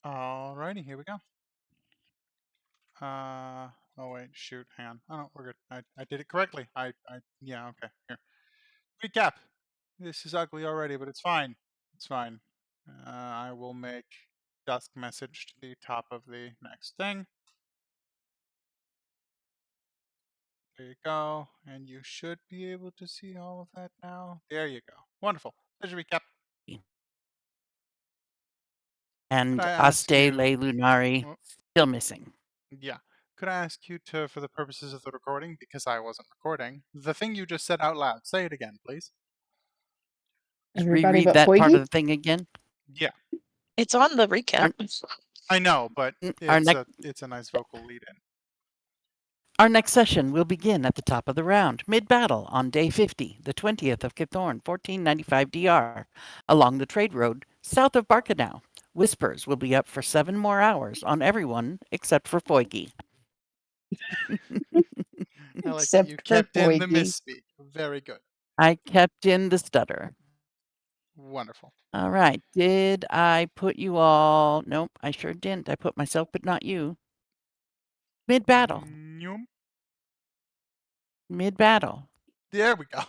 Alrighty, here we go. Oh wait, shoot, hang on. Oh, no, we're good. I did it correctly. Yeah, okay. Here. Recap. This is ugly already, but it's fine. It's fine. I will make dusk message to the top of the next thing. There you go. And you should be able to see all of that now. There you go. Wonderful. There's your recap. And Could I ask Aste you? Le Lunari Oh, still missing. yeah. Could I ask you to, for the purposes of the recording, because I wasn't recording, the thing you just said out loud, say it again, please. Just Everybody reread but that part Poigy? of the thing again. Yeah, It's on the recap. I know, but Our it's a nice vocal lead-in. Our next session will begin at the top of the round, mid-battle on day 50, the 20th of Kithorn, 1495 DR, along the trade road south of Barkanow. Whispers will be up for 7 more hours on everyone except for Foigy. I like that you Except for kept in the Poigy. misspeak. Very good. I kept in the stutter. Wonderful. All right. Did I put you all? Nope, I sure didn't. I put myself, but not you. Mid-battle. Mid-battle. There we go.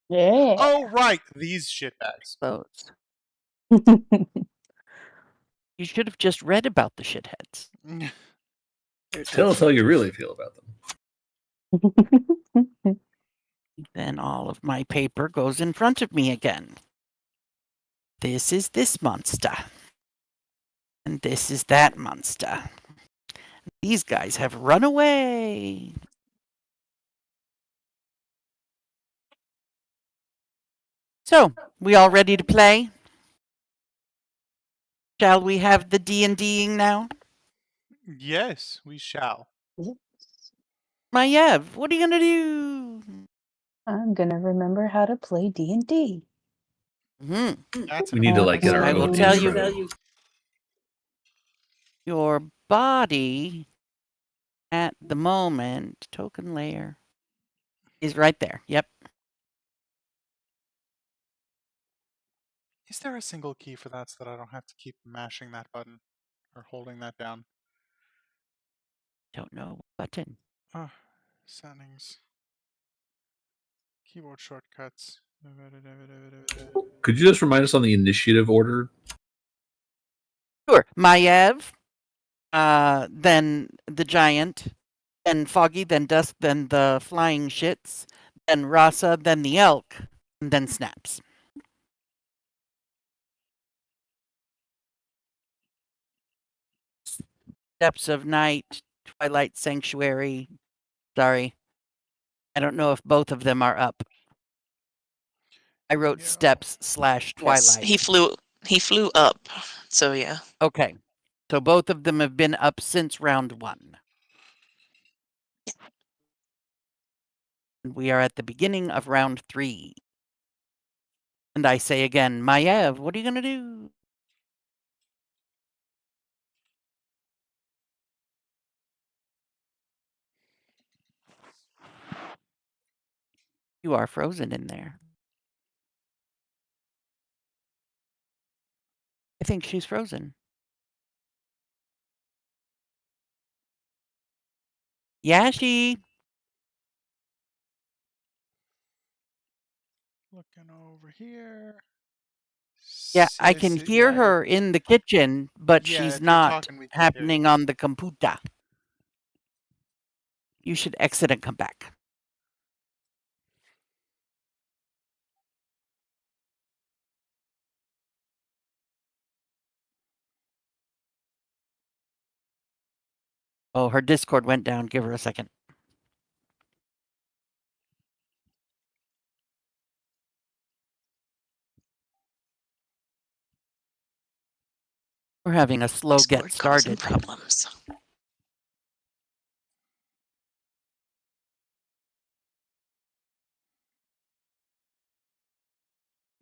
Yeah. Oh, right. These shitbags. Votes. You should have just read about the shitheads. Tell us how you really feel about them. Then all of my paper goes in front of me again. This is this monster. And this is that monster. These guys have run away. So, we all ready to play? Shall we have the D&Ding now? Yes, we shall. Maiev, what are you gonna do? I'm gonna remember how to play D&D. That's We need to like get our I own will tell intro. you. Your body at the moment, token layer, is right there. Yep. Is there a single key for that so that I don't have to keep mashing that button or holding that down? Don't know what button. Settings. Keyboard shortcuts. Could you just remind us on the initiative order? Sure. Maiev, then the giant, then Foggy, then Dusk, then the flying shits, then Rasa, then the elk, and then Snaps. Depths of Night, Twilight Sanctuary. Sorry. I don't know if both of them are up. I wrote Steps/Twilight. Yes, he flew up. So yeah. Okay. So both of them have been up since round 1. We are at the beginning of round 3. And I say again, Maiev, what are you going to do? You are frozen in there. I think she's frozen. Yashi. Looking over here. Yeah, I can hear her in the kitchen, but she's not happening on the computer. You should exit and come back. Oh, her Discord went down. Give her a second. We're having a slow Discord get started. problems.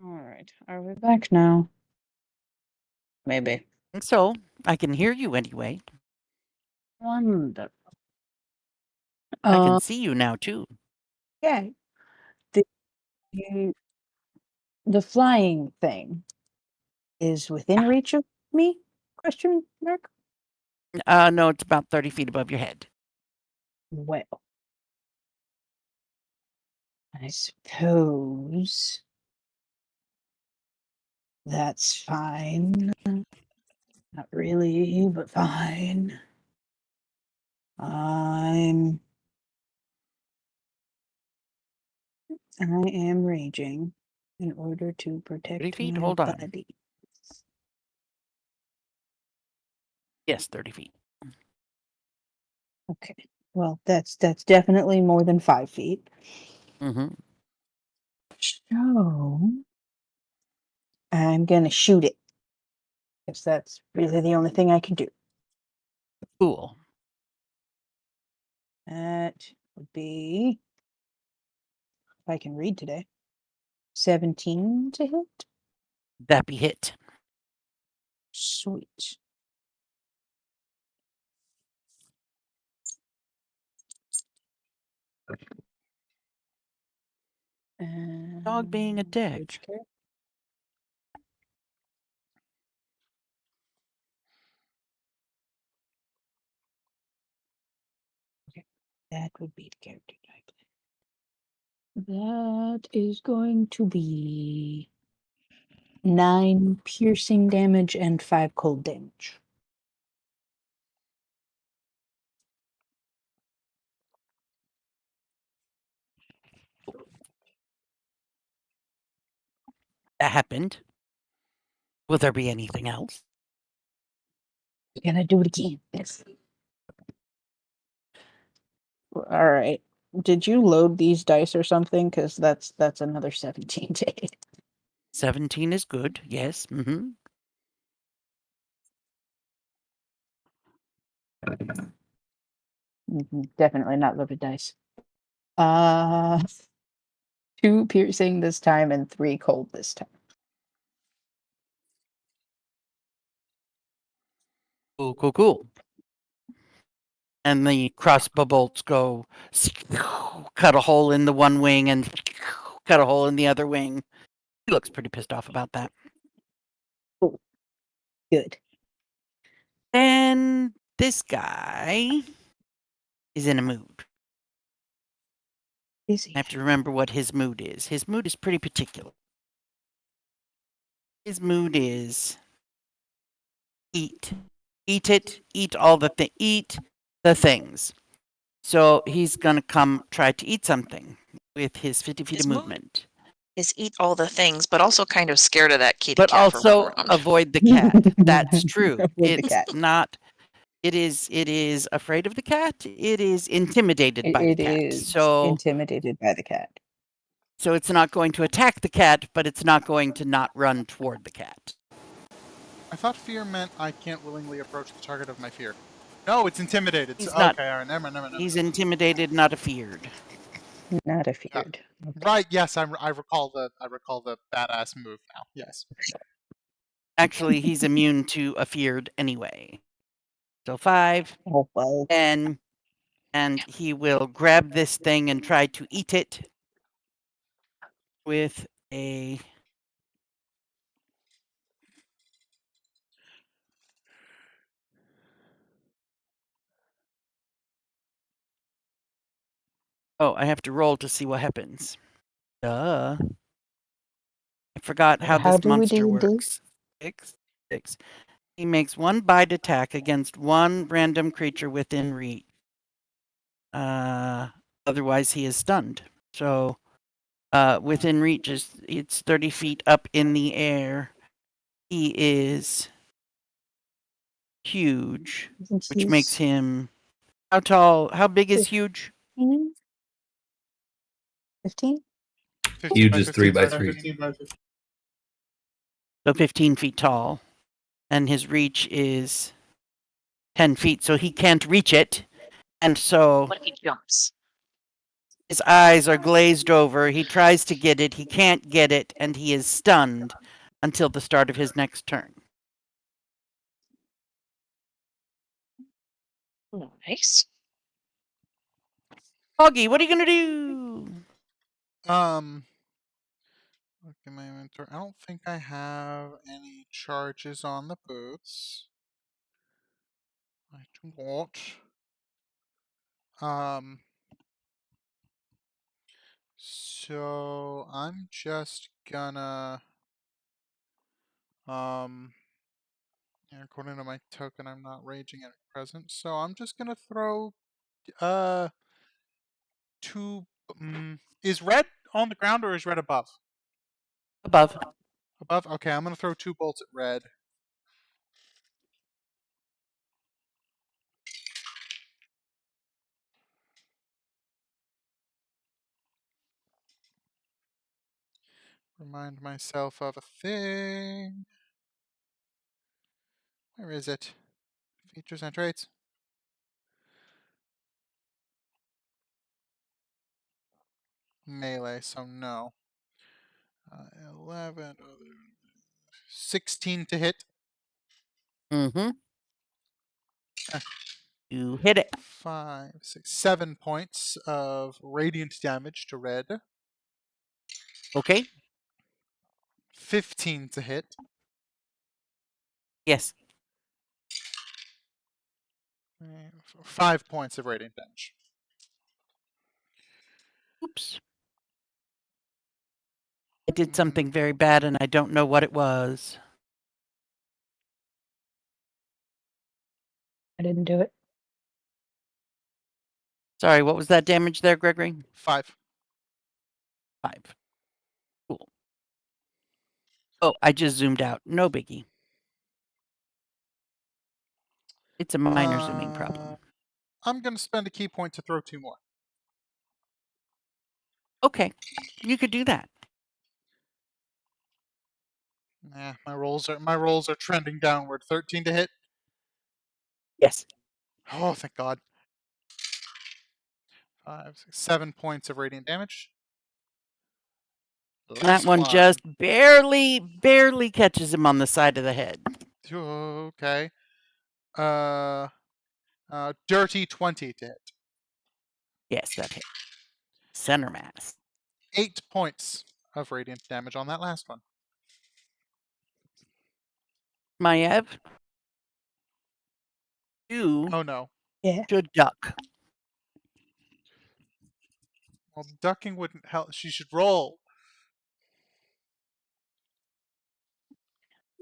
All right. Are we back now? Maybe. So, I can hear you anyway. Wonderful. I can see you now, too. Yeah. The flying thing is within reach of me? Question mark? No, it's about 30 feet above your head. Well, I suppose that's fine. Not really, but fine. I am raging in order to 30 protect feet? my Hold on. body. Yes, 30 feet. Okay. Well, that's definitely more than 5 feet. Mm-hmm. So I'm gonna shoot it. Because that's really the only thing I can do. Cool. That would be, if I can read today, 17 to hit. That be hit. Sweet. Dog being a dick. Which character? Okay, that would be the character type. That is going to be 9 piercing damage and 5 cold damage. That happened. Will there be anything else? We're gonna do it again. Yes. All right. Did you load these dice or something? Because that's another 17 to hit. 17 is good. Yes. Mm-hmm. Definitely not loaded dice. 2 piercing this time and 3 cold this time. Cool, cool, cool. And the crossbow bolts go cut a hole in the one wing and cut a hole in the other wing. He looks pretty pissed off about that. Good. And this guy is in a mood. Is he? I have to remember what his mood is. His mood is pretty particular. His mood is eat. Eat it. Eat all the eat the things. So he's gonna come try to eat something with his 50 feet His of mood movement. is eat all the things, but also kind of scared of that kitty But cat for one also round. avoid the cat. That's true. Avoid the It's cat. not. It is afraid of the cat. It is intimidated by the It cat. is So intimidated by the cat. it's not going to attack the cat, but it's not going to not run toward the cat. I thought fear meant I can't willingly approach the target of my fear. No, it's intimidated. He's So, not. okay, all right, never mind. He's intimidated, not afeared. Not Yeah. afeared. Okay. Right? Yes, I recall the badass move now. Yes. Actually, he's immune to afeared anyway. So 5, Oh well. 10, and he will grab this thing and try to eat it with a. Oh, I have to roll to see what happens. Duh. I forgot how How this do we monster do this? works. 6. He makes 1 bite attack against 1 random creature within reach. Otherwise, he is stunned. So, within reach is it's 30 feet up in the air. He is huge, which makes him how tall? How big is huge? 15? 15 Huge by is 15 3 by by 3. 15 by 15. So 15 feet tall, and his reach is 10 feet, so he can't reach it. And so What if he jumps? his eyes are glazed over. He tries to get it. He can't get it, and he is stunned until the start of his next turn. Nice. Augie, what are you going to do? Look at my inventory. I don't think I have any charges on the boots. I do not. So I'm just gonna according to my token, I'm not raging at present. So I'm just gonna throw two. Is red on the ground or is red above? Above. Above. Okay, I'm gonna throw 2 bolts at red. Remind myself of a thing. Where is it? Features and traits. Melee, so no. 11, 16 to hit. Mm-hmm. You hit it. 5, 6, 7 points of radiant damage to red. Okay. 15 to hit. Yes. 5 points of radiant damage. Oops. I did something very bad and I don't know what it was. I didn't do it. Sorry, what was that damage there, Gregory? 5. 5. Cool. Oh, I just zoomed out. No biggie. It's a minor zooming problem. I'm going to spend a key point to throw 2 more. Okay, you could do that. Nah, my rolls are trending downward. 13 to hit. Yes. Oh, thank God. 5, 6, 7 points of radiant damage. And that one just barely catches him on the side of the head. Okay. Dirty 20 to hit. Yes, that hit. Center mass. 8 points of radiant damage on that last one. Maev, you Oh no. Yeah. should duck. Well, ducking wouldn't help. She should roll.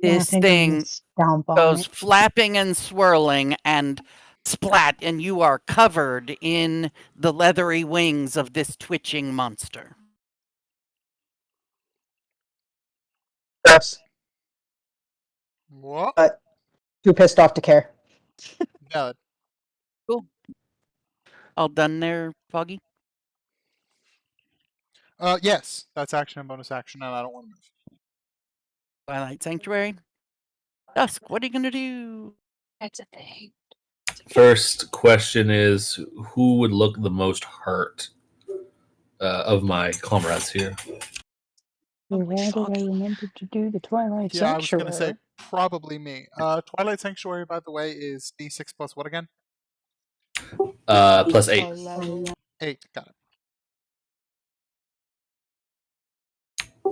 Yeah, I This think I'm gonna thing stomp on goes it. flapping and swirling and splat, and you are covered in the leathery wings of this twitching monster. Gross. What? Too pissed off to care. Valid. Cool. All done there, Foggy? Yes. That's action and bonus action, and I don't want to move. Twilight Sanctuary. Dusk, what are you going to do? That's a thing. First question is, who would look the most hurt of my comrades here? Why did I Foggy. remember to do the Twilight Yeah, I was Sanctuary? going to say probably me. Twilight Sanctuary, by the way, is D6 plus what again? Plus 8. 8. Got it.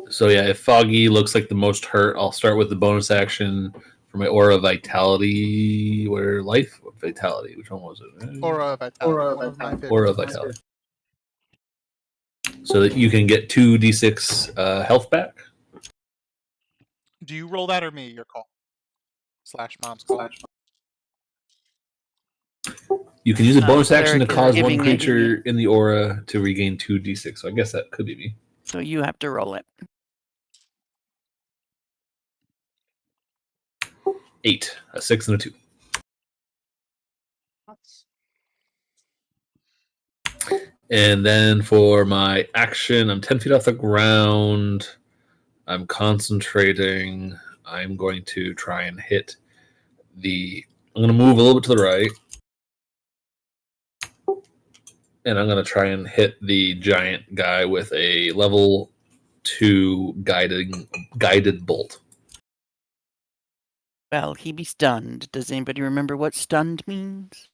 So yeah, if Foggy looks like the most hurt, I'll start with the bonus action for my Aura Vitality. Where life? Vitality. Which one was it? Aura Vitality. One of my favorite Aura spells. Vitality. So that you can get 2d6 health back. Do you roll that or me? Your call. / mom's call. You can use a bonus action to Cleric is cause giving one it- creature in the aura to regain 2d6. So I guess that could be me. So you have to roll it. 8, a 6, and a 2. And then for my action, I'm 10 feet off the ground. I'm concentrating. I'm going to try and hit the... I'm going to move a little bit to the right. And I'm going to try and hit the giant guy with a level 2 guided bolt. Well, he be stunned. Does anybody remember what stunned means?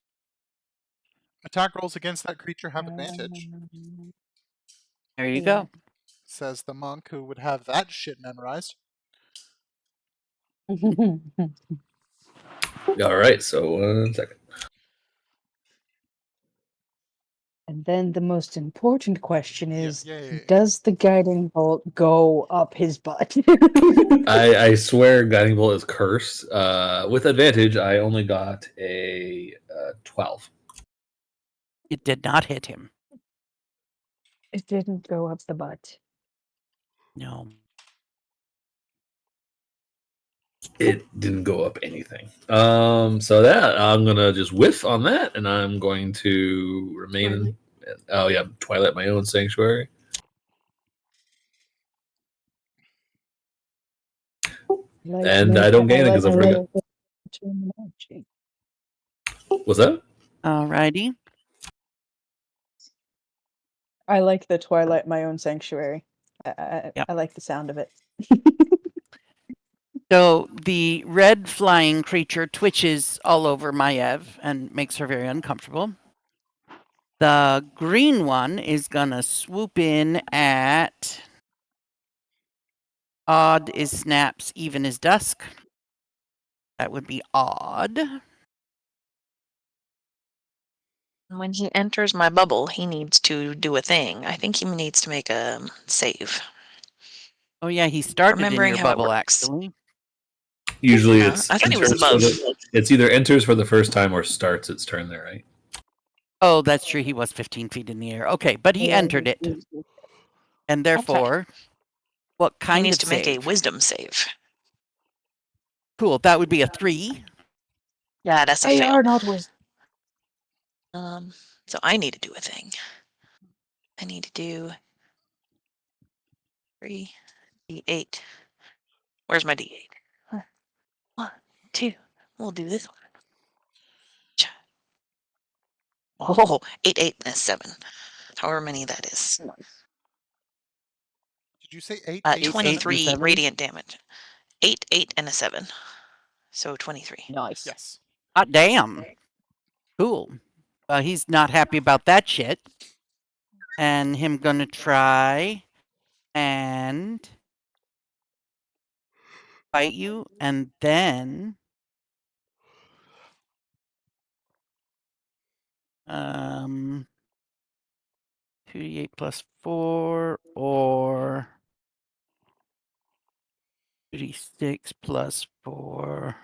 Attack rolls against that creature have advantage, There you go. says the monk who would have that shit memorized. All right, so 1 second. And then the most important question is, yeah. does the guiding bolt go up his butt? I swear guiding bolt is cursed. With advantage, I only got a 12. It did not hit him. It didn't go up the butt. No. It didn't go up anything. So that I'm gonna just whiff on that, and I'm going to remain in. Oh yeah, Twilight, my own sanctuary. And I don't gain it because I forgot. terminology. What's that? Alrighty. I like the Twilight My Own Sanctuary. Yep. I like the sound of it. So the red flying creature twitches all over Maiev and makes her very uncomfortable. The green one is gonna swoop in at odd is snaps, even is dusk. That would be odd. When he enters my bubble, he needs to do a thing. I think he needs to make a save. Oh yeah, he started in Remembering your how it bubble works. actually. Usually Huh? it's I thought he was enters for above. it's either enters for the first time or starts its turn there, right? Oh, that's true. He was 15 feet in the air. Okay, but he entered it. And therefore, what He kind needs of to make a save? wisdom save. Cool. That would be a 3. Yeah, that's a They fail. are not wisdom. So I need to do a thing. I need to do 3 D8. Where's my D8? 1, 2. We'll do this one. Cha. Oh, 8, 8, and a 7. However many that is. Did you say 8, 8, 8, 23 7? radiant damage. 8, 8, and a 7. So 23. Nice. Yes. Hot damn. Cool. He's not happy about that shit. And him gonna try and fight you, and then 2d8 plus 4 or 2d6 plus 4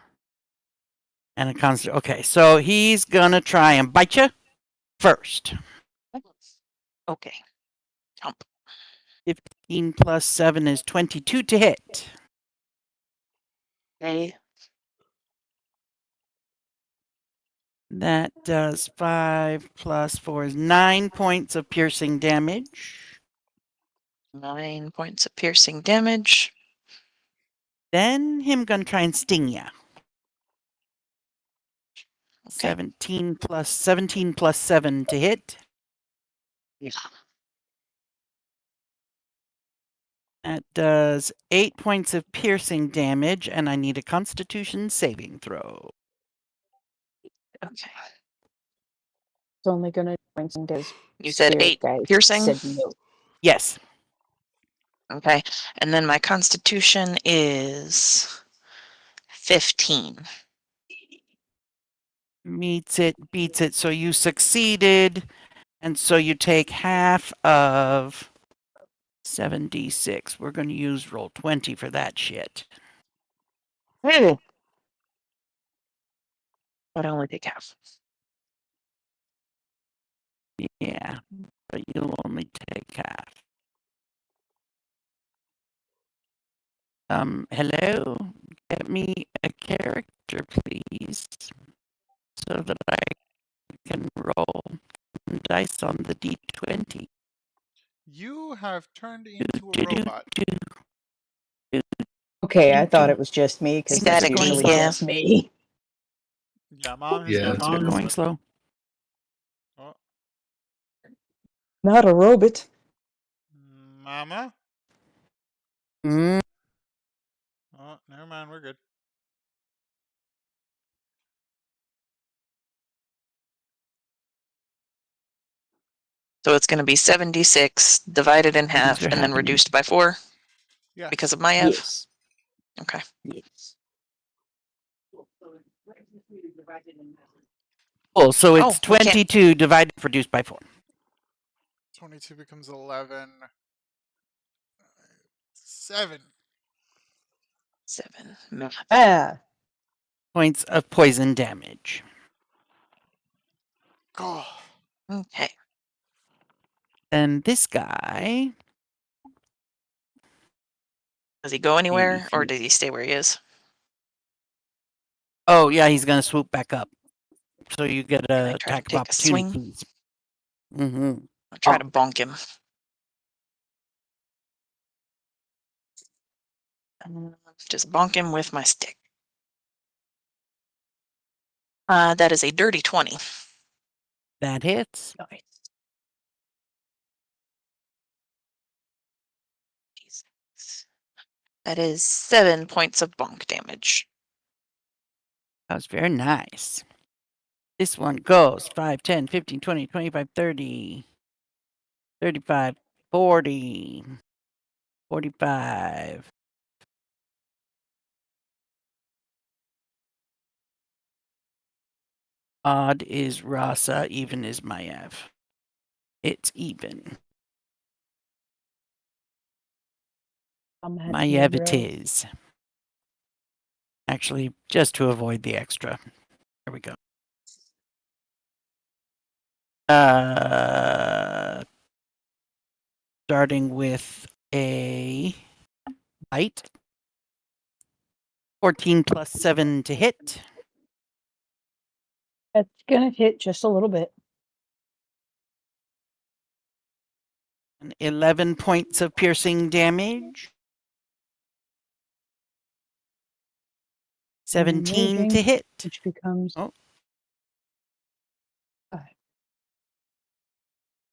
and a constant. Okay, so he's gonna try and bite you first. Okay. Jump. 15 plus 7 is 22 to hit. Okay. That does 5 plus 4 is 9 points of piercing damage. 9 points of piercing damage. Then him gonna try and sting ya. Okay. 17 plus 7 to hit. Yeah. That does 8 points of piercing damage, and I need a Constitution saving throw. Okay. It's only gonna join some days. You said Spirit 8 guys piercing? said no. Yes. Okay. And then my constitution is 15. Meets it, beats it. So you succeeded, and so you take half of 7d6. We're going to use roll 20 for that shit. But I only take half. Yeah, but you'll only take half. Hello? Get me a character, please, so that I can roll dice on the d20. You have turned into a robot. Okay, I thought it was just me because Things it's are going usually slow. just me. Yeah, Mom has Yeah, gone it's Things are slow. going slow. Oh, Not a robot. Mama? Mm, Oh, never mind. We're good. So it's going to be 76 divided in Things half are and then happening. reduced by 4 Yes. because of my F. Yes. Okay. Yes. Cool, so it's Oh, we can't- 22 divided, reduced by 4. 22 becomes 11. 7. 7. Math. Ah, Points of poison damage. Oh, Okay. And this guy, Does he go anywhere, If or you- does he stay where he is? oh yeah, he's going to swoop back up. So you get Can I a try to attack of take a swing? opportunities. Mm-hmm. I'll try to bonk him. Just bonk him with my stick. That is a dirty 20. That hits. nice. Jesus. That is 7 points of bonk damage. That was very nice. This one goes 5, 10, 15, 20, 25, 30, 35, 40, 45. Odd is Rasa, even is Maiev. It's even. I'm at Maiev it zero. is. Actually, just to avoid the extra. There we go. Starting with a bite. 14 plus 7 to hit. That's gonna hit just a little bit. And 11 points of piercing damage. 17 to Raging, hit. which becomes. Oh. 5.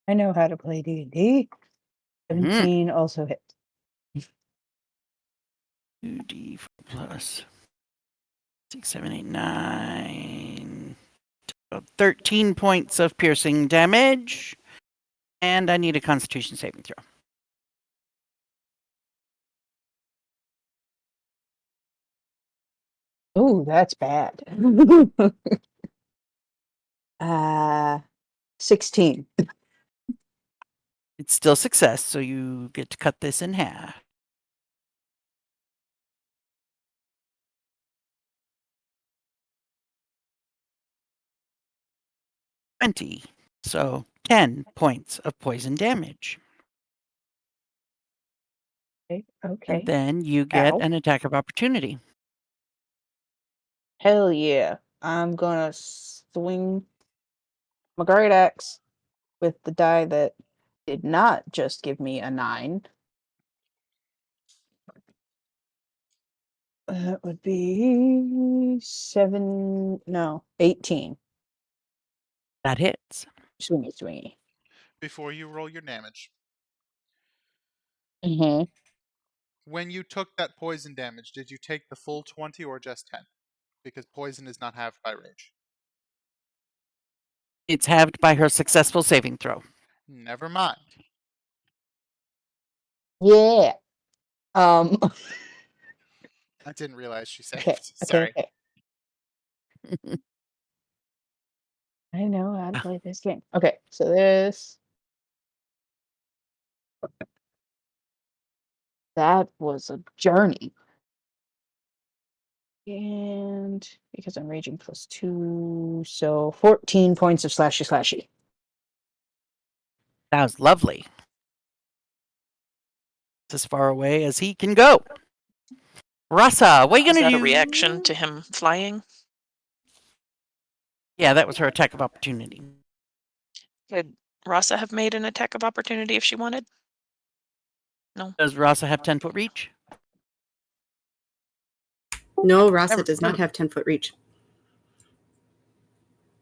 I know how to play D&D. 17 also hit. 2d4 plus 6, 7, 8, 9. 13 points of piercing damage. And I need a constitution saving throw. Oh, that's bad. 16. It's still success, so you get to cut this in half. $20. So 10 points of poison damage. Okay. And Okay. then you get Ow. an attack of opportunity. Hell yeah. I'm gonna swing my great axe with the die that did not just give me a 9. That would be 18. That hits. Swingy, swingy. before you roll your damage, Mm-hmm. when you took that poison damage, did you take the full 20 or just 10? Because poison is not halved by rage. It's halved by her successful saving throw. Never mind. Yeah. Um. I didn't realize she saved. Okay. Sorry. Okay. I know how to play this game. Okay. So this. That was a journey. And because I'm raging +2, so 14 points of slashy slashy. That was lovely. It's as far away as he can go. Rasa, what are you Was gonna that do? a reaction to him flying? Yeah, that was her attack of opportunity. Could Rasa have made an attack of opportunity if she wanted? Does Rasa have 10-foot reach? No, Rasa Never- does not never- have 10-foot reach.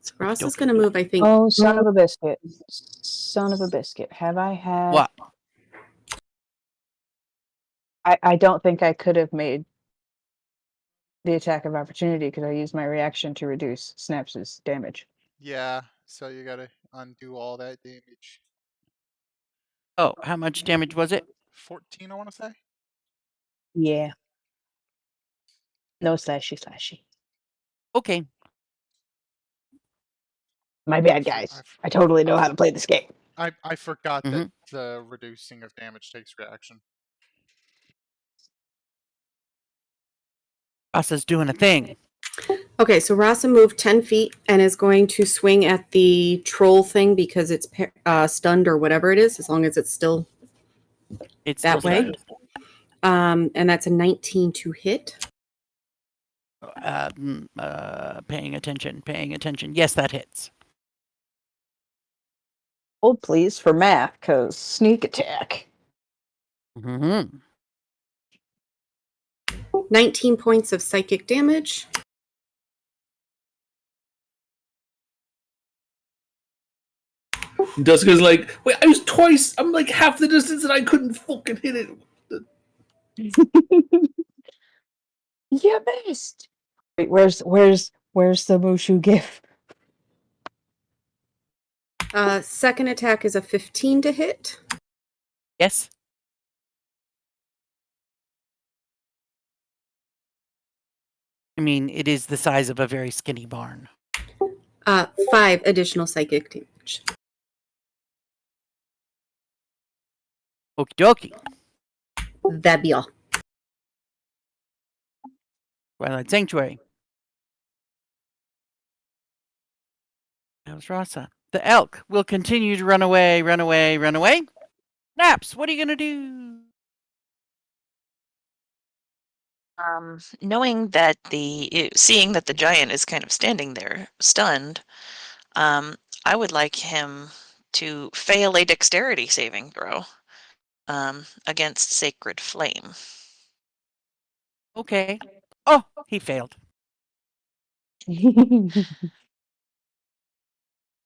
So Rasa's Okey-dokey. going to move, I think. Oh, son of a biscuit. Son of a biscuit. Have I had. What? I don't think I could have made the attack of opportunity because I used my reaction to reduce Snaps' damage. Yeah, so you gotta undo all that damage. Oh, how much damage was it? 14, I want to say? Yeah. No slashy slashy. Okay. My bad, guys. I totally know how to play this game. I forgot that Mhm. the reducing of damage takes reaction. Rasa's doing a thing. Okay, so Rasa moved 10 feet and is going to swing at the troll thing because it's stunned or whatever it is, as long as it's still It's that still way. stunned. And that's a 19 to hit. Paying attention, paying attention. Yes, that hits. Hold please for math, because sneak attack. Mm-hmm. 19 points of psychic damage. Duska's like, wait, I was twice. I'm like half the distance and I couldn't fucking hit it. You missed. Wait, where's the Mushu gif? Second attack is a 15 to hit. Yes. I mean, it is the size of a very skinny barn. 5 additional psychic damage. Okie dokie. That'd be all. Twilight Sanctuary. That was Rasa. The elk will continue to run away, run away, run away. Naps, what are you going to do? Knowing that seeing that the giant is kind of standing there, stunned, I would like him to fail a dexterity saving throw against Sacred Flame. Okay. Oh, he failed.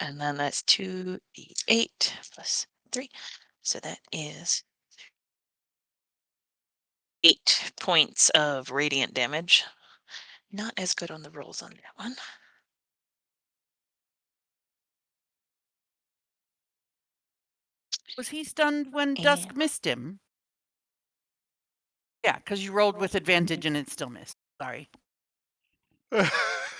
And then that's 2d8 plus 3. So that is 8 points of radiant damage. Not as good on the rolls on that one. Was he stunned when Dusk And missed him? Yeah, because you rolled with advantage and it still missed. Sorry.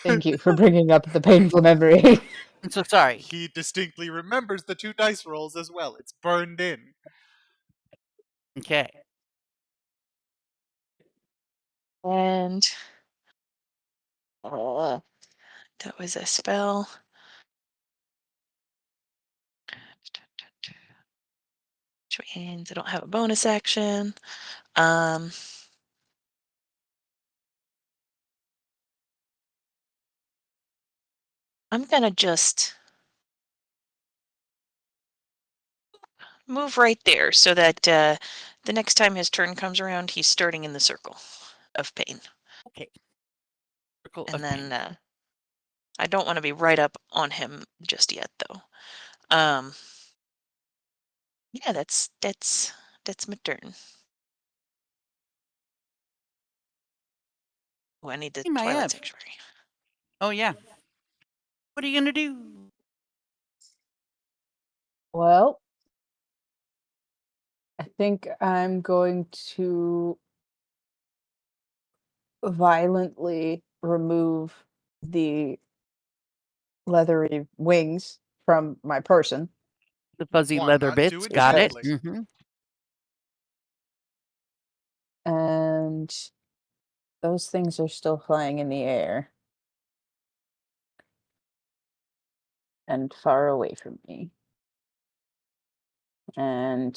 Thank you for bringing up the painful memory. I'm so sorry. He distinctly remembers the 2 dice rolls as well. It's burned in. Okay. And that was a spell. Which means I don't have a bonus action. I'm gonna just move right there so that the next time his turn comes around, he's starting in the circle of pain. Okay. Circle And of then pain. I don't want to be right up on him just yet, though. Yeah, that's my turn. Oh, I need the Hey, Maya. Twilight Sanctuary. Oh, yeah. What are you going to do? Well, I think I'm going to violently remove the leathery wings from my person. The fuzzy 1, leather not bits. 2 Got it. independently. Mm-hmm. And those things are still flying in the air and far away from me. And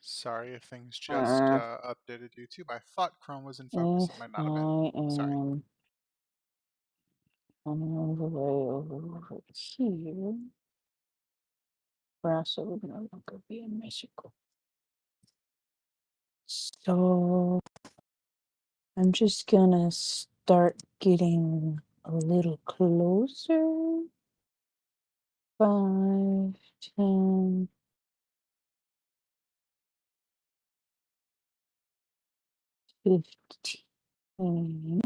Sorry if things just updated YouTube. I thought Chrome was in focus. if It might I not have been. Sorry. am coming all the way over here, Brasso would no longer be in Mexico. So I'm just gonna start getting a little closer. 5, 10, 15.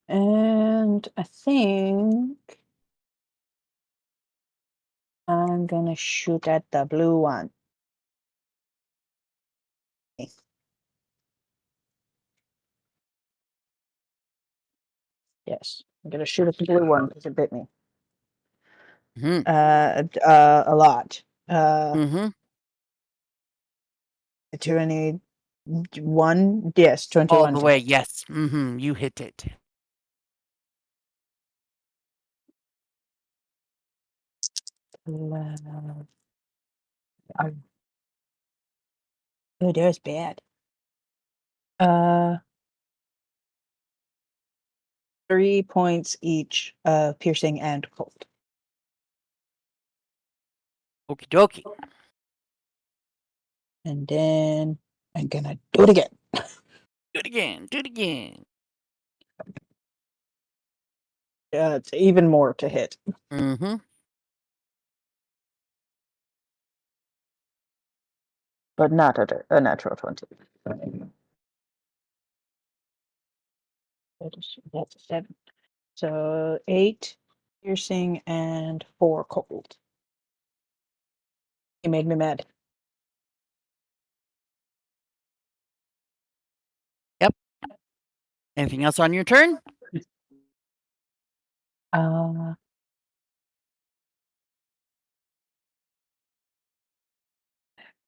And I think I'm gonna shoot at the blue one. Yes. I'm gonna shoot at the blue one because it bit me. Hmm. A lot. Mm-hmm. 21. Yes, 21. All the to way, hit. yes. Mm-hmm. You hit it. Oh, there's bad. 3 points each of piercing and cold. Okie dokie. And then I'm gonna do it again. Do it again. Do it again. It's even more to hit, Mm-hmm. but not at a natural 20. That's a 7. So 8 piercing and 4 cold. He made me mad. Anything else on your turn?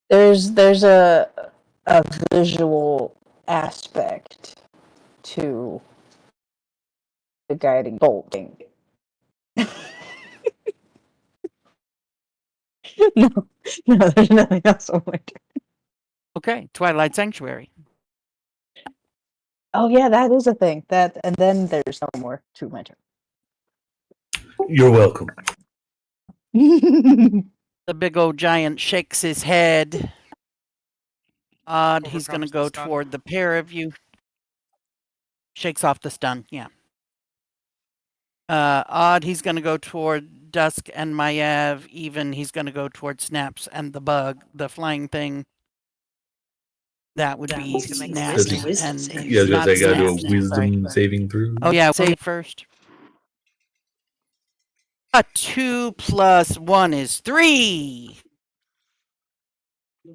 There's a visual aspect to the guiding bolt thing. no, there's nothing else on my turn. Okay. Twilight Sanctuary. Oh yeah, that is a thing. That and then there's no more to my turn. You're welcome. The big old giant shakes his head. Odd, he's going to Overcomes the go stun. toward the pair of you. Shakes off the stun, yeah. Odd, he's going to go toward Dusk and Maiev. Even, he's going to go toward Snaps and the bug, the flying thing. That would be Needs to make a Snaps wisdom and save. Yeah, I was gonna not say, gotta do Snaps. a Sorry. wisdom saving throw. Oh yeah, save first. A 2 + 1 is 3.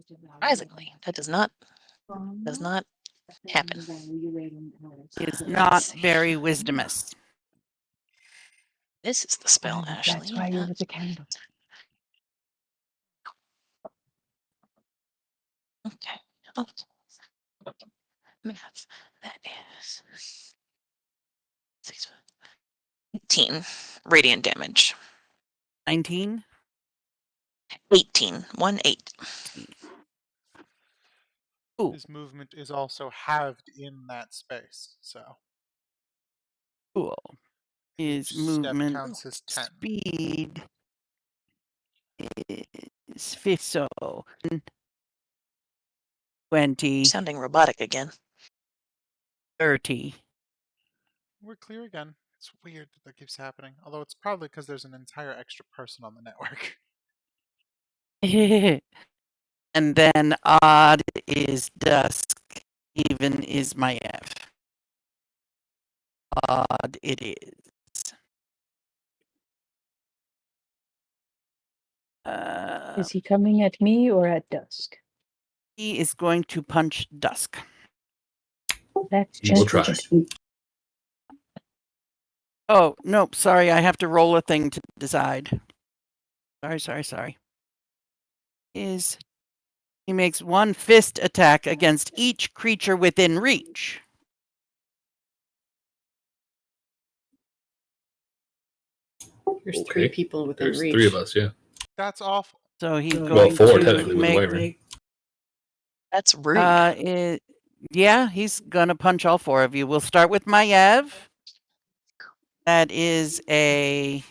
Surprisingly, that does not happen. Is Let's not see. very wisdomous. This is the spell, Ashley. That's why you lit a candle. Okay. Oh. Math. That is 18 radiant damage. 19. 18. 1-8. Ooh, His movement is also halved in that space, so cool. His each step movement counts as 10. speed is 50, so 20, Sounding robotic again. 30. We're clear again. It's weird that keeps happening. Although it's probably because there's an entire extra person on the network. And then Odd is Dusk. Even is Maiev. Odd it is. Is he coming at me or at Dusk? He is going to punch Dusk. That's He will just try. Oh, nope, sorry, I have to roll a thing to decide. Sorry. He makes one fist attack against each creature within reach. There's 3 Okay. people within There's reach. 3 of us, yeah. That's awful. So he's Well, going 4 to technically with the make, wyvern. That's rude. yeah, he's gonna punch all 4 of you. We'll start with Maiev. That is a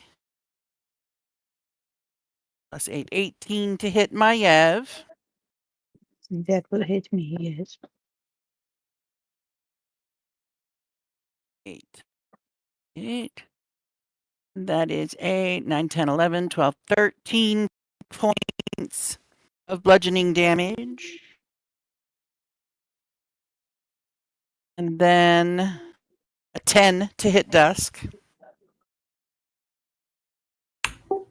+8, 18 to hit Maiev. that will hit me, yes. 8. That is 8, 9, 10, 11, 12, 13 points of bludgeoning damage. And then a 10 to hit Dusk.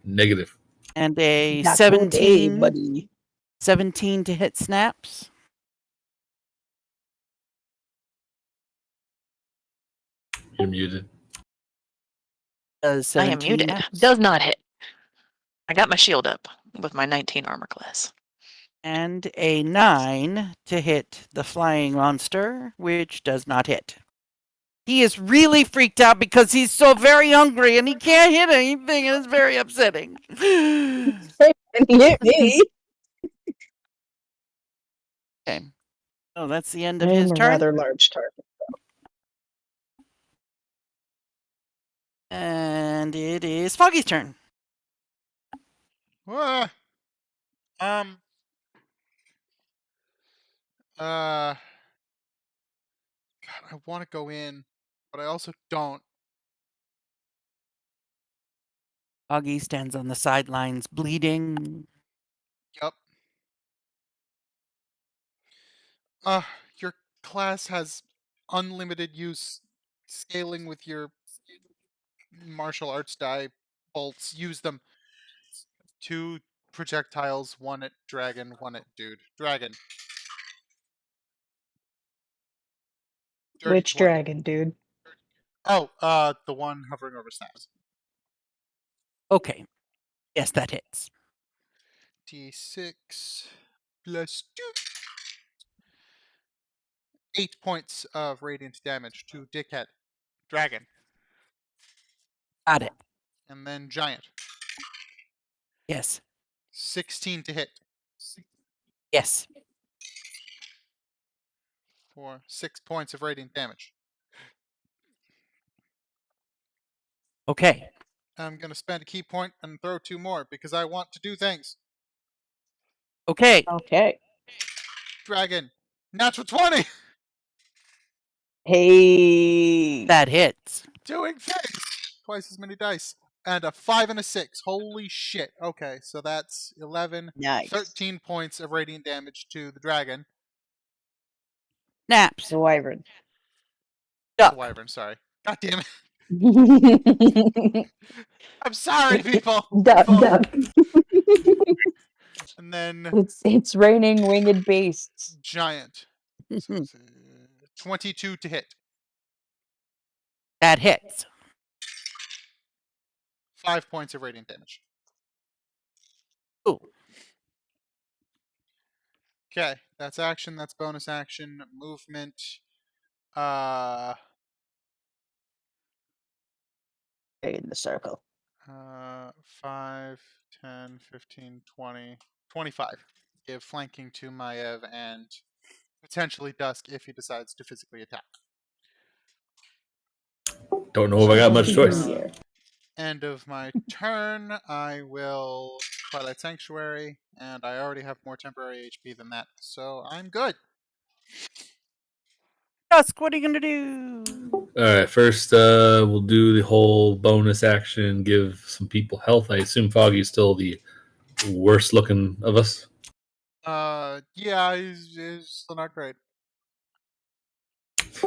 Negative. And a Not 17, today, buddy. 17 to hit Snaps. You're muted. Does I am 17 muted. naps. Does not hit. I got my shield up with my 19 armor class. And a 9 to hit the flying monster, which does not hit. He is really freaked out because he's so very hungry and he can't hit anything, and it's very upsetting. Hit me. Okay. Oh, that's the end of I his am a turn. rather large target. And it is Foggy's turn. Ah. God, I want to go in, but I also don't. Foggy stands on the sidelines, bleeding. Yup. Your class has unlimited use scaling with your martial arts die bolts. Use them. 2 projectiles, 1 at dragon, 1 at dude. Dragon. Dirty Which 20. dragon, dude? Oh, the one hovering over snaps. Okay. Yes, that hits. D6 plus 2. 8 points of radiant damage to Dickhead. Dragon. Got it. And then Giant. Yes. 16 to hit Yes. for 6 points of radiant damage. Okay. I'm going to spend a key point and throw 2 more because I want to do things. Okay. Okay. Dragon. Natural 20! Hey. That hits. Doing things! Twice as many dice. And a 5 and a 6. Holy shit. Okay, so that's 11, Nice. 13 points of radiant damage to the dragon. Naps. The wyvern. Duck. The wyvern, sorry. God damn it. Duck. I'm sorry, people! And then It's raining winged beasts. Giant. So it's, 22 to hit. That hits. 5 points of radiant damage. Ooh. Okay, that's action, that's bonus action, movement. In the circle. 5, 10, 15, 20, 25. Give flanking to Maev and potentially Dusk if he decides to physically attack. Don't know if I got much choice. End of my turn, I will Twilight Sanctuary, and I already have more temporary HP than that, so I'm good. Dusk, what are you going to do? All right, first we'll do the whole bonus action, give some people health. I assume Foggy's still the worst looking of us. Yeah, he's still not great.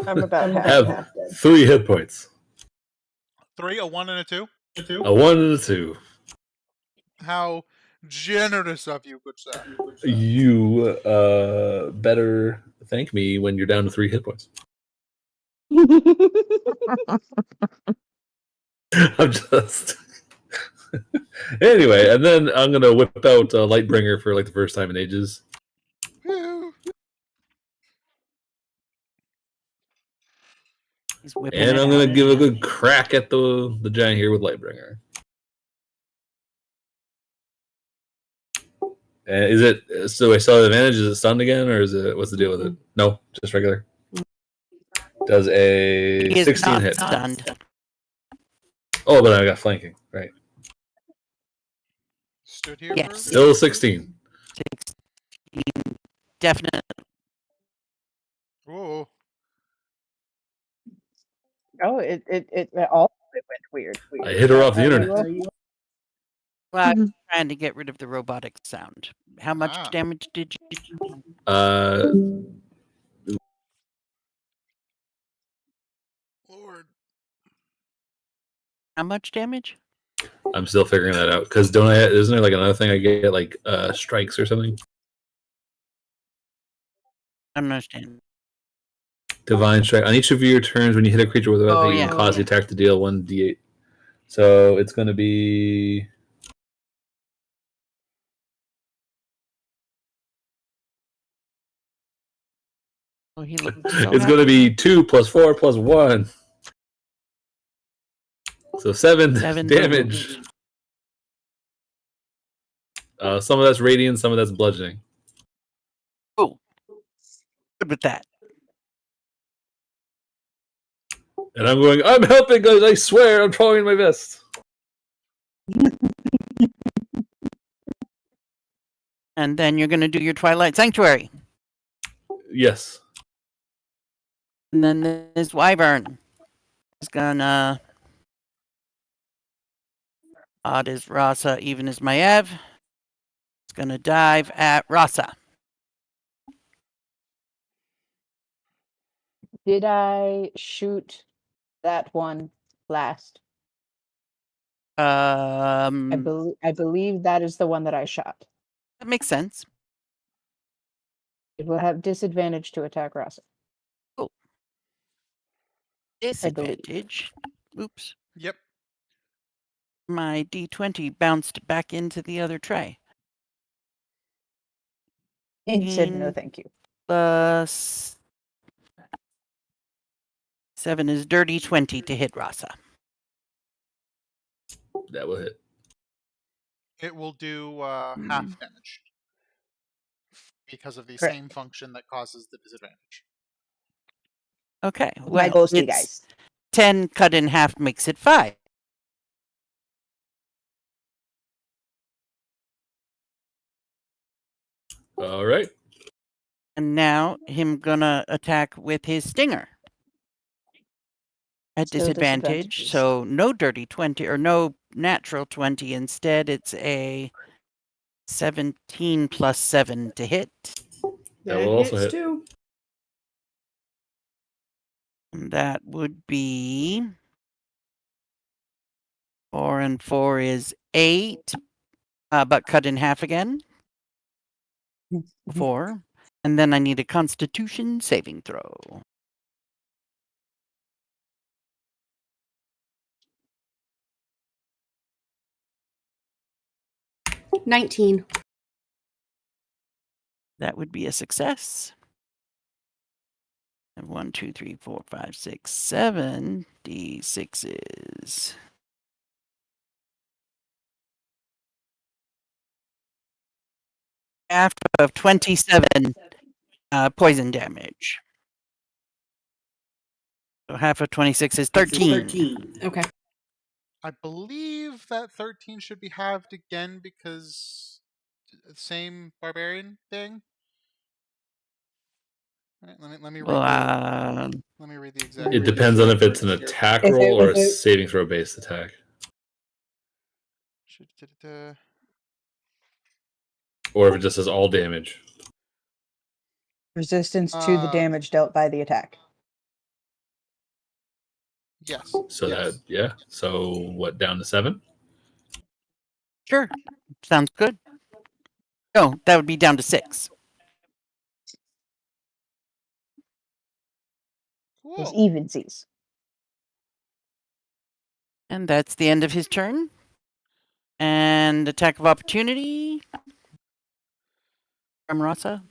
I'm about Have 3 hit points. 3, a 1 and a 2? A 1 and a 2. How generous of you, good sir. You better thank me when you're down to 3 hit points. I'm just anyway, and then I'm gonna whip out Lightbringer for like the first time in ages. He's whipping And it I'm out. gonna give a good crack at the giant here with Lightbringer. Is it so? I saw the advantage. Is it stunned again, or is it what's the deal with it? No, just regular. Does a He is 16 not hit? stunned. Oh, but I got flanking. Right. Stood here Yes. for Still 16. 16. Definitely. Whoa. Oh, it all it went weird. I hit her off the internet. Well, I was trying to get rid of the robotic sound. How much Ah. damage did you? Lord. How much damage? I'm still figuring that out because isn't there like another thing I get like strikes or something? I don't understand. Divine strike on each of your turns when you hit a creature with a weapon, Oh, you yeah. can cause the attack to deal 1d8. So it's going to be Oh, he looks so it's going to happy. be 2 plus 4 plus 1. So 7 7 damage. Some of that's radiant, some of that's bludgeoning. Oh, good with that. And I'm going, I'm helping, guys. I swear, I'm trying my best. And then you're going to do your Twilight Sanctuary. Yes. And then this Wyvern is going to... Odd is Rasa, even is Maev. It's going to dive at Rasa. Did I shoot that one last? I believe that is the one that I shot. That makes sense. It will have disadvantage to attack Rasa. Disadvantage. Oops. Yep. My D20 bounced back into the other tray. It said no, Mm. thank you. Plus 7 is dirty 20 to hit Rasa. That will hit. It will do half damage because of the Correct. same function that causes the disadvantage. Okay. My Well, ghosty it's guys. 10 cut in half makes it 5. All right. And now him gonna attack with his stinger. At Still disadvantage, disadvantages. so no dirty 20 or no natural 20. Instead, it's a 17 plus 7 to hit. That will also hit. Too. And that would be 4 and 4 is 8, but cut in half again. 4. And then I need a Constitution saving throw. – 19. That would be a success. And 1, 2, 3, 4, 5, 6, 7 D6s. Half of 27 poison damage. So half of 26 is 13. Okay. I believe that 13 should be halved again because same barbarian thing. Right, let me read Well, let me read the exact. It depends on if it's an attack If it roll or a was saving throw based attack. Or if it just says all damage. resistance to the damage dealt by the attack. Yes. So yes. that, yeah. So what, down to 7? sure. Sounds good. No, that would be down to 6. It's Cool. evensies. And that's the end of his turn. And attack of opportunity from Rasa.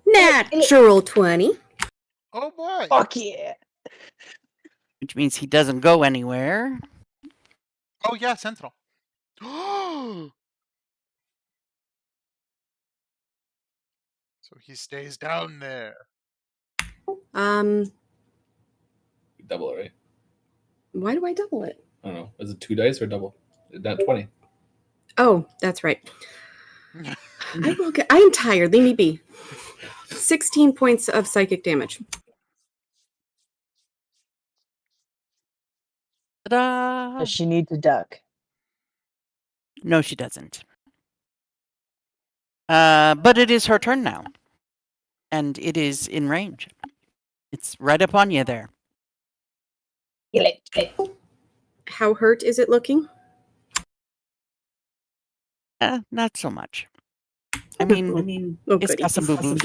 Natural 20. Oh boy. Fuck yeah. Which means he doesn't go anywhere. Oh yeah, Sentinel. So he stays down there. Double it, right? Why do I double it? I don't know. Is it 2 dice or double? Not 20. Oh, that's right. I am tired. Leave me be. 16 points of psychic damage. Ta-da! Does she need to duck? No, she doesn't. But it is her turn now. And it is in range. It's right up on you there. Kill it. How hurt is it looking? Not so much. I mean, Oh, it's goody. got some boo-boos.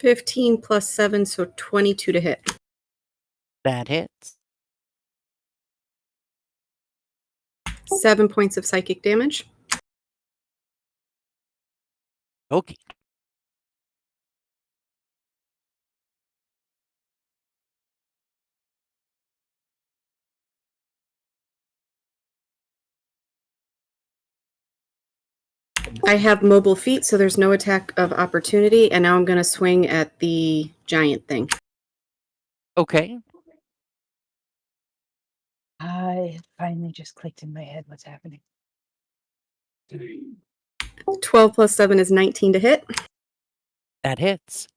15 plus 7, so 22 to hit. That hits. 7 points of psychic damage. Okay. I have mobile feet, so there's no attack of opportunity, and now I'm going to swing at the giant thing. Okay. I finally just clicked in my head what's happening. 12 plus 7 is 19 to hit. That hits.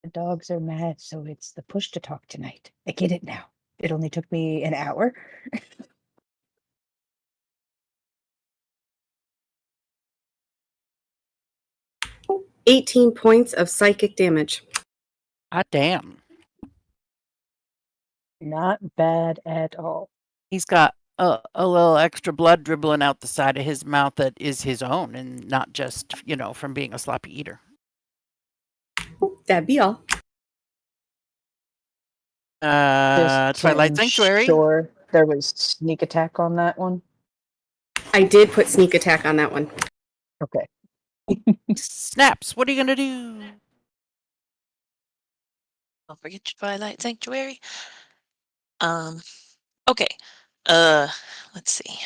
The dogs are mad, so it's the push to talk tonight. I get it now. It only took me an hour. 18 points of psychic damage. Ah, damn. Not bad at all. He's got a little extra blood dribbling out the side of his mouth that is his own and not just, from being a sloppy eater. That'd be all. Twilight I'm Sanctuary. Sure, there was sneak attack on that one. I did put sneak attack on that one. Okay. Snaps, what are you going to do? Don't forget your Twilight Sanctuary. Okay. Let's see.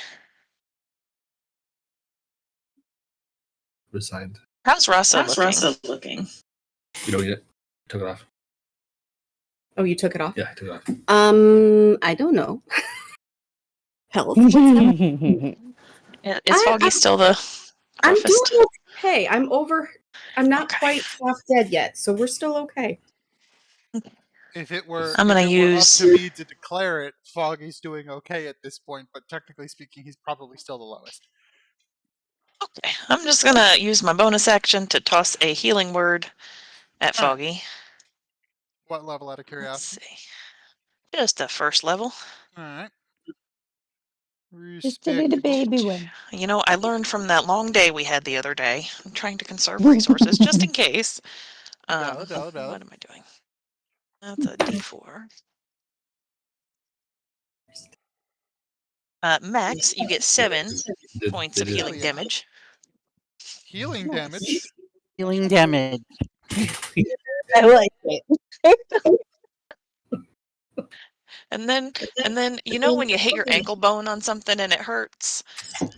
Resigned. How's Rasa You looking? don't need it. Took it off. Oh, you took it off? Yeah, I took it off. I don't know. Health. Is Foggy still the I'm roughest? doing okay. I'm not Okay. quite half dead yet, so we're still okay. If it were, I'm gonna if it were up use- to me to declare it, Foggy's doing okay at this point, but technically speaking, he's probably still the lowest. Okay. I'm just gonna use my bonus action to toss a healing word at All right. Foggy. What level, out of Let's curiosity? see. Just a first level. All right. Just a little Respect. baby one. You know, I learned from that long day we had the other day. I'm trying to conserve resources just in case. Valid. What am I doing? That's a D4. Max, you get 7 points of healing Brilliant. damage. Healing damage. Healing damage. I like it. And then when you hit your ankle bone on something and it hurts,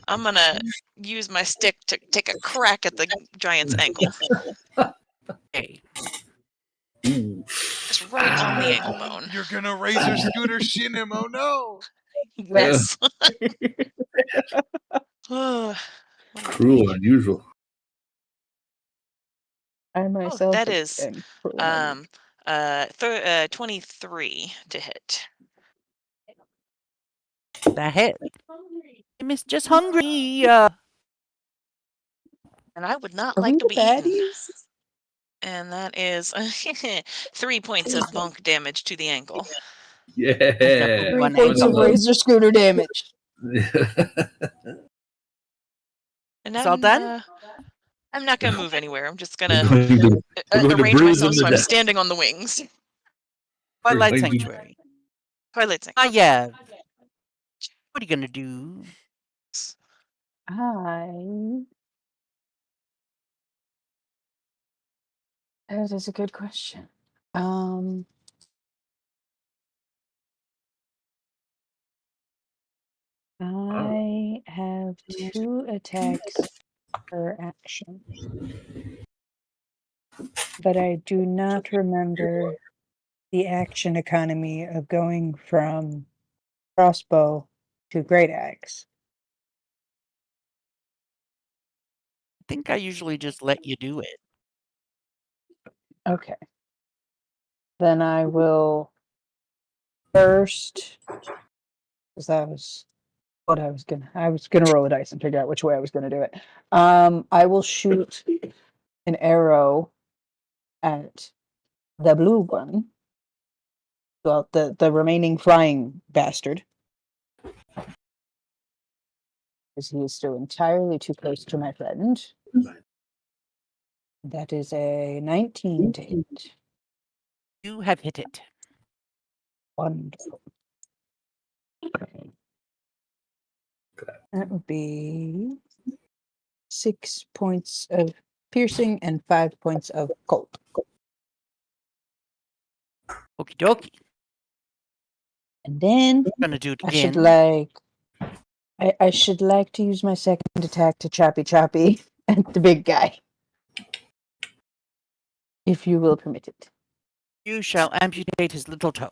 I'm gonna use my stick to take a crack at the giant's ankle. Okay. Just right on the ankle bone. You're gonna razor scooter shin him. Oh no! Yes. What am I Cruel, doing? unusual. I myself that is, am cruel and 23 to hit. That hit. I'm just hungry. And I would not like to unusual. be eaten. Baddies. And that is 3 points of bonk damage to the ankle. Yeah. 3 One points of ankle. razor scooter damage. And It's all done? I'm not gonna move anywhere. I'm just We're gonna going to arrange bruise him myself to so I'm death. standing on the wings. Twilight going to- Sanctuary. Twilight Sanctuary. Ah, yeah. What are you going to do? That is a good question. I have 2 attacks per action. But I do not remember the action economy of going from crossbow to great axe. I think I usually just let you do it. Okay. Then I will first, because that was what I was gonna roll a dice and figure out which way I was gonna do it. I will shoot an arrow at the blue one. Well, the remaining flying bastard. Because he is still entirely too close to my friend. That is a 19 to hit. You have hit it. Wonderful. That would be 6 points of piercing and 5 points of cold. Okie dokie. And then Gonna do it I should again. I should like to use my second attack to choppy at the big guy. If you will permit it. You shall amputate his little toe.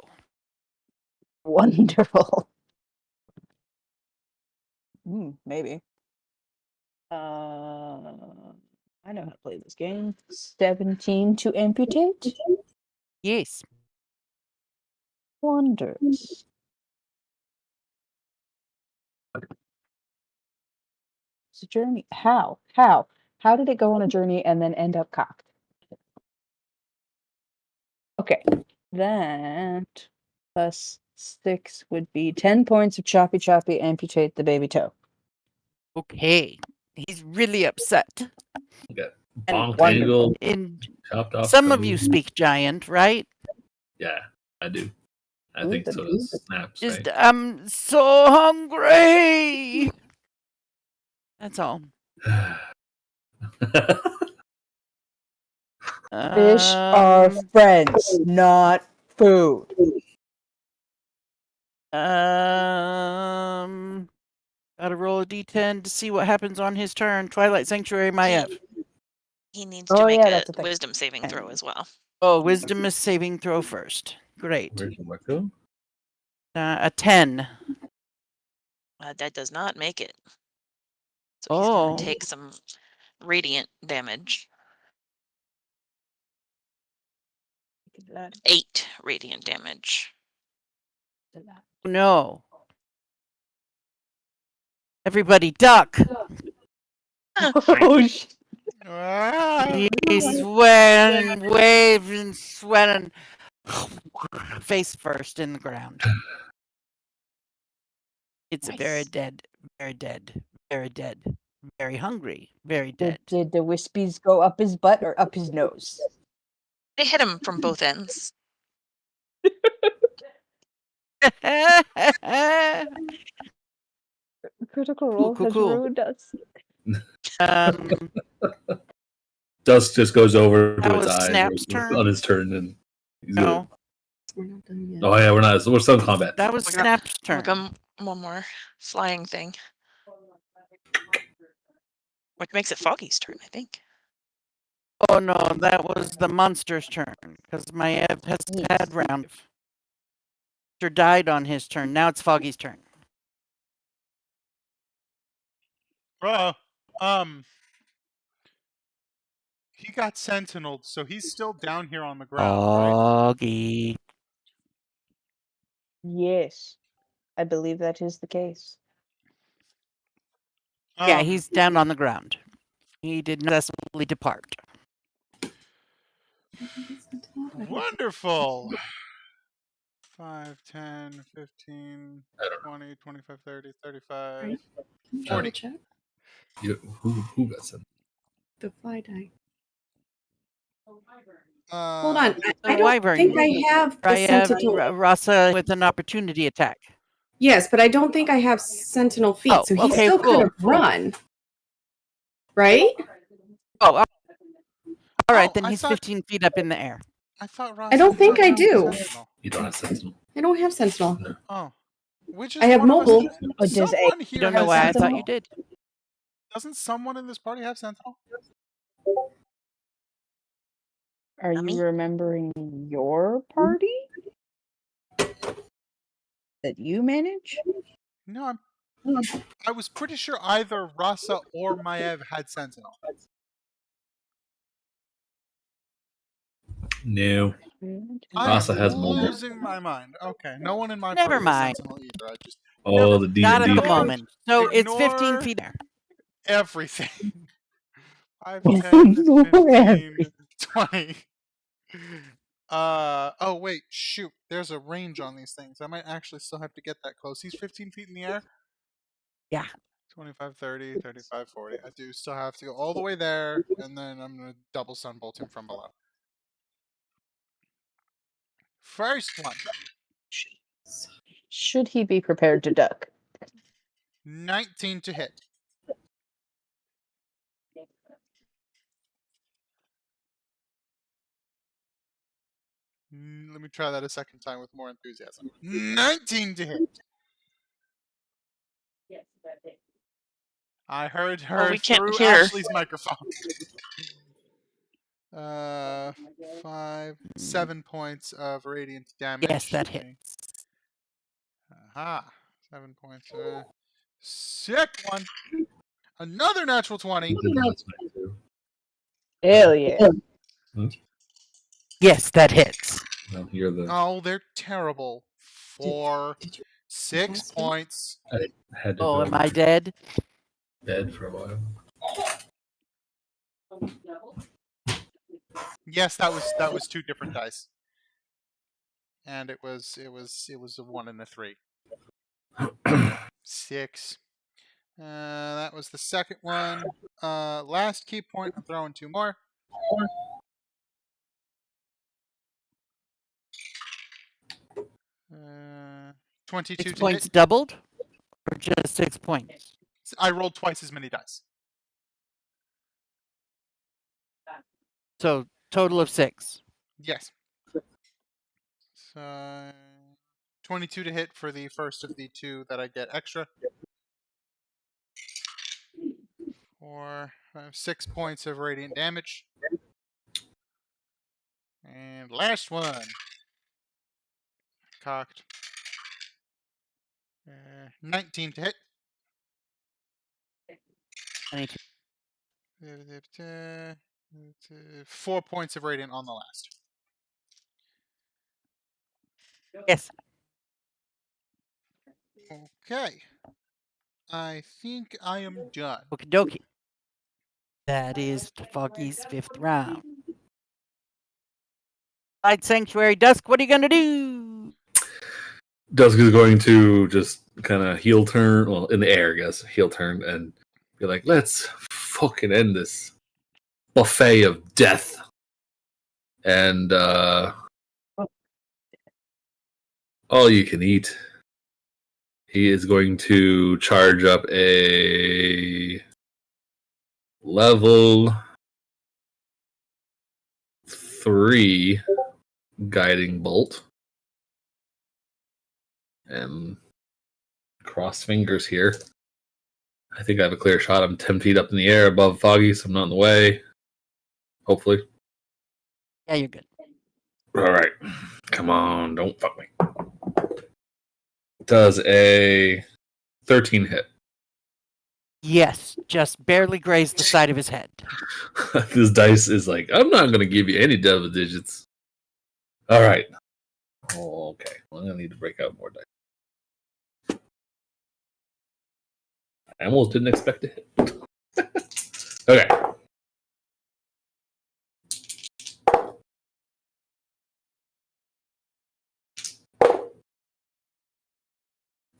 Wonderful. Maybe. I know how to play this game. 17 to amputate. Yes. Wonders. It's a journey. How? How did it go on a journey and then end up cocked? Okay. That plus 6 would be 10 points of choppy amputate the baby toe. Okay. He's really upset. Got And bonked, wonderful. angled, And chopped off. some of you speak giant, right? Yeah, I do. I Ooh, think the so. ooh, Does Snaps, Just, right? I'm so hungry. That's all. Fish are Um, friends, not food. Gotta roll a d10 to see what happens on his turn. Twilight Sanctuary, Maiev. He needs Oh, to make yeah, a that's a thing. wisdom saving throw as well. Oh, Wisdom is saving throw first. Great. Where's the what go? A 10. That does not make it. So he's going Oh. to take some radiant damage. 8 radiant damage. No. Everybody duck. Oh, shit. He's sweating, waving, sweating. Face first in the ground. It's very Nice. dead, very dead, very dead, very hungry, very dead. Did the wispies go up his butt or up his nose? They hit him from both ends. Critical Role has cool. ruined us. Dust just goes over That to its was eyes Snap's turn. on his turn, and he's No, We're not done yet. oh yeah, we're not. We're still in combat. that was We got- Snap's We turn. got one more flying thing. Which makes it Foggy's turn, I think. Oh no, that was the monster's turn because Maiev has had round. Monster died on his turn. Now it's Foggy's turn. He got sentineled, so he's still down here on the ground, Oh. right? Foggy. Yes, I believe that is the case. Yeah, he's down on the ground. He did not successfully depart. Wonderful. 5, 10, 15, I don't 20, 25, 30, 35, Right. 40. Double check Who got sent? the fly die. Uh, Hold on. The I don't wyvern. think I have the sentinel. Rasa with an opportunity attack. Yes, but I don't think I have sentinel feet, Oh, so he okay, still cool. could have run. Right? Oh, all right, then I he's thought- 15 feet up in the air. I thought Ross I don't think I do. Sentinel. You don't have sentinel. I don't have sentinel. Oh. Which is I have one of us- mobile. Oh, does A- Someone I here don't know has why I Sentinel. thought you did. Doesn't someone in this party have Sentinel? Are Not me. you remembering your party that you manage? No, I was pretty sure either Rasa or Maiev had Sentinel. No. I'm Rasa has mobile. losing my mind. Okay, no one in my Never party mind. has Sentinel either. I just Oh, the D Not at and the D. moment. So it's 15 ignore- feet there. everything. 5, 10, 15, 20. Oh wait, shoot. There's a range on these things. I might actually still have to get that close. He's 15 feet in the air? Yeah. 25, 30, 35, 40. I do still have to go all the way there, and then I'm going to double sunbolt him from below. First one. Should he be prepared to duck? 19 to hit. Let me try that a second time with more enthusiasm. 19 to hit. I heard her Well, we can't through hear. Ashley's microphone. 7 points of radiant damage. Yes, that to me. hits. Aha. 7 points. Sick one. Another natural 20. Hell yeah. Yes, that hits. I'll hear the Oh, they're terrible. 4, 6 points. I had to Oh, go am I dead? bed for a while. Yes, that was 2 different dice. And it was a 1 and a 3. 6. That was the second one. Last key point. I'm throwing 2 more. Uh, 22 6 to points hit. doubled? Or just 6 points? I rolled twice as many dice. So, total of 6. Yes. So 22 to hit for the first of the 2 that I get extra. 4, 5, 6 points of radiant damage. And last one. Cocked. 19 to hit. 22. 4 points of radiant on the last. Yes. Okay. I think I am done. Okie dokie. That is Foggy's 5th round. Light Sanctuary Dusk, what are you going to do? Dusk is going to just kind of heel turn, well, in the air, I guess, heel turn, and be like, let's fucking end this buffet of death. And all you can eat. He is going to charge up a level 3 guiding bolt. And cross fingers here. I think I have a clear shot. I'm 10 feet up in the air above Foggy, so I'm not in the way. Hopefully. Yeah, you're good. Alright. Come on, don't fuck me. Does a 13 hit. Yes, just barely grazed the side of his head. This dice is like, I'm not going to give you any double digits. Alright. Oh, okay. Well, I'm going to need to break out more dice. I almost didn't expect to hit. Okay.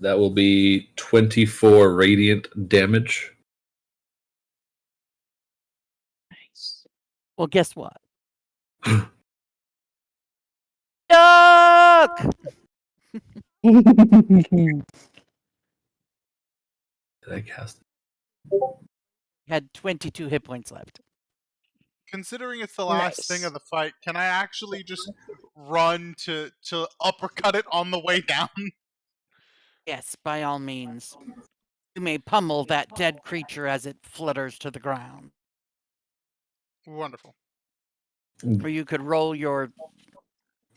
That will be 24 radiant damage. Nice. Well, guess what? Duck! Did I cast it? Had 22 hit points left. Considering it's the last thing Nice. of the fight, can I actually just run to uppercut it on the way down? Yes, by all means. You may pummel that dead creature as it flutters to the ground. Wonderful. Or you could roll your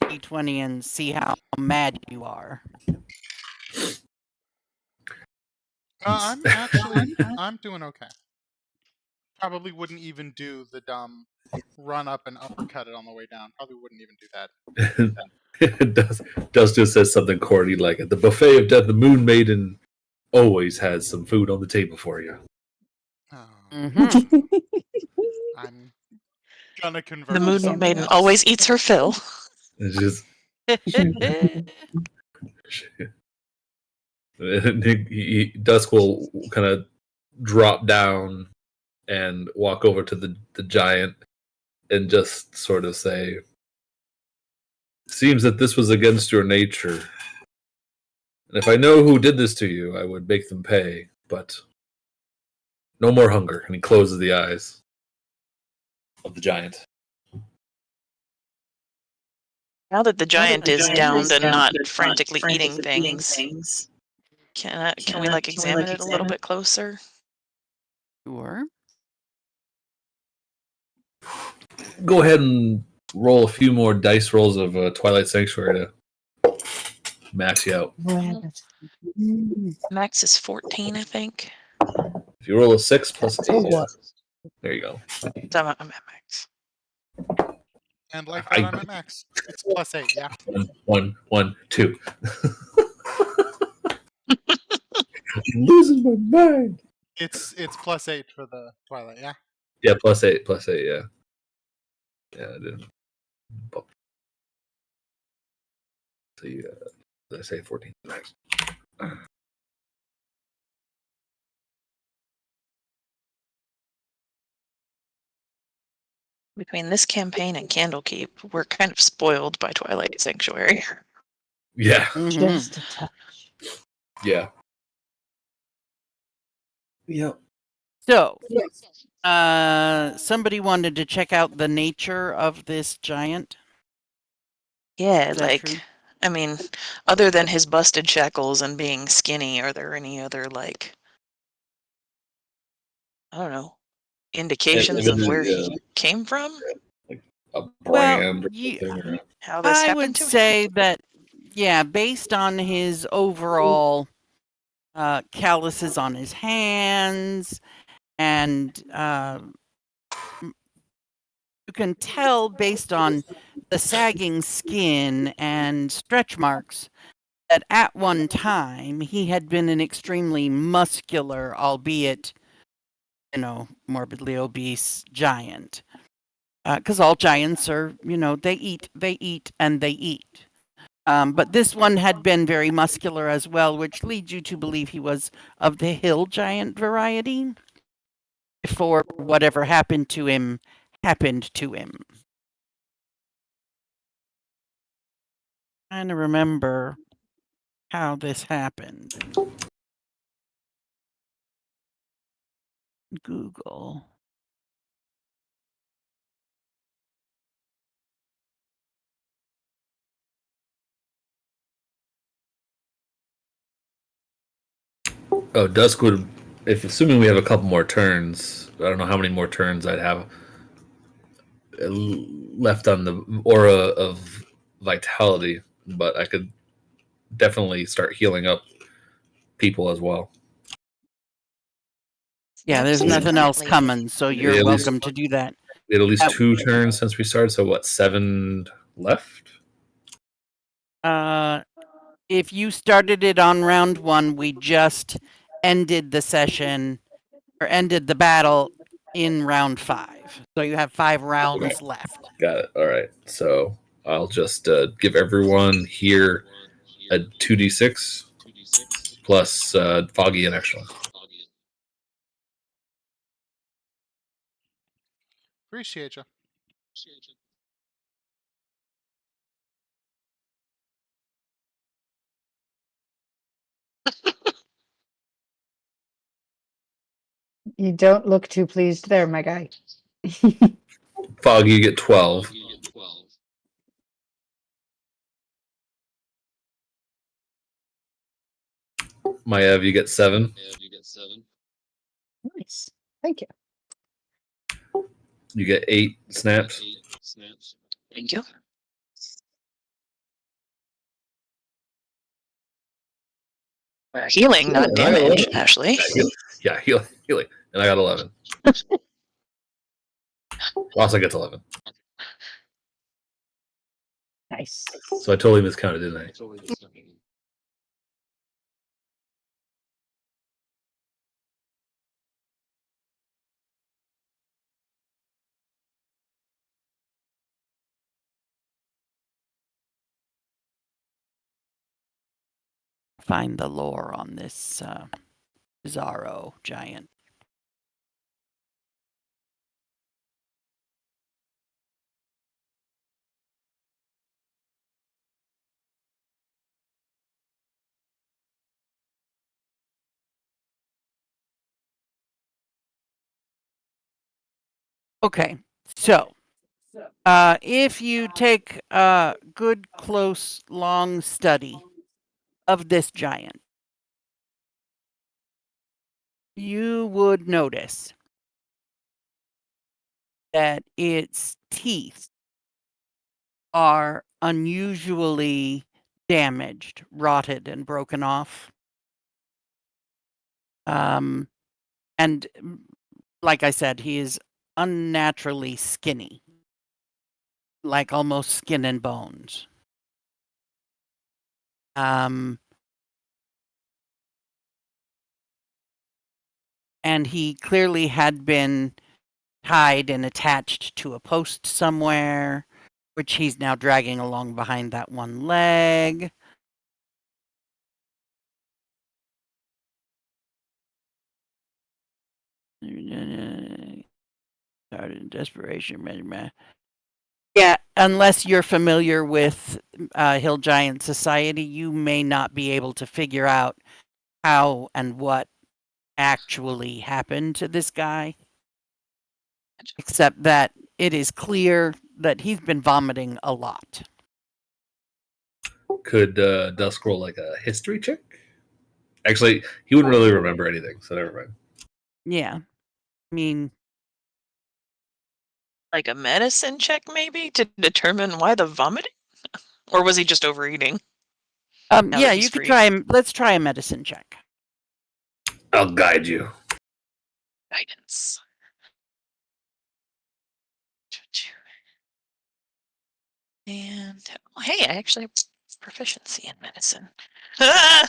d20 and see how mad you are. I'm doing okay. Probably wouldn't even do the dumb run up and uppercut it on the way down. Probably wouldn't even do that. It does just says something corny like, at the buffet of death, the Moon Maiden always has some food on the table for you. Oh, Mm-hmm. I'm gonna convert. The to Moon something Maiden else. always eats her fill. It's just Dusk will kind of drop down and walk over to the giant and just sort of say, "Seems that this was against your nature. And if I know who did this to you, I would make them pay, but no more hunger." And he closes the eyes of the giant. Now that the giant is downed and not frantically eating things, can we like examine it a little bit closer? Sure. Go ahead and roll a few more dice rolls of Twilight Sanctuary to max you out. Max is 14, I think. If you roll a 6 plus So 8, what? there you go. So I'm at max. And like that, I'm at max. It's +8, yeah. 1, 1, 2. I'm losing my mind. It's +8 for the Twilight, yeah. Yeah, +8, yeah. Yeah, I didn't. So you, did I say 14 max? Between this campaign and Candlekeep, we're kind of spoiled by Twilight Sanctuary. Yeah, Mhm. Just a touch. yeah. Yep. So, somebody wanted to check out the nature of this giant. Yeah, Is that like, true? I mean, other than his busted shackles and being skinny, are there any other, like, I don't know, indications of where he came from? Like a Well, brand or something. Or... How this I happened would to him? say that, yeah, based on his overall calluses on his hands, and you can tell based on the sagging skin and stretch marks that at one time he had been an extremely muscular, albeit, morbidly obese giant. Because all giants are, they eat, and they eat. But this one had been very muscular as well, which leads you to believe he was of the hill giant variety before whatever happened to him happened to him. Trying to remember how this happened. Google. Oh, Dusk would, if assuming we have a couple more turns, I don't know how many more turns I'd have left on the aura of vitality, but I could definitely start healing up people as well. Yeah, there's Please nothing else currently- coming, so you're Yeah, at least- welcome to do that. We had at least 2 turns since we started, so what, 7 left? If you started it on round 1, we just ended the session or ended the battle in round 5. So you have 5 rounds left. Got it. All right. So I'll just give everyone here a 2d6 plus Foggy an extra one. Appreciate you. You don't look too pleased there, my guy. Foggy, you get 12. Maev, you get 7. Nice. Thank you. You get 8 snaps. Thank you. Healing, not Yeah, I got damage, 11. Ashley. Yeah, healing. And I got 11. Rossa gets 11. Nice. So I totally miscounted, didn't I? Find the lore on this Bizarro giant. Okay, so if you take a good, close, long study of this giant, you would notice that its teeth are unusually damaged, rotted, and broken off. And like I said, he is unnaturally skinny, like almost skin and bones. And he clearly had been tied and attached to a post somewhere, which he's now dragging along behind that one leg. Started in desperation. Yeah, unless you're familiar with Hill Giant Society, you may not be able to figure out how and what actually happened to this guy. Except that it is clear that he's been vomiting a lot. Could Dusk roll like a history check? Actually, he wouldn't really remember anything, so never mind. Yeah. I mean, Like a medicine check, maybe, to determine why the vomiting? Or was he just overeating? Now yeah, that he's you could free. try. Let's try a medicine check. I'll guide you. Guidance. And hey, I actually have proficiency in medicine. Well,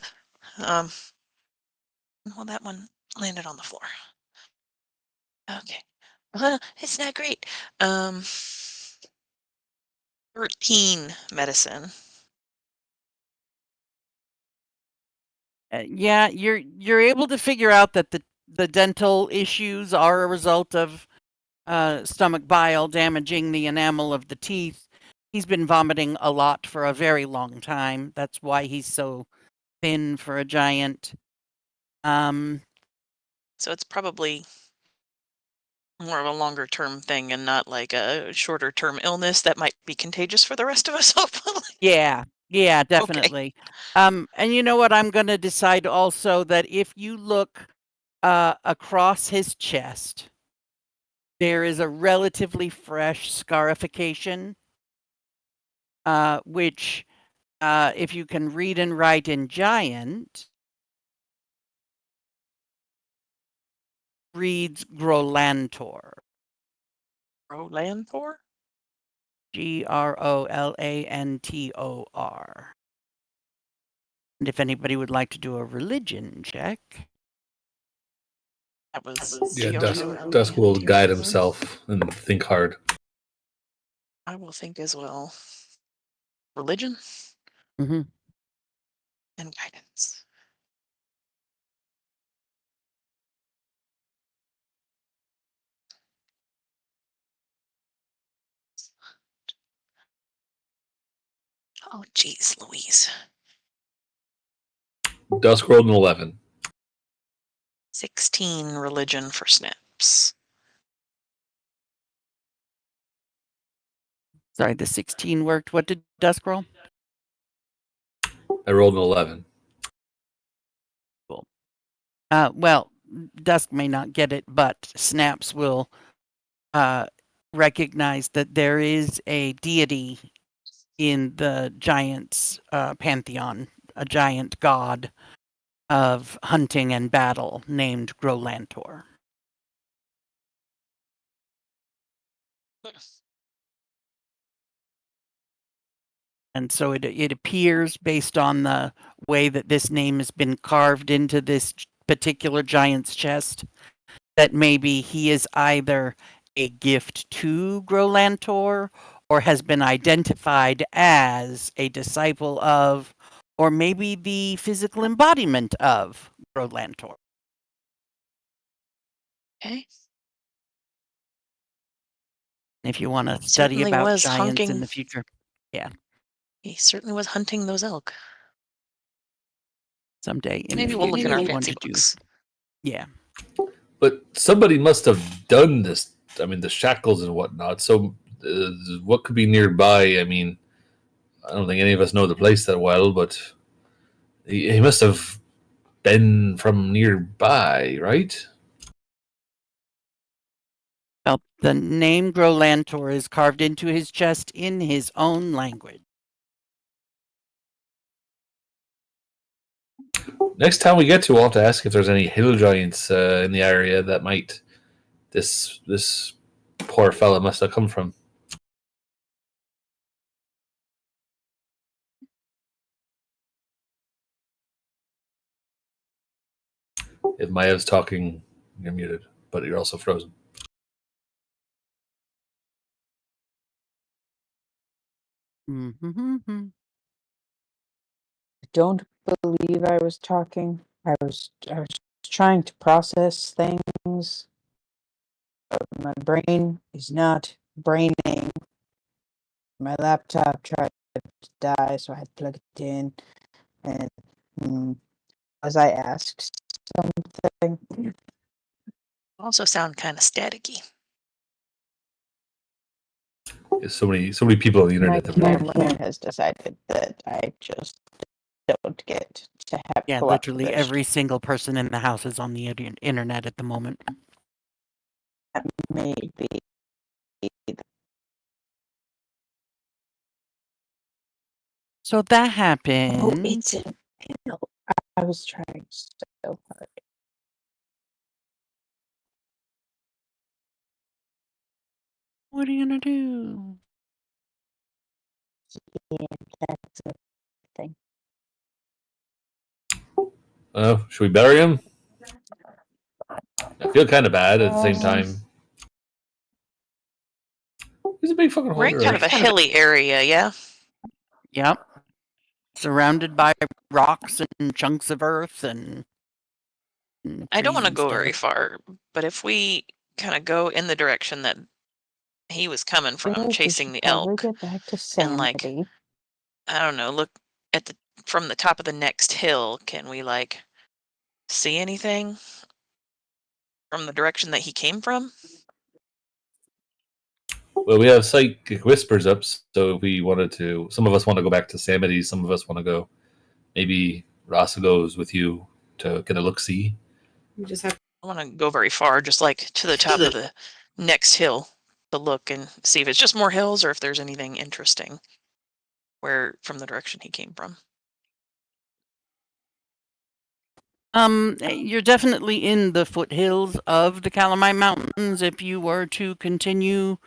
that one landed on the floor. Okay. It's not great. 13 medicine. Yeah, you're able to figure out that the dental issues are a result of stomach bile damaging the enamel of the teeth. He's been vomiting a lot for a very long time. That's why he's so thin for a giant. So it's probably more of a longer term thing and not like a shorter term illness that might be contagious for the rest of us, hopefully. Yeah, definitely. And you know what? I'm going to decide also that if you look across his chest, there is a relatively fresh scarification, which, if you can read and write in giant, reads Grolantor. Grolantor? Grolantor. And if anybody would like to do a religion check. That was Yeah, G-O-U-L-A-N-T. Dusk will guide himself and think hard. I will think as well. Religion Mm-hmm. and guidance. Oh, geez, Louise. Dusk rolled an 11. 16 religion for snaps. Sorry, the 16 worked. What did Dusk roll? I rolled an 11. Cool. Well, Dusk may not get it, but Snaps will recognize that there is a deity in the giant's pantheon, a giant god of hunting and battle named Grolantor. And so it appears, based on the way that this name has been carved into this particular giant's chest, that maybe he is either a gift to Grolantor or has been identified as a disciple of, or maybe the physical embodiment of Grolantor. Okay. If you want to study Certainly about was giants in hunting. the future. Yeah. He certainly was hunting those elk. Someday in Maybe the we'll future, look in our you want fancy to do. books. Yeah. But somebody must have done this I mean, the shackles and whatnot. So, what could be nearby? I mean, I don't think any of us know the place that well, but he must have been from nearby, right? Well, the name Grolantor is carved into his chest in his own language. Next time we get to, we'll have to ask if there's any hill giants in the area that might this poor fella must have come from. If Maya's talking, you're muted, but you're also frozen. Mm-hmm. I don't believe I was talking. I was trying to process things. But my brain is not braining. My laptop tried to die, so I had to plug it in. And as I asked something, Also sound kind of staticky. There's so many people on the my internet. That camera has decided that I just don't get to have Yeah, co-op literally with every single person in the house is on the internet at the moment. maybe. So that Oh, happened. it's an hill. I was trying so hard. What are you gonna do? Yeah, that's a thing. Oh, should we bury him? I feel kind of bad at the same time. He's a big fucking We're in hoarder. kind of a hilly area, yeah? Yep. Surrounded by rocks and chunks of earth and I don't trees want to and go very stuff. far, but if we kind of go in the direction that he was coming feel from, like we chasing should the probably elk, get back to and like, sanity. I don't know, look at the from the top of the next hill, can we like see anything from the direction that he came from? Well, we have psychic whispers up, so if we wanted to, some of us want to go back to Samity, some of us want to go. Maybe Rasa goes with you to get a look see. You just have I don't want to go very far, just like to the top of the next hill to look and see if it's just more hills or if there's anything interesting where from the direction he came from. You're definitely in the foothills of the Calamite Mountains. If you were to continue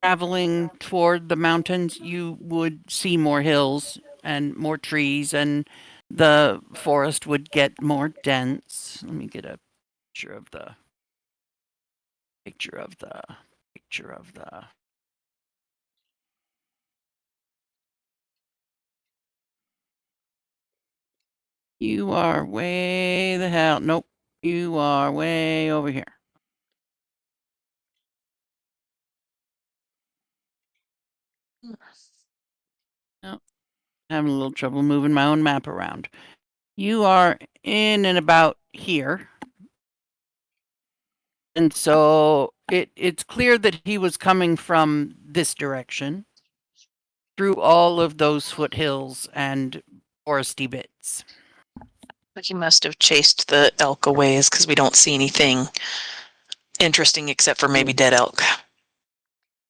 traveling toward the mountains, you would see more hills and more trees, and the forest would get more dense. Let me get a picture of the picture of the picture of the You are way the hell. Nope. You are way over here. Nope. Having a little trouble moving my own map around. You are in and about here. And so it's clear that he was coming from this direction through all of those foothills and foresty bits. But he must have chased the elk away because we don't see anything interesting except for maybe dead elk.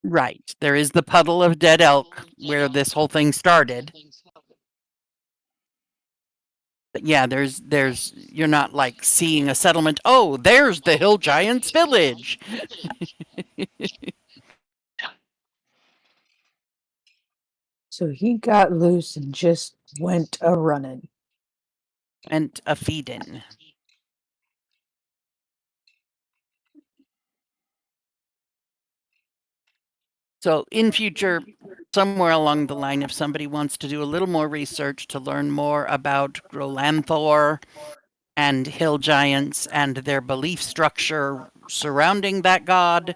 Right. There is the puddle of dead elk where this whole thing started. But yeah, there's you're not like seeing a settlement. Oh, there's the Hill Giants village. So he got loose and just went a running. And a feed-in. So in future, somewhere along the line, if somebody wants to do a little more research to learn more about Grolanthor and hill giants and their belief structure surrounding that god,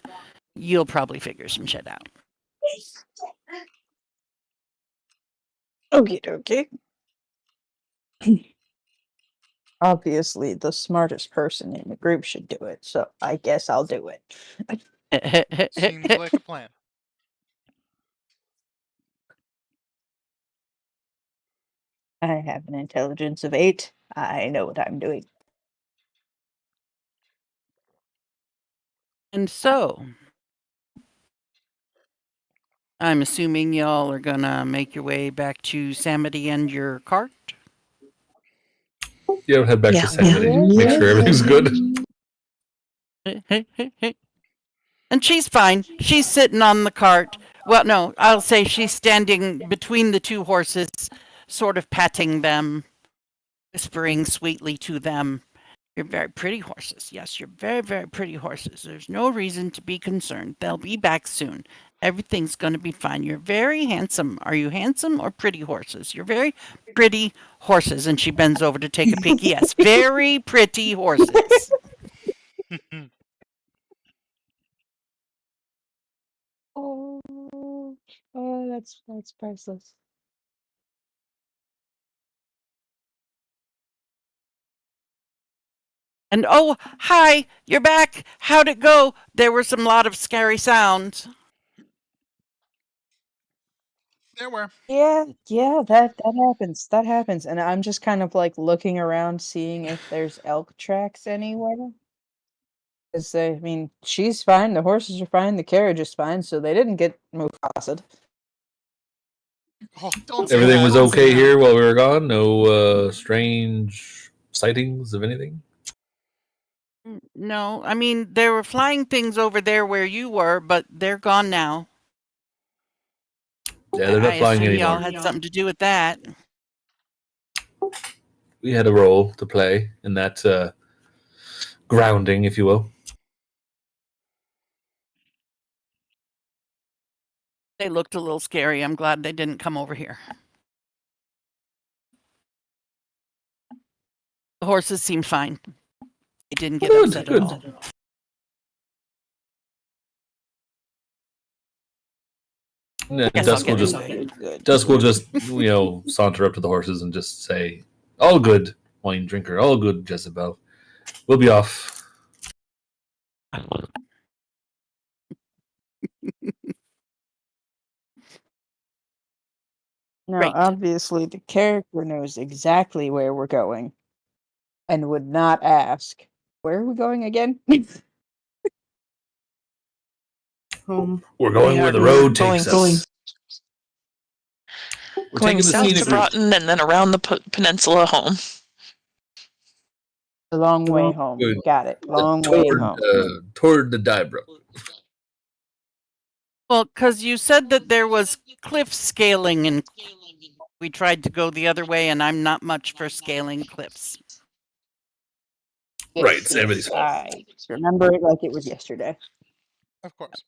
you'll probably figure some shit out. Okie dokie. Obviously, the smartest person in the group should do it, so I guess I'll do it. Seems like a plan. I have an intelligence of 8. I know what I'm doing. And so, I'm assuming y'all are gonna make your way back to Samity and your cart. Yeah, we'll head back to Sanity. Make sure everything's good. And she's fine. She's sitting on the cart. Well, no, I'll say she's standing between the two horses, sort of patting them, whispering sweetly to them. You're very pretty horses. Yes, you're very, very pretty horses. There's no reason to be concerned. They'll be back soon. Everything's going to be fine. You're very handsome. Are you handsome or pretty horses? You're very pretty horses. And she bends over to take a peek. Yes, very pretty horses. Oh, that's priceless. And oh, hi, you're back. How'd it go? There were some lot of scary sounds. There were. Yeah, that happens. That happens. And I'm just kind of like looking around, seeing if there's elk tracks anywhere. Because I mean, she's fine, the horses are fine, the carriage is fine, so they didn't get Mufasa'd. Oh, don't say Everything that. was Don't say okay that. here while we were gone. No strange sightings of anything. No, I mean, there were flying things over there where you were, but they're gone now. Yeah, they're not I flying assume anymore. y'all had something to do with that. We had a role to play in that grounding, if you will. They looked a little scary. I'm glad they didn't come over here. The horses seem fine. They didn't get upset at all. Yeah, Guess I'll Dusk will get just inside. Good. Dusk will just saunter up to the horses and just say, "All good, wine drinker. All good, Jezebel. We'll be off." Now, Great. obviously, the character knows exactly where we're going and would not ask, where are we going again? Home. We're going where the road takes us. We're Going taking the south to scenic route. Broughton and then around the peninsula home. A long way home. Got it. Long way home. Toward the Dibro. Well, because you said that there was cliff scaling, and we tried to go the other way, and I'm not much for scaling cliffs. Right, it's everybody's fault. I remember it like it was yesterday. Of course.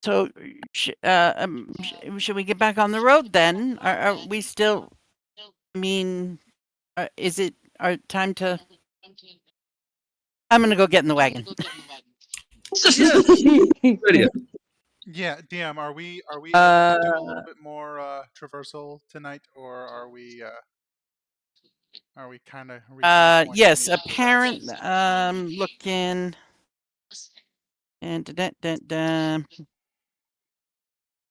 So, should we get back on the road then? Are we still? I mean, is it our time to? I'm gonna go get in the wagon. Ready. Yeah, DM, are we able to do a little bit more traversal tonight, or are we kind of Yes, apparent. Looking. And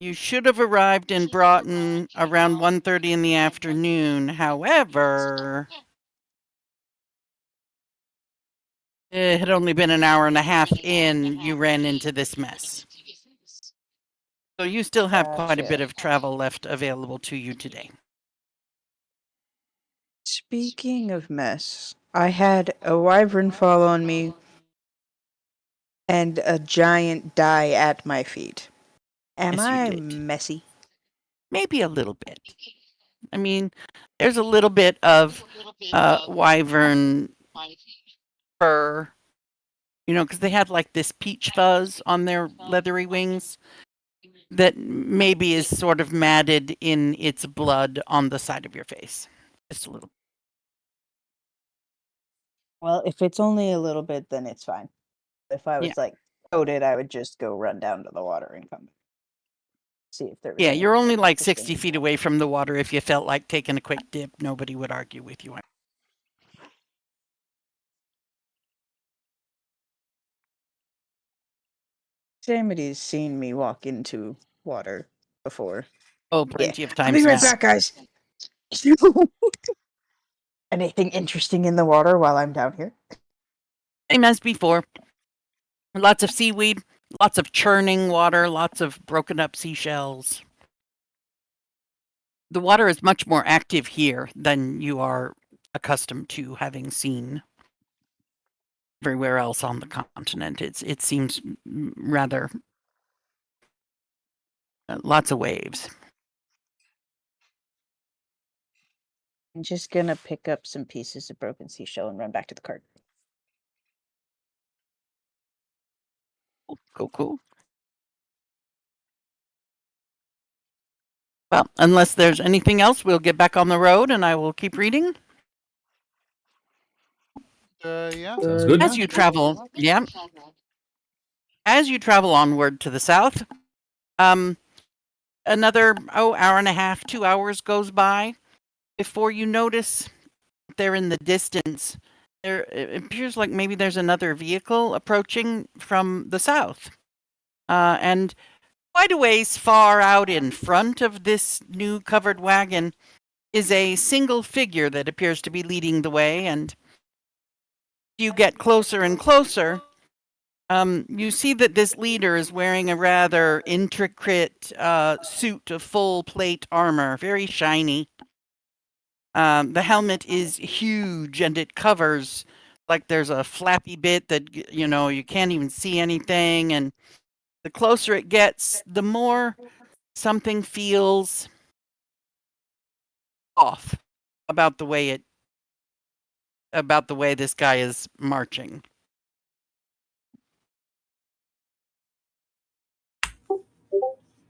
you should have arrived in Broughton around 1:30 in the afternoon. However, it had only been an hour and a half in, you ran into this mess. So you still have quite a bit of travel left available to you today. Speaking of mess, I had a wyvern fall on me and a giant die at my feet. Am Yes, you I did. messy? Maybe a little bit. I mean, there's a little bit of wyvern fur, because they had like this peach fuzz on their leathery wings that maybe is sort of matted in its blood on the side of your face. Just a little. Well, if it's only a little bit, then it's fine. If I was like coated, I would just go run down to the water and come back. See if there was. Yeah, you're only like interesting. 60 feet away from the water. If you felt like taking a quick dip, nobody would argue with you. Samity's seen me walk into water before. Oh, plenty of I'll times be right now. back, guys. Anything interesting in the water while I'm down here? Same as before. Lots of seaweed, lots of churning water, lots of broken up seashells. The water is much more active here than you are accustomed to having seen everywhere else on the continent. It seems rather lots of waves. I'm just gonna pick up some pieces of broken seashell and run back to the cart. Cool. Well, unless there's anything else, we'll get back on the road and I will keep reading. Yeah. Sounds good. As you travel, as you travel onward to the south, another hour and a half, 2 hours goes by before you notice there in the distance. It appears like maybe there's another vehicle approaching from the south. And quite a ways far out in front of this new covered wagon is a single figure that appears to be leading the way. And you get closer and closer, you see that this leader is wearing a rather intricate suit of full plate armor, very shiny. The helmet is huge and it covers, like there's a flappy bit that, you can't even see anything. And the closer it gets, the more something feels off about the way this guy is marching.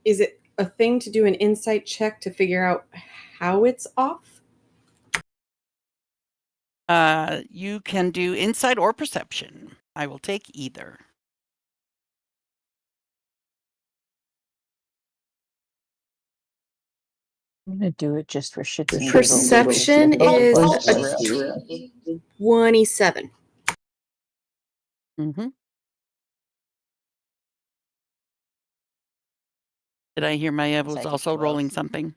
Is it a thing to do an insight check to figure out how it's off? You can do insight or perception. I will take either. I'm gonna do it just for shits and giggles. Perception is Plus 0. 27. Mm-hmm. Did I hear Maiev was Psychic also 12. rolling something?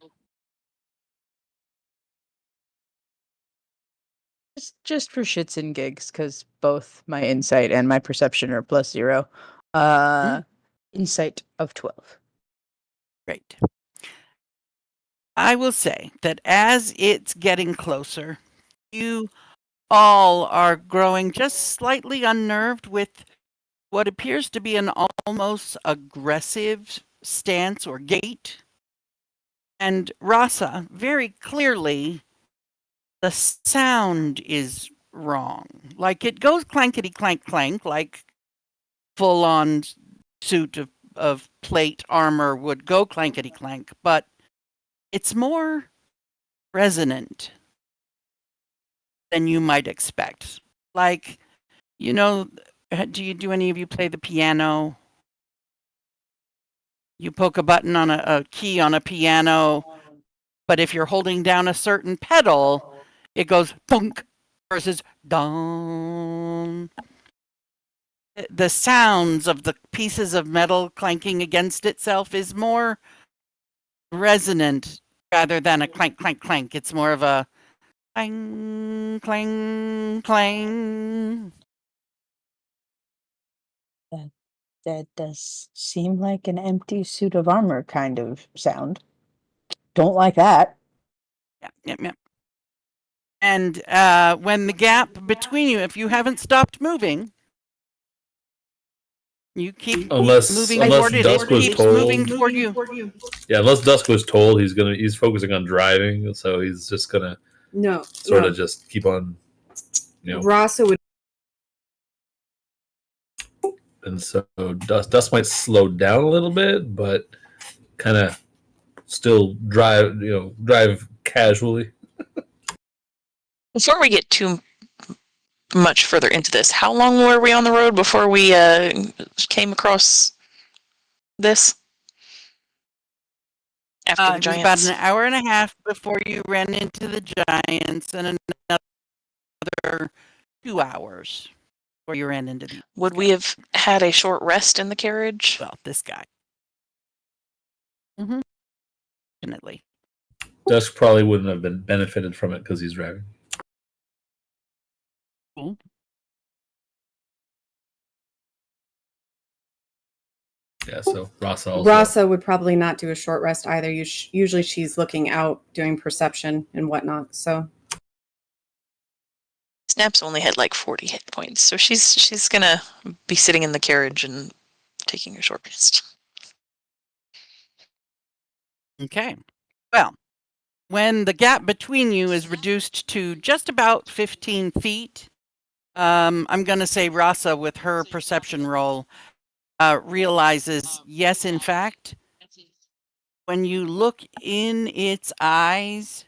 Just for shits and gigs, because both my insight and my perception are plus 0. Insight of 12. Great. I will say that as it's getting closer, you all are growing just slightly unnerved with what appears to be an almost aggressive stance or gait. And Rasa, very clearly, the sound is wrong. Like it goes clankety clank clank, like full on suit of plate armor would go clankety clank, but it's more resonant than you might expect. Like, do any of you play the piano? You poke a button on a key on a piano, but if you're holding down a certain pedal, it goes thunk versus dong. The sounds of the pieces of metal clanking against itself is more resonant rather than a clank, clank, clank. It's more of a clang, clang, clang. That does seem like an empty suit of armor kind of sound. Don't like that. Yeah. And when the gap between you, if you haven't stopped moving, you keep moving toward it. Dusk It was keeps told, moving toward you. Yeah, unless Dusk was told he's focusing on driving, so he's just gonna sort of just keep on, Rasa would. And so Dust might slow down a little bit, but kind of still drive casually. Before we get too much further into this, how long were we on the road before we came across this? After the It was giants? about an hour and a half before you ran into the giants, and another 2 hours Or you ran into the. Would we have had a short rest in the carriage? Well, this guy. Definitely. Dusk probably wouldn't have been benefited from it because he's driving. Cool. Yeah, so Rasa also. Rasa would probably not do a short rest either. Usually she's looking out, doing perception and whatnot. So Snap's only had like 40 hit points, so she's gonna be sitting in the carriage and taking a short rest. Okay. Well, when the gap between you is reduced to just about 15 feet, I'm going to say Rasa, with her perception roll, realizes, yes, in fact, when you look in its eyes,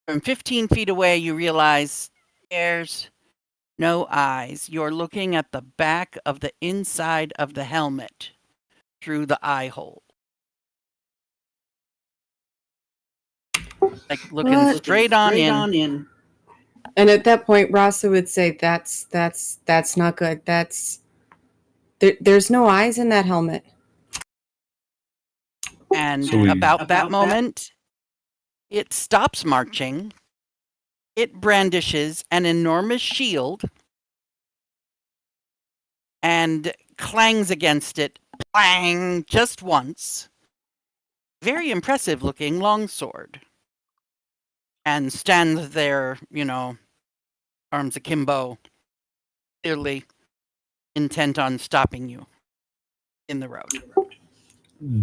from 15 feet away, you realize there's no eyes. You're looking at the back of the inside of the helmet through the eye hole. Like looking straight on in. and at that point, Rasa would say, "That's not good. There's no eyes in that helmet." And So we- about that moment, it stops marching. It brandishes an enormous shield and clangs against it, clang, just once. Very impressive looking longsword. And stands there, arms akimbo, clearly intent on stopping you in the road.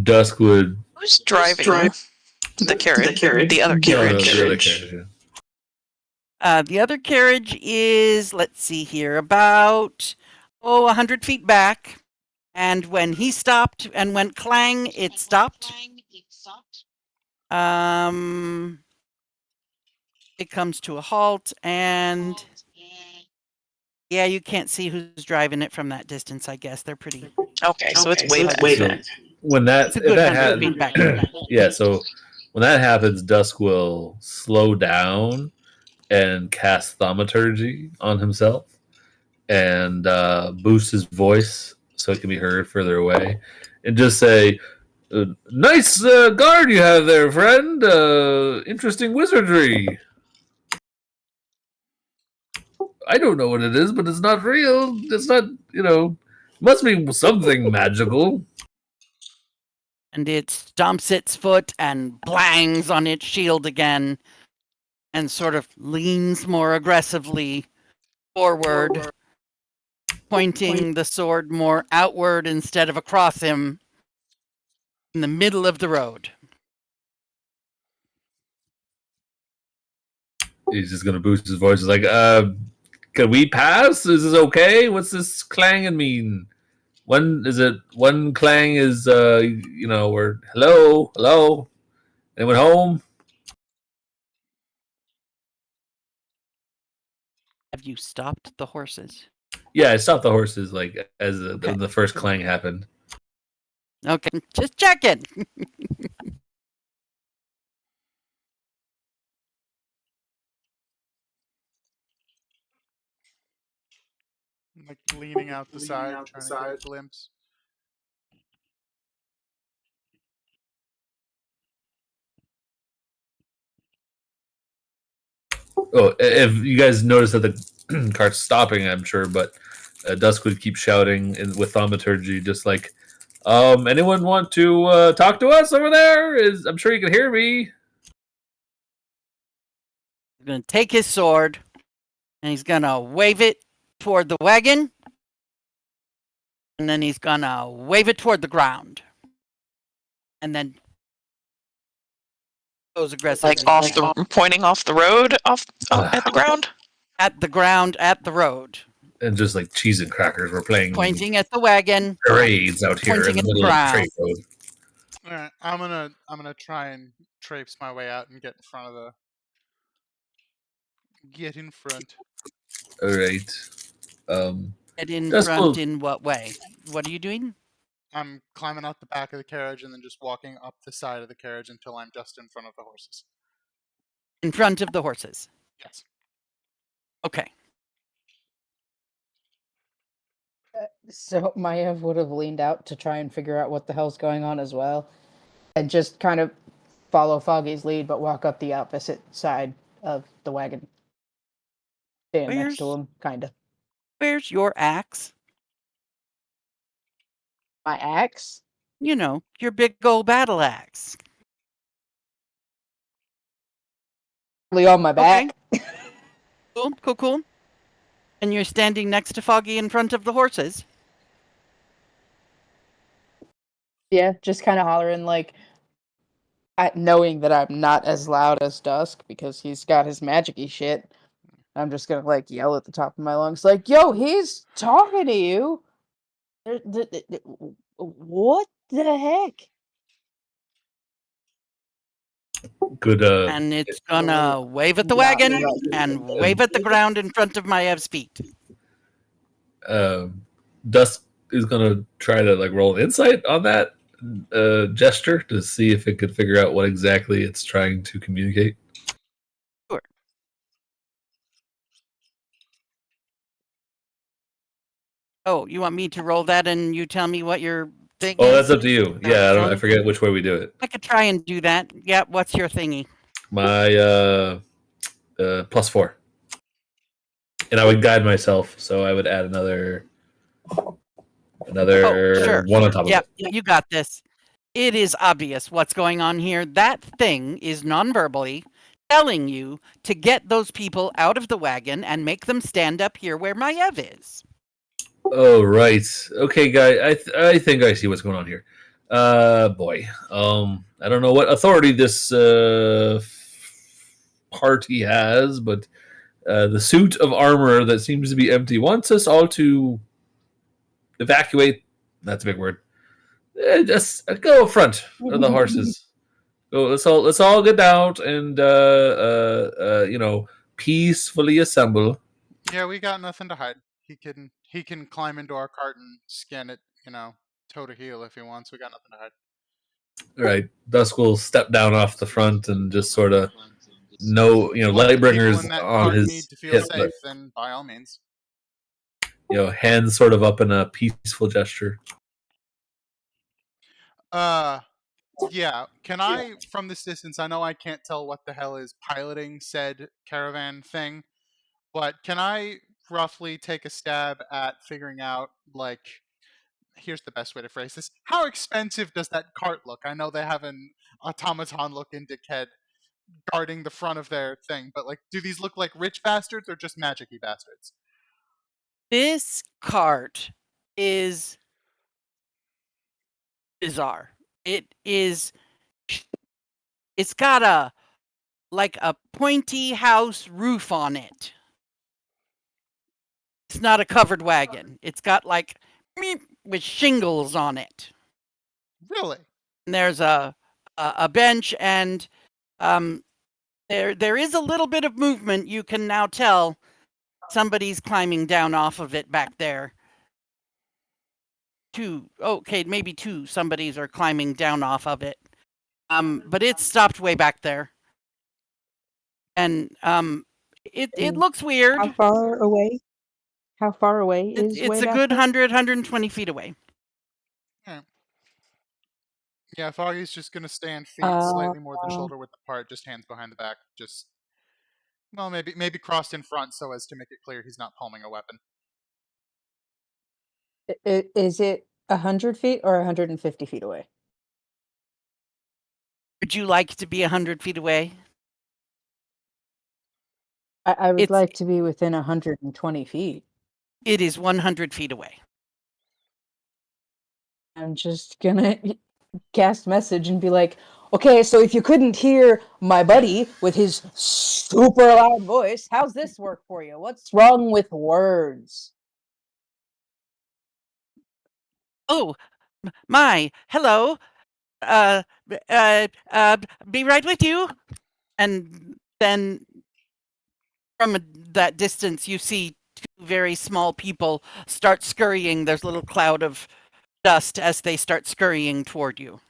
Dusk would. Who's driving the carriage? The other No, carriage. the other carriage. The other carriage is, let's see here, about 100 feet back. And when he stopped and went clang, it stopped. It comes to a halt, and yeah, you can't see who's driving it from that distance. I guess they're pretty. Okay, so it's way back. So when that It's a if good that 100 feet back. yeah, so when that happens, Dusk will slow down and cast thaumaturgy on himself and boost his voice so it can be heard further away, and just say, "Nice guard you have there, friend. Interesting wizardry. I don't know what it is, but it's not real. It's not, must be something magical." And it stomps its foot and blangs on its shield again and sort of leans more aggressively forward, pointing the sword more outward instead of across him in the middle of the road. He's just gonna boost his voice. He's like, can we pass? Is this okay? What's this clanging mean? One clang is we're hello. Anyone home? Have you stopped the horses? Yeah, I stopped the horses like as Okay. the first clang happened. Okay, just checking. Like leaning out the side, trying to get a glimpse. Oh, if you guys notice that the cart's stopping, I'm sure, but Dusk would keep shouting with thaumaturgy, just like, anyone want to talk to us over there? I'm sure you can hear me. He's going to take his sword and he's going to wave it toward the wagon. And then he's going to wave it toward the ground. And then goes aggressively. Like pointing off the road, at the ground? At the ground, at the road. And just like cheese and crackers, we're playing Pointing at the wagon. parades out here in Pointing the at the middle of the ground. trade road. All right, I'm gonna try and traipse my way out and get in front of the. Get in front. All right. Get in That's front cool. in what way? What are you doing? I'm climbing out the back of the carriage and then just walking up the side of the carriage until I'm just in front of the horses. In front of the horses. Yes. Okay. So Maiev would have leaned out to try and figure out what the hell's going on as well, and just kind of follow Foggy's lead, but walk up the opposite side of the wagon, stand next to him, kind of. Where's your axe? My axe? You know, your big old battle axe. Probably on my back. Cool, cool, cool. And you're standing next to Foggy in front of the horses. Yeah, just kind of hollering like, knowing that I'm not as loud as Dusk because he's got his magic-y shit. I'm just gonna like yell at the top of my lungs, like, "Yo, he's talking to you! What the heck?" Good. And it's gonna wave at the wagon and wave at the ground in front of Maev's feet. Dusk is gonna try to like roll insight on that gesture to see if it could figure out what exactly it's trying to communicate. Sure. Oh, you want me to roll that and you tell me what your thing Oh, is? that's up to you. Yeah, I forget which way we do it. I could try and do that. Yeah, what's your thingy? My +4. And I would guide myself, so I would add another sure. one on top of it. You got this. It is obvious what's going on here. That thing is non-verbally telling you to get those people out of the wagon and make them stand up here where Maev is. Oh, right. Okay, guy. I think I see what's going on here. Boy. I don't know what authority this party has, but the suit of armor that seems to be empty wants us all to evacuate. That's a big word. Just go up front of the horses. Go. Let's all get out and peacefully assemble. Yeah, we got nothing to hide. He can climb into our cart and scan it, toe to heel if he wants. We got nothing to hide. All right. Dusk will step down off the front and just sort of Lightbringers Lightbringer's on his need to feel hip, safe, then by all means. Hands sort of up in a peaceful gesture. Yeah. Can I, from this distance, I know I can't tell what the hell is piloting said caravan thing, but can I roughly take a stab at figuring out, like, here's the best way to phrase this. How expensive does that cart look? I know they have an automaton-looking dickhead guarding the front of their thing, but, like, do these look like rich bastards or just magic-y bastards? This cart is bizarre. It's got a pointy house roof on it. It's not a covered wagon. It's got with shingles on it. Really? And there's a bench, and there is a little bit of movement. You can now tell somebody's climbing down off of it back there. Maybe two somebodies are climbing down off of it. But it's stopped way back there. And it looks weird. How far away? How far away is It's way a back good there? 120 feet away. Yeah, Foggy's just gonna stand feet slightly more than shoulder width apart, just hands behind the back, maybe crossed in front so as to make it clear he's not palming a weapon. Is it 100 feet or 150 feet away? Would you like to be 100 feet away? I would like to be within 120 feet. It is 100 feet away. I'm just gonna cast message and be like, okay, so if you couldn't hear my buddy with his super loud voice, how's this work for you? What's wrong with words? Oh, my, hello. Be right with you. And then from that distance, you see two very small people start scurrying. There's a little cloud of dust as they start scurrying toward you.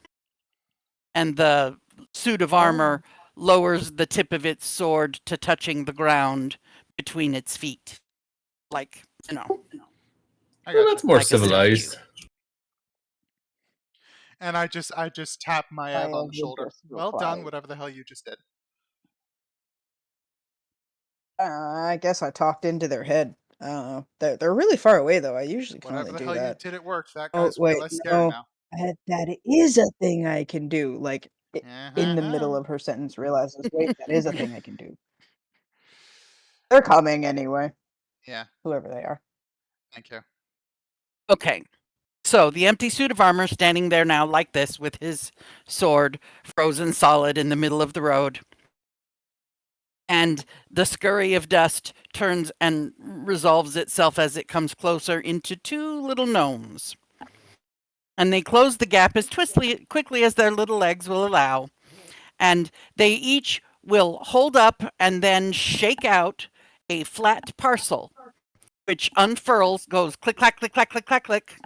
And the suit of armor lowers the tip of its sword to touching the ground between its feet. I Well, got that's you. more Like a statue. civilized. And I just tap my Ev on the shoulder. just Well done, replied. whatever the hell you just did. I guess I talked into their head. I don't know. They're really far away though. I usually can Whatever only the do hell you that. did, it worked. That Oh guy's way wait, less scary no, now. that is a thing I can do. Like in the middle Uh-huh. of her sentence, realizes, wait, that is a thing I can do. They're coming anyway, Yeah, whoever they are. thank you. Okay. So the empty suit of armor standing there now like this with his sword frozen solid in the middle of the road. And the scurry of dust turns and resolves itself as it comes closer into two little gnomes. And they close the gap as quickly as their little legs will allow. And they each will hold up and then shake out a flat parcel, which unfurls, goes click, clack, click, clack, click, clack, click,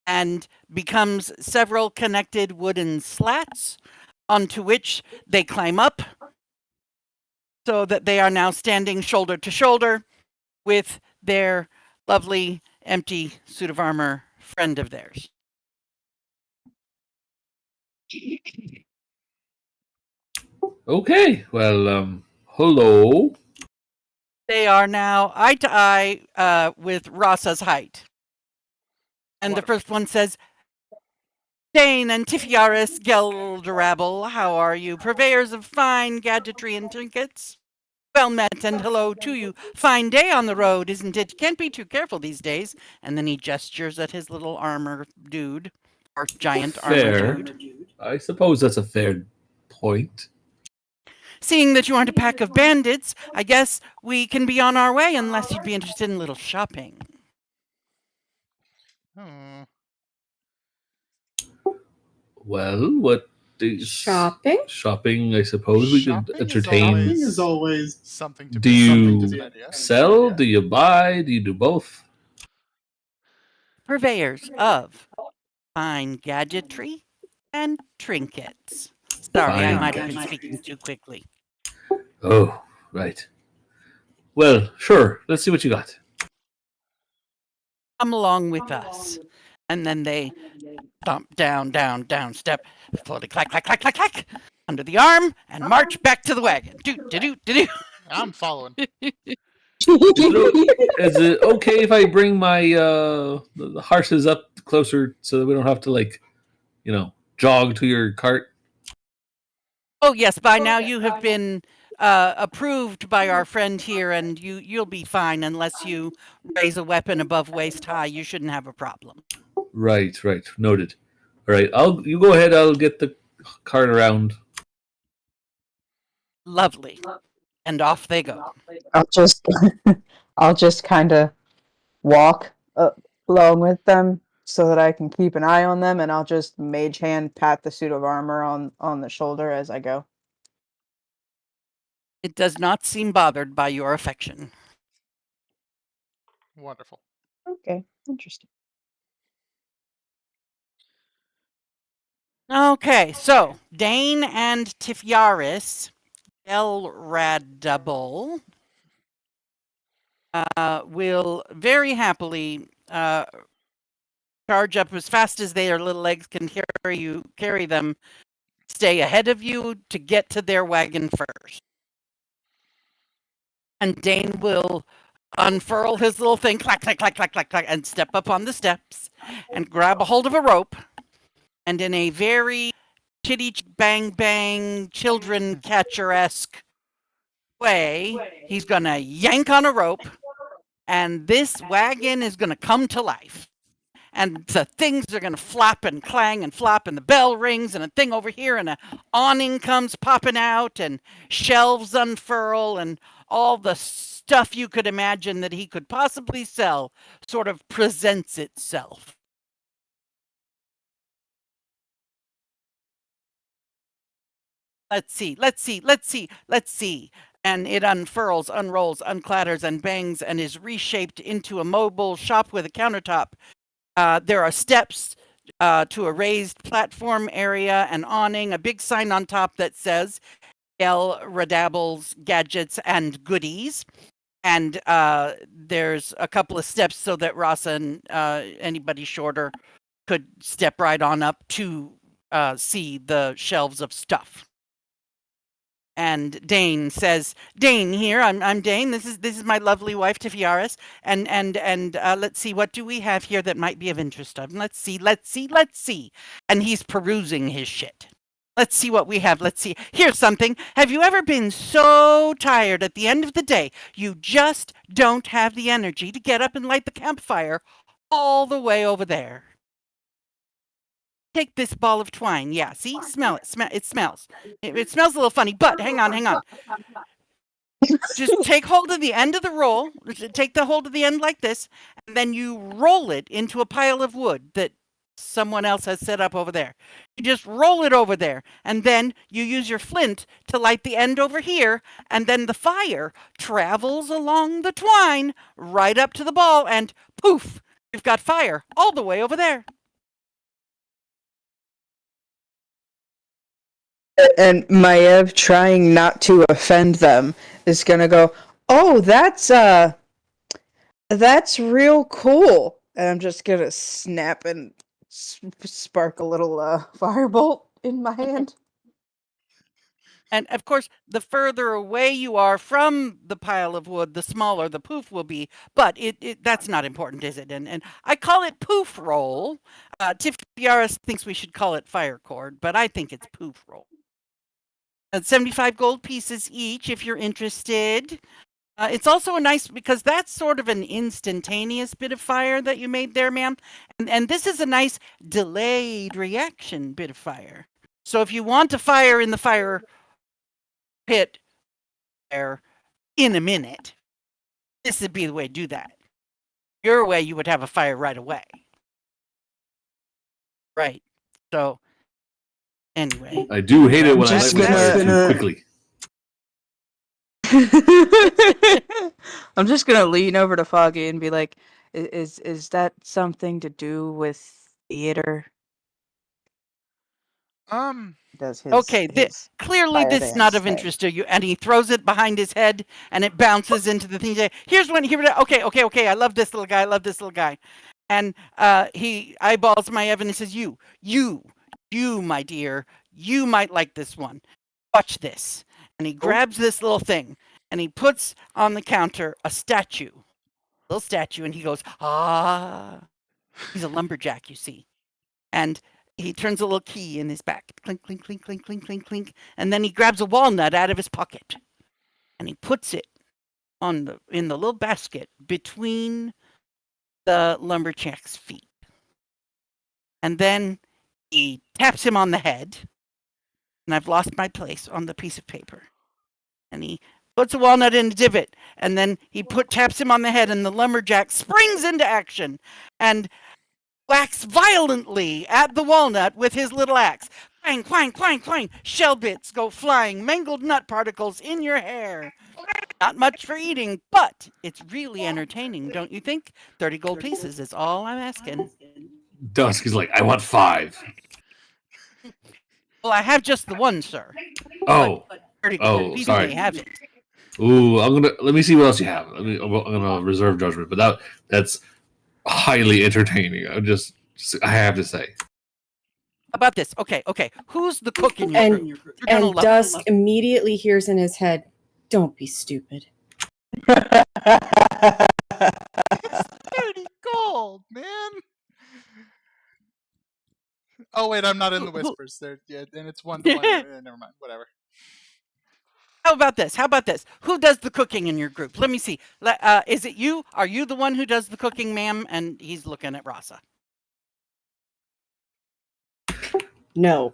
and becomes several connected wooden slats onto which they climb up so that they are now standing shoulder to shoulder with their lovely empty suit of armor friend of theirs. Okay, well, hello. They are now eye to eye with Rasa's height. And the Wonderful. first one says, Dane and Tifiaris Gelderabble, how are you? Purveyors of fine gadgetry and trinkets? Well met, and hello to you. Fine day on the road, isn't it? Can't be too careful these days. And then he gestures at his little armor dude, or giant armor Fair. dude. I suppose that's a fair point. Seeing that you aren't a pack of bandits, I guess we can be on our way unless you'd be interested in a little shopping. Hmm. Well, what is Shopping? Shopping, I suppose we could Shopping entertain. is always something to Do be. Something you to be an idea. sell? Do you buy? Do you do both? Purveyors of fine gadgetry and trinkets. Sorry, I Fine might have been gadgetry. speaking too quickly. Oh, right. Well, sure. Let's see what you got. Come along with us. And then they stomp down, step, slowly clack, clack, clack, clack, clack, under the arm, and march back to the wagon. Do. I'm following. Is it okay if I bring my the horses up closer so that we don't have to jog to your cart? Oh, yes, by now you have been approved by our friend here, and you'll be fine unless you raise a weapon above waist high. You shouldn't have a problem. Right. Noted. All right. You go ahead. I'll get the cart around. Lovely. And off they go. I'll just kind of walk along with them so that I can keep an eye on them, and I'll just mage hand pat the suit of armor on the shoulder as I go. It does not seem bothered by your affection. Wonderful. Okay, interesting. Okay, so Dane and Tifiaris Elradable will very happily charge up as fast as their little legs can carry them, stay ahead of you to get to their wagon first. And Dane will unfurl his little thing, clack, clack, clack, clack, clack, clack, and step up on the steps and grab a hold of a rope. And in a very chitty bang bang children catcher-esque way, he's going to yank on a rope, and this wagon is going to come to life. And the things are going to flap and clang and flop, and the bell rings, and a thing over here, and an awning comes popping out, and shelves unfurl, and all the stuff you could imagine that he could possibly sell sort of presents itself. Let's see. And it unfurls, unrolls, unclatters, and bangs, and is reshaped into a mobile shop with a countertop. There are steps to a raised platform area, an awning, a big sign on top that says El Radabble's Gadgets and Goodies. And there's a couple of steps so that Rasa and anybody shorter could step right on up to see the shelves of stuff. And Dane says, "Dane here. I'm Dane. This is my lovely wife Tifiaris. And let's see, what do we have here that might be of interest of? Let's see. And he's perusing his shit. Let's see what we have. Let's see. Here's something. Have you ever been so tired at the end of the day you just don't have the energy to get up and light the campfire all the way over there? Take this ball of twine. Yeah, see? Smell it. It smells. It smells a little funny, but hang on. Just take hold of the end of the roll. Take the hold of the end like this, and then you roll it into a pile of wood that someone else has set up over there. You just roll it over there, and then you use your flint to light the end over here, and then the fire travels along the twine right up to the ball, and poof, you've got fire all the way over there. And Maev, trying not to offend them, is gonna go, "Oh, that's real cool." And I'm just gonna snap and spark a little firebolt in my hand. And of course, the further away you are from the pile of wood, the smaller the poof will be. But that's not important, is it? And I call it poof roll. Tifiaris thinks we should call it fire cord, but I think it's poof roll. 75 gold pieces each, if you're interested. It's also a nice, because that's sort of an instantaneous bit of fire that you made there, ma'am. And this is a nice delayed reaction bit of fire. So if you want to fire in the fire pit there in a minute, this would be the way to do that. Your way, you would have a fire right away. Right. So anyway. I do hate it when I just light my fire gonna- too quickly. I'm just gonna lean over to Foggy and be like, "Is that something to do with theater?" Does his Okay, clearly fire this is not dance of thing. interest to you. And he throws it behind his head, and it bounces into the thing. Here's one. Okay. I love this little guy. And he eyeballs Maev and he says, "You, my dear, you might like this one. Watch this." And he grabs this little thing, and he puts on the counter a little statue, and he goes, "Ah." He's a lumberjack, you see. And he turns a little key in his back. Clink, clink, clink, clink, clink, clink, clink. And then he grabs a walnut out of his pocket. And he puts it in the little basket between the lumberjack's feet. And then he taps him on the head. And I've lost my place on the piece of paper. And he puts a walnut in a divot. And then he taps him on the head, and the lumberjack springs into action and whacks violently at the walnut with his little axe. Clang, clang, clang, clang. Shell bits go flying, mangled nut particles in your hair. Not much for eating, but it's really entertaining, don't you think? 30 gold pieces is all I'm asking. Dusk is like, I want 5. Well, I have just the one, sir. Oh, 30 gold pieces, sorry. may have it. Ooh, let me see what else you have. I'm gonna reserve judgment, but that's highly entertaining. I have to say. How about this? Okay. Who's the cook in your group? You're gonna And love Dusk it. immediately hears in his head, "Don't be stupid." 30 gold, man. Oh wait, I'm not in the whispers there. Yeah, and it's 1 to 1. Never mind. Whatever. How about this? Who does the cooking in your group? Let me see. Is it you? Are you the one who does the cooking, ma'am? And he's looking at Rasa. No.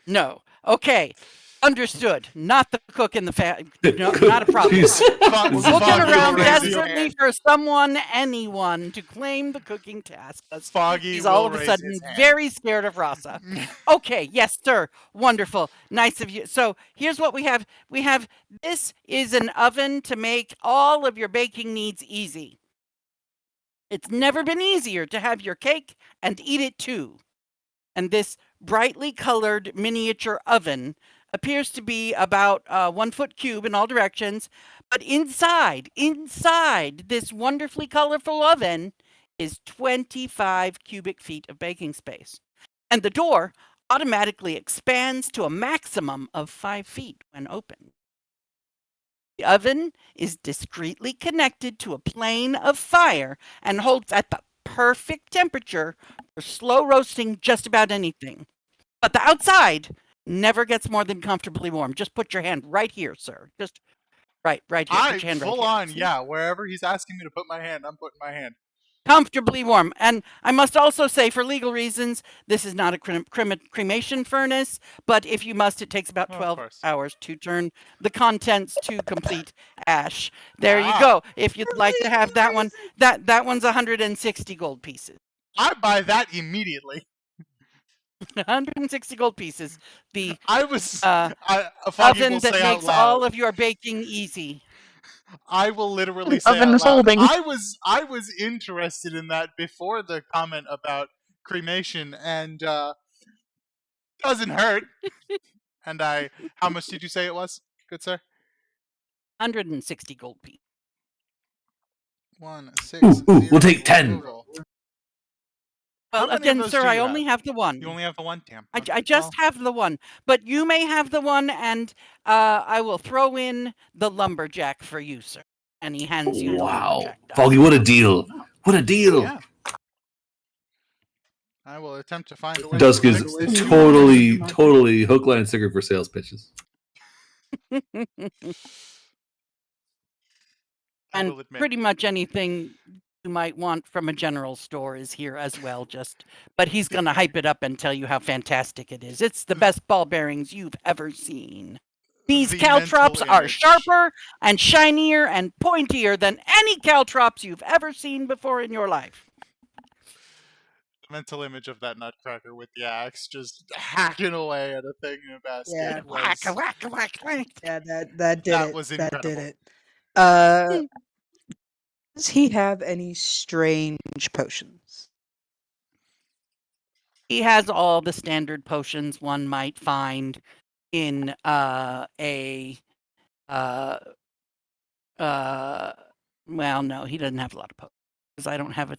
No. Okay. Understood. Not the cook in the family. No, not a problem. Jeez. We're looking Foggy around will raise his desperately hand. for anyone to claim the cooking task. Foggy He's all will of a raise sudden his hand. very scared of Rasa. Okay, yes, sir. Wonderful. Nice of you. So here's what we have. This is an oven to make all of your baking needs easy. It's never been easier to have your cake and eat it too. And this brightly colored miniature oven appears to be about 1 foot cube in all directions, but inside this wonderfully colorful oven is 25 cubic feet of baking space. And the door automatically expands to a maximum of 5 feet when open. The oven is discreetly connected to a plane of fire and holds at the perfect temperature for slow roasting just about anything. But the outside never gets more than comfortably warm. Just put your hand right here, sir. Just right here. Put your hand full right here. on, yeah. Wherever he's asking me to put my hand, I'm putting my hand. Comfortably warm. And I must also say, for legal reasons, this is not a cremation furnace, but if you must, it takes about 12 hours to turn the contents to complete ash. There you go. If you'd like to have that one, that one's 160 gold pieces. I buy that immediately. 160 gold pieces. The oven that makes all of your baking easy. I will literally say Oven out loud, folding. I was interested in that before the comment about cremation, and doesn't hurt. And how much did you say it was, good sir? 160 gold pieces. 160. We'll take 10. Google. Well, again, sir, I only have the one. You only have the one, damn. I just have the one, but you may have the one, and I will throw in the lumberjack for you, sir. And he hands you the lumberjack die. Foggy, what a deal. What a deal. Yeah. I will attempt to find a way Dusk to is fix this. totally hook, line, sticker for sales pitches. And pretty much anything you might want from a general store is here as well. But he's going to hype it up and tell you how fantastic it is. It's the best ball bearings you've ever seen. These caltrops are sharper and shinier and pointier than any caltrops you've ever seen before in your life. The mental image of that nutcracker with the axe just hacking away at a thing in a basket. Yeah. Whack, whack, whack, whack. Yeah, that did That it. was That did incredible. it. Does he have any strange potions? He has all the standard potions one might find in well, no, he doesn't have a lot of potions because I don't have a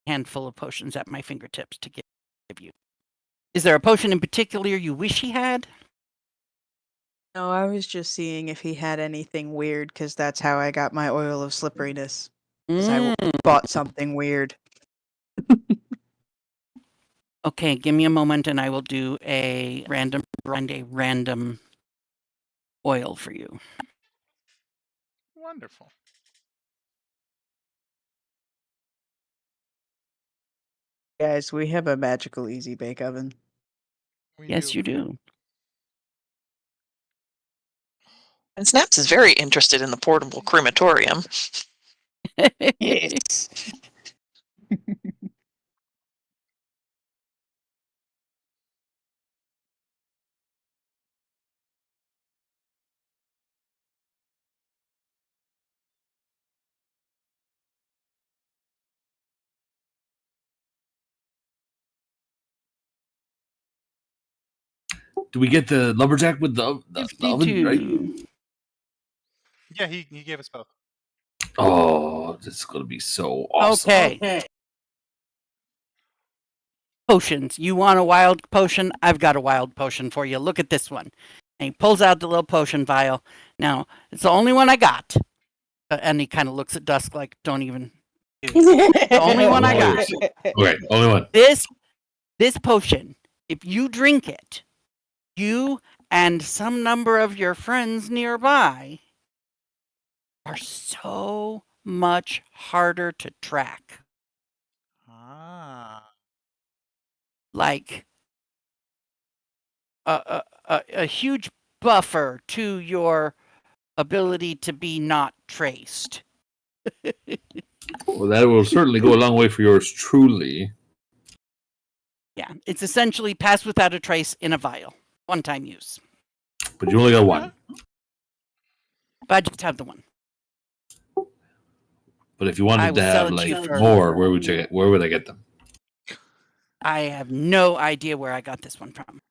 handful of potions at my fingertips to give you. Is there a potion in particular you wish he had? No, I was just seeing if he had anything weird, because that's how I got my oil of slipperiness. Because I bought something weird. Okay, give me a moment and I will do a random oil for you. Wonderful. Guys, we have a magical easy bake oven. Yes, you do. And Snaps is very interested in the portable crematorium. Yes. Do we get the lumberjack with the oven, right? Yeah, he gave us both. Oh, this is going to be so awesome. Okay. Potions. You want a wild potion? I've got a wild potion for you. Look at this one. And he pulls out the little potion vial. Now, it's the only one I got. And he kind of looks at Dusk like, don't even do it. The only one I got. Okay, only one. This potion, if you drink it, you and some number of your friends nearby are so much harder to track. Ah. Like a huge buffer to your ability to be not traced. Well, that will certainly go a long way for yours truly. Yeah, it's essentially pass without a trace in a vial. One-time use. But you only got one. But I just have the one. But if you wanted to have like more, where would I get them? I have no idea where I got this one from.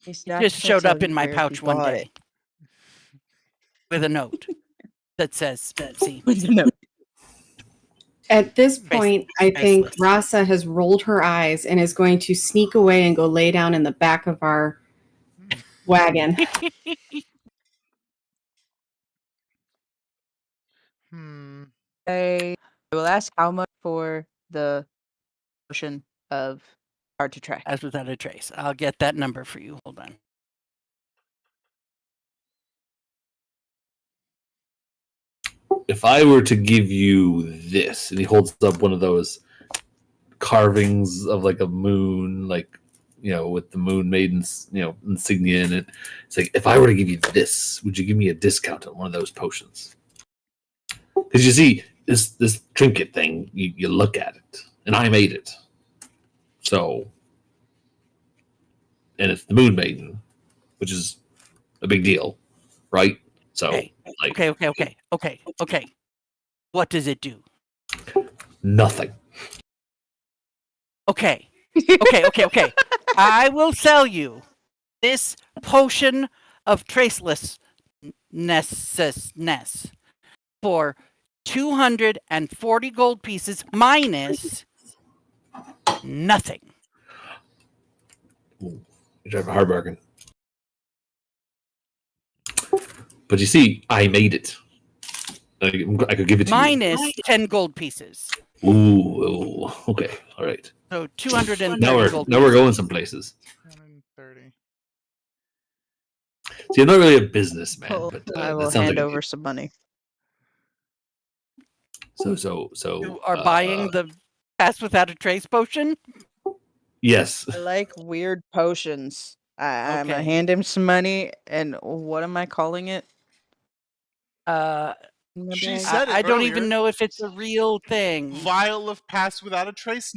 He's It not just gonna showed tell up in you my where he pouch one bought day with a note that says, "See, it. No. At this Trace- point, I think traceless. Rasa has rolled her eyes and is going to sneak away and go lay down in the back of our wagon. I will ask how much for the potion of hard to track. as without a trace." I'll get that number for you. Hold on. If I were to give you this, and he holds up one of those carvings of like a moon, like, with the moon maiden's, insignia in it. It's like, if I were to give you this, would you give me a discount on one of those potions? Because you see, this trinket thing, you look at it, and I made it. So, and it's the moon maiden, which is a big deal, right? So, Okay. What does it do? nothing. Okay. I will sell you this potion of tracelessness for 240 gold pieces minus nothing. You drive a hard bargain. But you see, I made it. I could give it to minus 10 gold pieces. you. Ooh, okay, all right. So 230 Now gold we're pieces. going some places. 230. See, I'm not really a businessman, Oh, but I that will sounds hand like over some money. So You are buying the pass without a trace potion? yes. I like weird potions. I'm gonna Okay. hand him some money, and what am I calling it? In my She bag? said it I don't earlier. even know if it's a real thing. Vial of pass without a trace.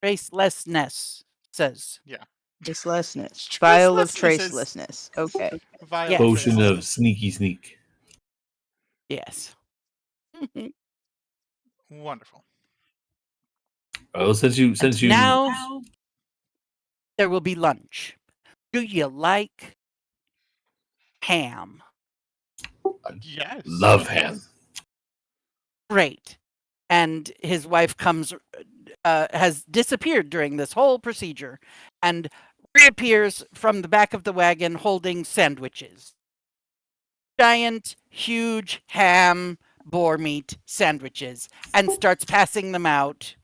Tracelessness says. Tracelessness. Vial of Tracelessness. tracelessness. Okay. Vial Yes. of Potion tracelessness. of sneak. Yes. Wonderful. Oh, since you Now there will be lunch. Do you like ham? Yes. love ham. Great. And his wife has disappeared during this whole procedure and reappears from the back of the wagon holding sandwiches. Giant, huge ham boar meat sandwiches, and starts passing them out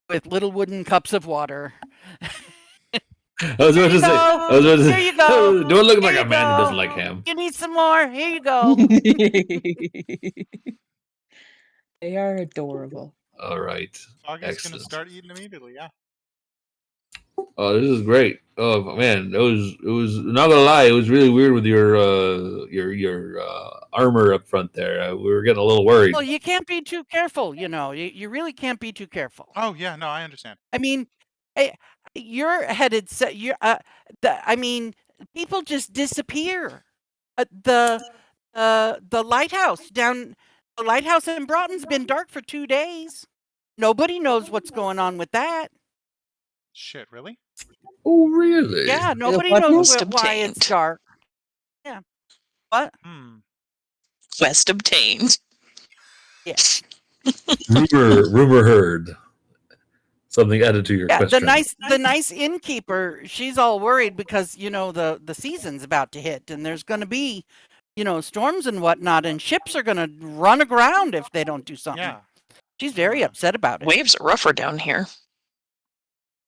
with little wooden cups of water. I was about to say. Here you go. Do I look like Here a you man who go. doesn't like ham? You need some more? Here you go. They are adorable. All right. Foggy's gonna Excellent. start eating immediately. Yeah. Oh, this is great. Oh man, it was not gonna lie, it was really weird with your armor up front there. We were getting a little worried. Well, you can't be too careful, You really can't be too careful. Oh yeah. No, I understand. I mean, you're headed. People just disappear. The lighthouse the lighthouse in Broughton's been dark for 2 days. Nobody knows what's going on with that. Shit. Really? Oh really? Yeah, nobody what knows Quest why it's obtained. dark. Yeah. What? Quest obtained. Yeah. Rumor heard. Something added to your Yeah, question. the nice innkeeper, she's all worried because the season's about to hit and there's going to be storms and whatnot, and ships are going to run aground if they don't do something. Yeah. She's very upset about it. Waves are rougher down here.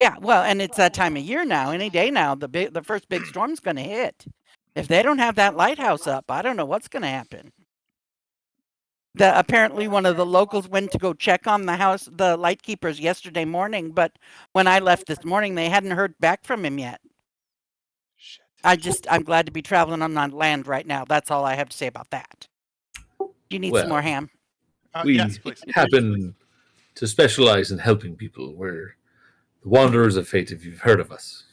Yeah, well, and it's that time of year now. Any day now, the first big storm's going to hit. If they don't have that lighthouse up, I don't know what's going to happen. Apparently, one of the locals went to go check on the lightkeepers yesterday morning, but when I left this morning, they hadn't heard back from him yet. Shit. I'm glad to be traveling on land right now. That's all I have to say about that. Do you need some more ham? We Yes, please. happen to specialize in helping people. We're the Wanderers of Fate, if you've heard of us.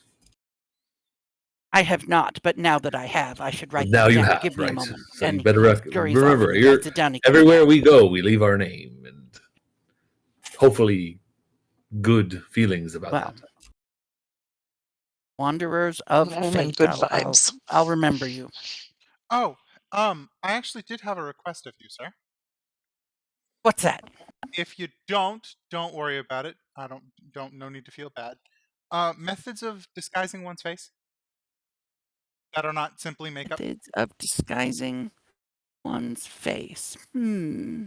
I have not, but now that I have, I should write Now that you down. have, Give me a right? moment. So And you better he scurries off remember, and he you're writes it down. everywhere we go, we leave our name, and hopefully good feelings about Well, that. Wanderers of I'm in Fate. good I'll vibes. remember you. Oh, I actually did have a request of you, sir. What's that? If you don't worry about it. I don't no need to feel bad. Methods of disguising one's face that are not simply makeup. Methods of disguising one's face. Hmm.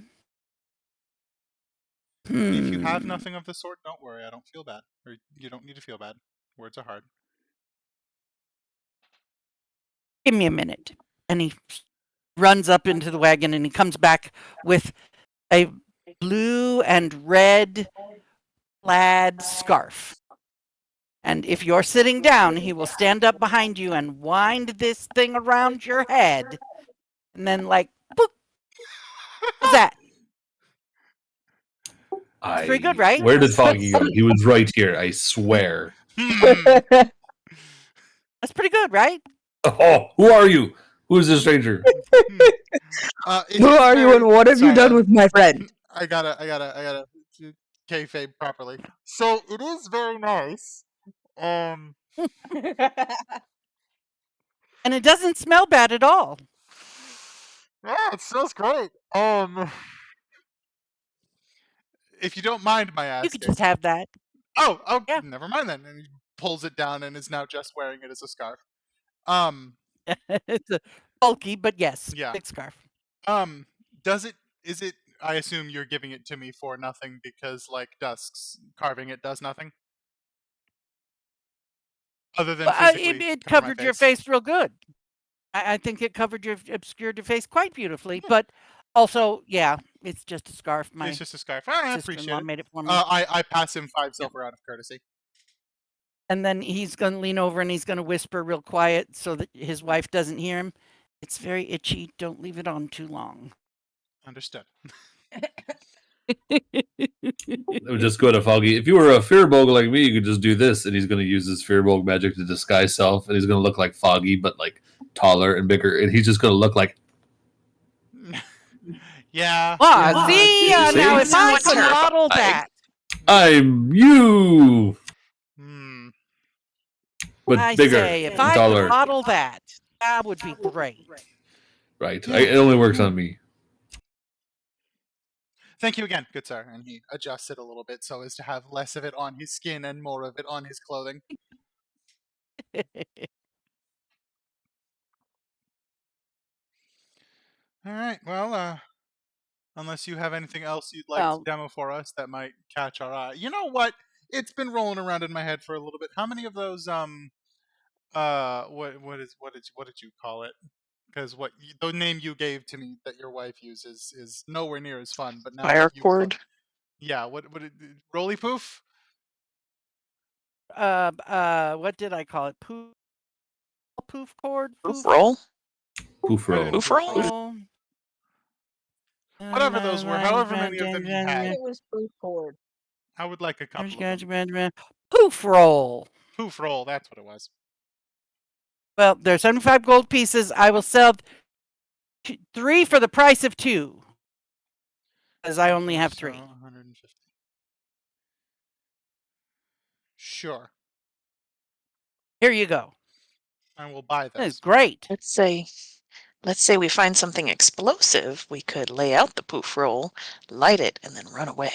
If you have Hmm. nothing of the sort, don't worry. I don't feel bad, or you don't need to feel bad. Words are hard. Give me a minute. And he runs up into the wagon and he comes back with a blue and red plaid scarf. And if you're sitting down, he will stand up behind you and wind this thing around your head. And then, like, boop. How's that? That's pretty good, right? Where did Foggy go? He was right here, I swear. That's pretty good, right? Oh, who are you? Who is this stranger? Who are you and what have you done with my friend? I gotta kayfabe properly. So it is very nice. And it doesn't smell bad at all. Yeah, it smells great. If you don't mind my asking. You could just have that. Oh, Yeah. never mind then. And he pulls it down and is now just wearing it as a scarf. It's a bulky, but yes, Yeah. big scarf. Is it, I assume you're giving it to me for nothing because, like, Dusk's carving it does nothing? Other than physically It cover my covered your face real good. I think it covered your obscured your face quite beautifully, but also, yeah, it's just a scarf. My It's just a scarf. I appreciate sister-in-law it. made it for me. I pass him 5 silver out of courtesy. And then he's going to lean over and he's going to whisper real quiet so that his wife doesn't hear him. It's very itchy. Don't leave it on too long. Understood. It would just go to Foggy. If you were a Fearbog like me, you could just do this, and he's going to use his Fearbog magic to disguise self, and he's going to look like Foggy, but like taller and bigger, and he's just going to look like. Yeah. See? See? Now if I Somewhat could model terrifying. that, I'm you, Hmm. but I bigger say, if and I could taller. model that, that would be great. Right. It only works on me. Thank you again, good sir. And he adjusts it a little bit so as to have less of it on his skin and more of it on his clothing. All right. Well, unless you have anything else you'd like Well- to demo for us that might catch our eye. You know what? It's been rolling around in my head for a little bit. How many of those what did you call it? Because the name you gave to me that your wife uses is nowhere near as fun. But now Fire that you cord. yeah, what roly poof? What did I call it? Poof cord? Poof roll. Poof roll. Poof roll. Whatever those were, however many of them you had. It was food cord. I would like a couple of them. Poof roll. Poof roll, that's what it was. Well, there's 75 gold pieces. I will sell 3 for the price of 2. Because I only have 3. 150. Sure. Here you go. I will buy That is those. great. Let's say we find something explosive. We could lay out the poof roll, light it, and then run away.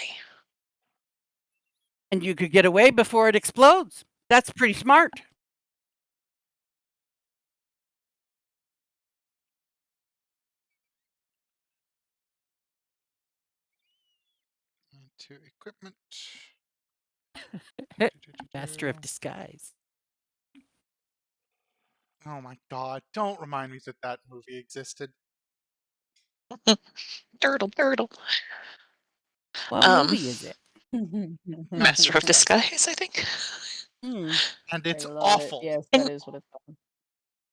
And you could get away before it explodes. That's pretty smart. To equipment. Master of disguise. Oh my god, don't remind me that that movie existed. Turtle. What movie is it? Master of Disguise, I think. And it's I love awful. It. Yes, And- that is what it's called.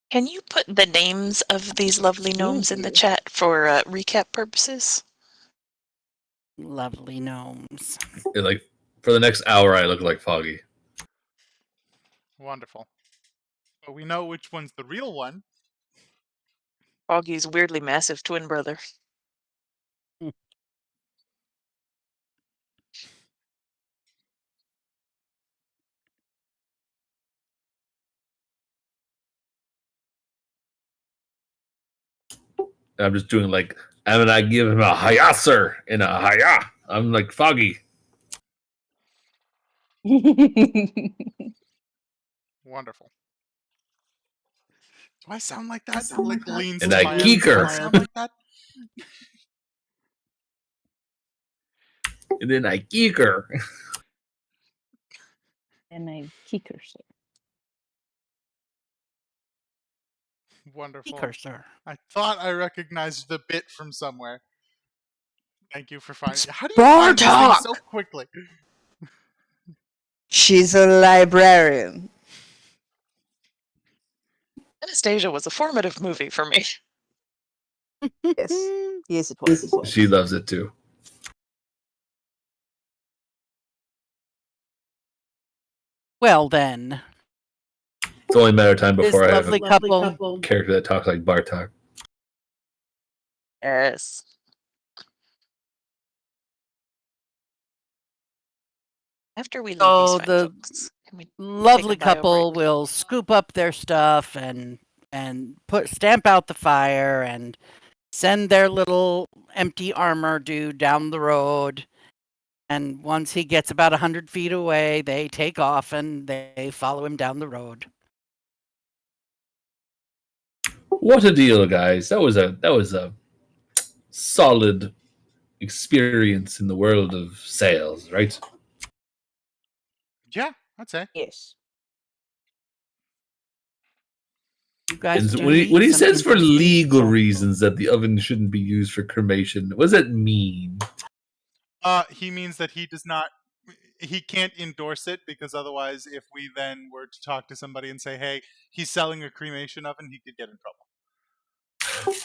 Can you put the names of these lovely gnomes in the chat for recap purposes? Lovely gnomes. Like for the next hour, I look like Foggy. Wonderful. But we know which one's the real one. Foggy's weirdly massive twin brother. I'm just doing like, and I give him a hiya, sir, and a hiya. I'm like Foggy. Wonderful. Do I sound like that? Like leans And to I my geek Do her. I sound like that? And then I geek her. And I kicker, sir. Wonderful. Precursor. I thought I recognized the bit from somewhere. Thank you for finding. How do you find these things so quickly? She's a librarian. Anastasia was a formative movie for me. Yes. Yes, it was. She loves it too. Well then, It's only a matter of time this before I have lovely a couple. character that talks like Bartok. Yes. After we leave So these fine the folks, can we lovely take a bio couple break? will scoop up their stuff and stamp out the fire and send their little empty armor dude down the road. And once he gets about 100 feet away, they take off and they follow him down the road. What a deal, guys! That was a solid experience in the world of sales, right? Yeah, I'd say. Yes. You guys And do when need he some says for interesting legal people. reasons that the oven shouldn't be used for cremation, what does that mean? He means that he does not. He can't endorse it because otherwise, if we then were to talk to somebody and say, "Hey, he's selling a cremation oven," he could get in trouble.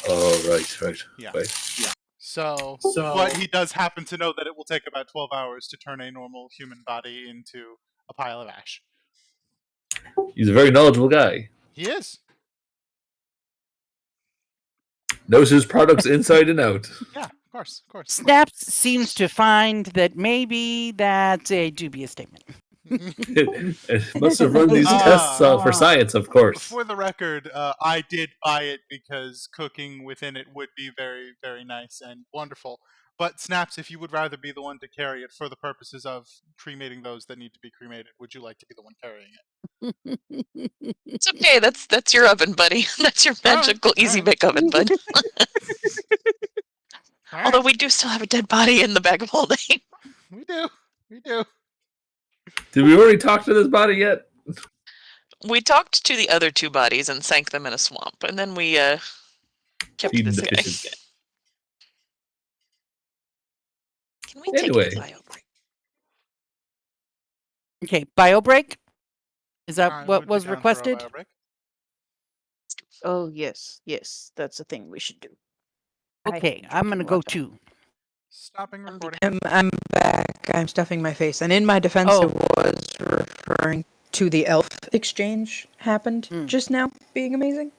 Oh, right. Yeah. Right. So, but he does happen to know that it will take about 12 hours to turn a normal human body into a pile of ash. He's a very knowledgeable guy. He is. Knows his products inside and out. Yeah, of course. Snaps seems to find that maybe that's a dubious statement. It must have run these tests for science, of course. For the record, I did buy it because cooking within it would be very, very nice and wonderful. But Snaps, if you would rather be the one to carry it for the purposes of cremating those that need to be cremated, would you like to be the one carrying it? It's okay. That's your oven, buddy. That's your magical easy bake oven, bud. Although we do still have a dead body in the bag of holding. We do. Did we already talk to this body yet? We talked to the other two bodies and sank them in a swamp, and then we kept Feeding this the guy. fishes. Can we Anyway. take a bio break? Okay, bio break? Is that I what would be was down for a requested? bio break. Oh, yes. That's a thing we should do. Okay, I'm going to go too. Stopping recording. I'm back. I'm stuffing my face. And in my defense, I was referring to the elf exchange happened just now being amazing.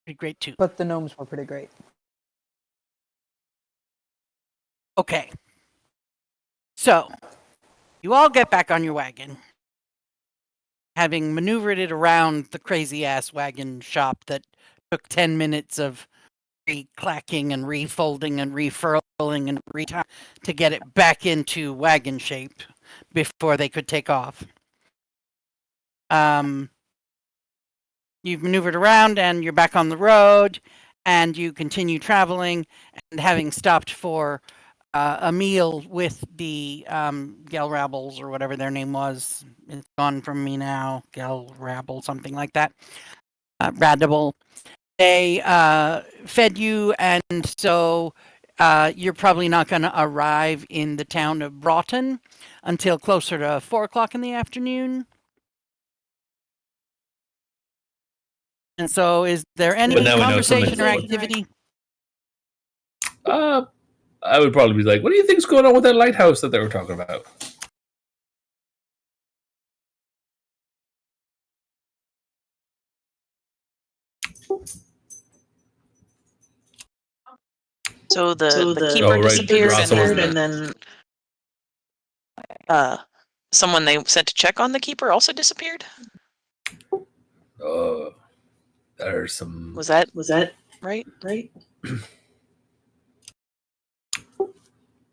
Pretty great too. But the gnomes were pretty great. Okay. So, you all get back on your wagon. Having maneuvered it around the crazy-ass wagon shop that took 10 minutes of reclacking and refolding and refurling and to get it back into wagon shape before they could take off. You've maneuvered around and you're back on the road and you continue traveling and having stopped for a meal with the Gelrabbles or whatever their name was. It's gone from me now. Gelrabble, something like that. Radable. They fed you, and so you're probably not going to arrive in the town of Broughton until closer to 4 o'clock in the afternoon. And so is there any conversation or activity? I would probably be like, what do you think's going on with that lighthouse that they were talking about? So the keeper disappeared, and then someone they sent to check on the keeper also disappeared. There's some. Was that right?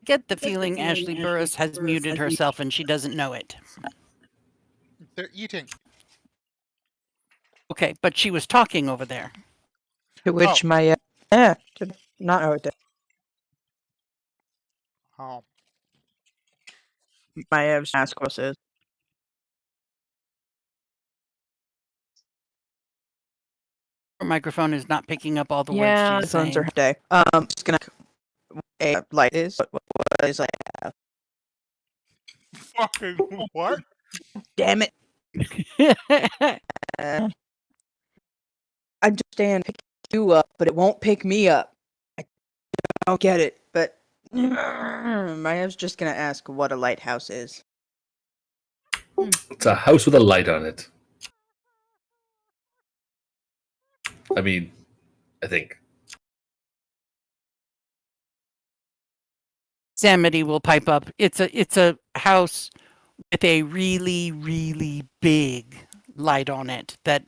Get the feeling Ashley Burris has muted herself and she doesn't know it. They're eating. Okay, but she was talking over there. To which Oh. my did not know it did. Oh. My Ev's ask us is. Her microphone is not picking up all the Yeah, words the she's phones saying. are day. Just gonna a light is what is like. Fucking what? Damn it! I understand pick you up, but it won't pick me up. I don't get it, but my Ev's just gonna ask what a lighthouse is. It's a house with a light on it. I mean, I think. Samity will pipe up. It's a house with a really, really big light on it that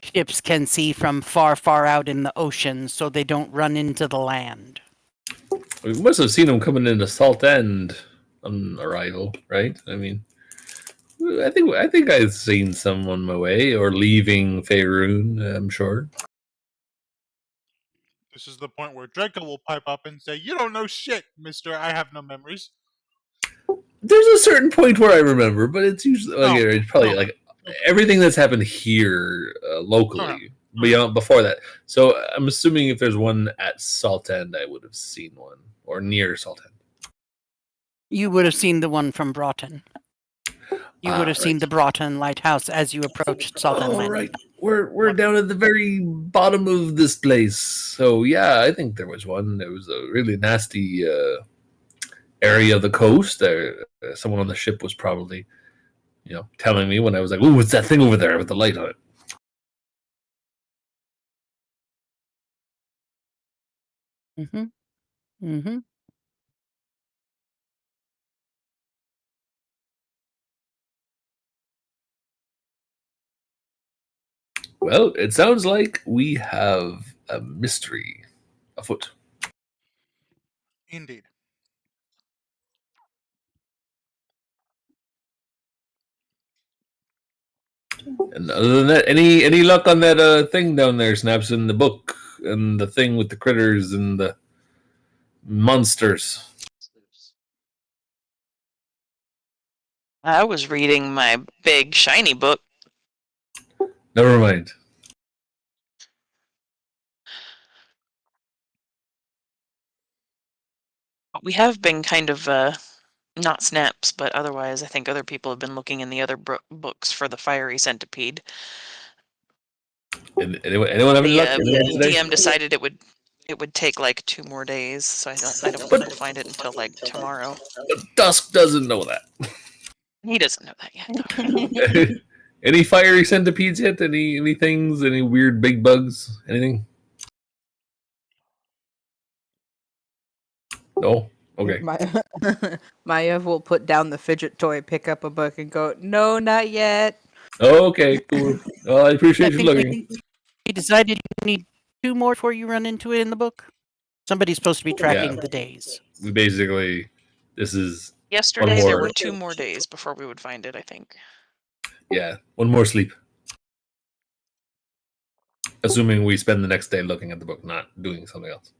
ships can see from far, far out in the ocean so they don't run into the land. We must have seen them coming into Salt End on arrival, right? I mean, I think I've seen some on my way or leaving Faerun, I'm sure. This is the point where Draco will pipe up and say, "You don't know shit, mister. I have no memories." There's a certain point where I remember, but it's usually it's probably no. like everything that's happened here locally before that. So I'm assuming if there's one at Salt End, I would have seen one or near Salt End. You would have seen the one from Broughton. You would have seen the Broughton Lighthouse as you approached Salt End Landing. Right. We're down at the very bottom of this place. So yeah, I think there was one. There was a really nasty area of the coast. Someone on the ship was probably, telling me when I was like, "Ooh, what's that thing over there with the light on it?" Mm-hmm. Mm-hmm. Well, it sounds like we have a mystery afoot. Indeed. And other than that, any luck on that thing down there, Snaps, in the book and the thing with the critters and the monsters? I was reading my big shiny book. Never mind. We have been kind of not Snaps, but otherwise, I think other people have been looking in the other books for the fiery centipede. Anyone have any luck? DM decided it would take like 2 more days, so I don't think we'll find it until like tomorrow. But Dusk doesn't know that. He doesn't know that yet. Any fiery centipedes yet? Any things? Any weird big bugs? Anything? No? Okay. My Ev will put down the fidget toy, pick up a book, and go, "No, not yet." Okay, cool. Well, I appreciate you looking. You decided you need 2 more before you run into it in the book? Somebody's supposed to be tracking the days. We basically, this is Yesterday there were 2 more days before we would find it, I think. Yeah, one more sleep. Assuming we spend the next day looking at the book, not doing something else.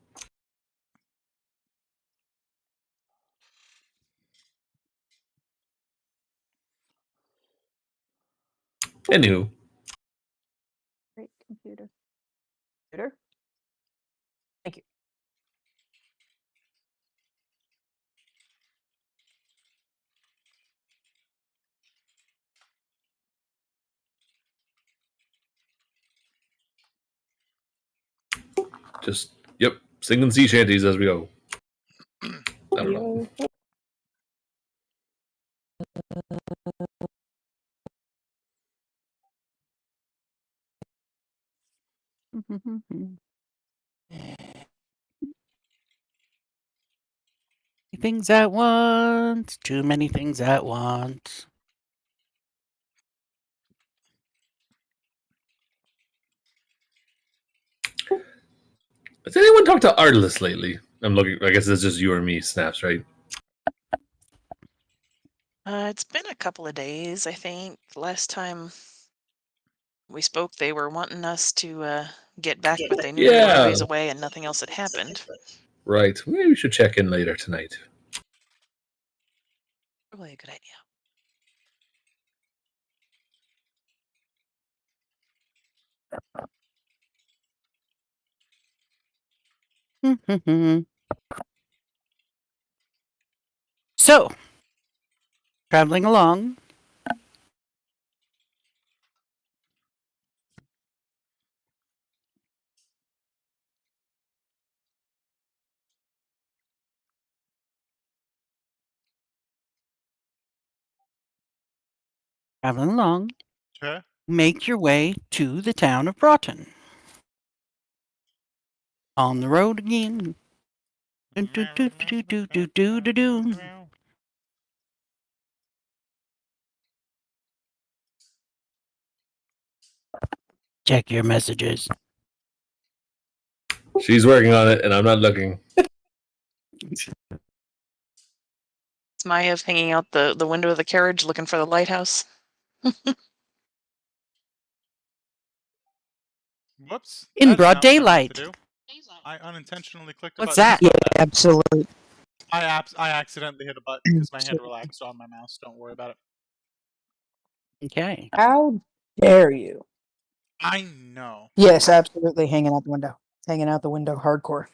Anywho. Great computer. Computer? Thank you. Just, singing sea shanties as we go. I don't know. Things at once. Too many things at once. Has anyone talked to Artless lately? I'm looking. I guess it's just you or me, Snaps, right? It's been a couple of days, I think. Last time we spoke, they were wanting us to get back, but they knew we were a ways away and nothing else had happened. Right. Maybe we should check in later tonight. Probably a good idea. So, traveling along. Traveling along. Okay. Make your way to the town of Broughton. On the road again. Do, do, do, do, do, do, do, do, do. Check your messages. She's working on it, and I'm not looking. It's Maya hanging out the window of the carriage looking for the lighthouse. Whoops. In That's broad not what I meant daylight. to do. I unintentionally clicked a What's button. that? Yeah, absolutely. I accidentally hit a button because my hand relaxed on my mouse. Don't worry about it. Okay. How dare you? I know. Yes, absolutely. Hanging out the window. Hanging out the window hardcore.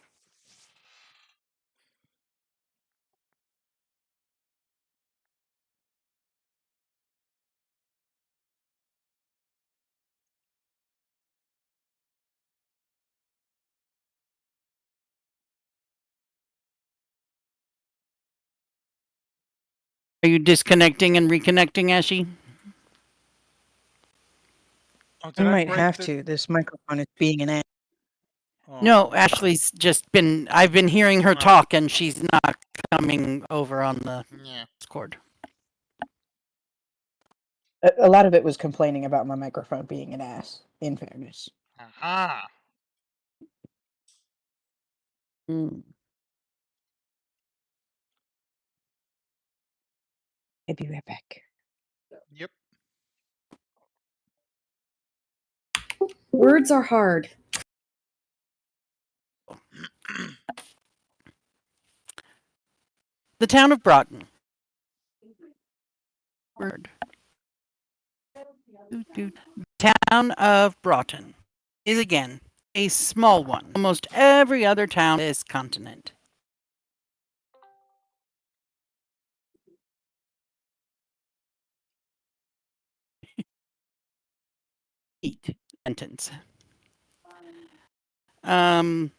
Are you disconnecting and reconnecting, Ashy? Oh, I did I might break have the... to. This microphone is being an ass. Oh. No, Ashley's just been. I've been hearing her Right. talk, and she's not coming over on the Yeah. Discord. A lot of it was complaining about my microphone being an ass, in fairness. Aha. Hmm. I'll be right back. Yep. Words are hard. The town of Broughton. Word. Town of Broughton is again a small one. Almost every other town on this continent. Eat sentence. In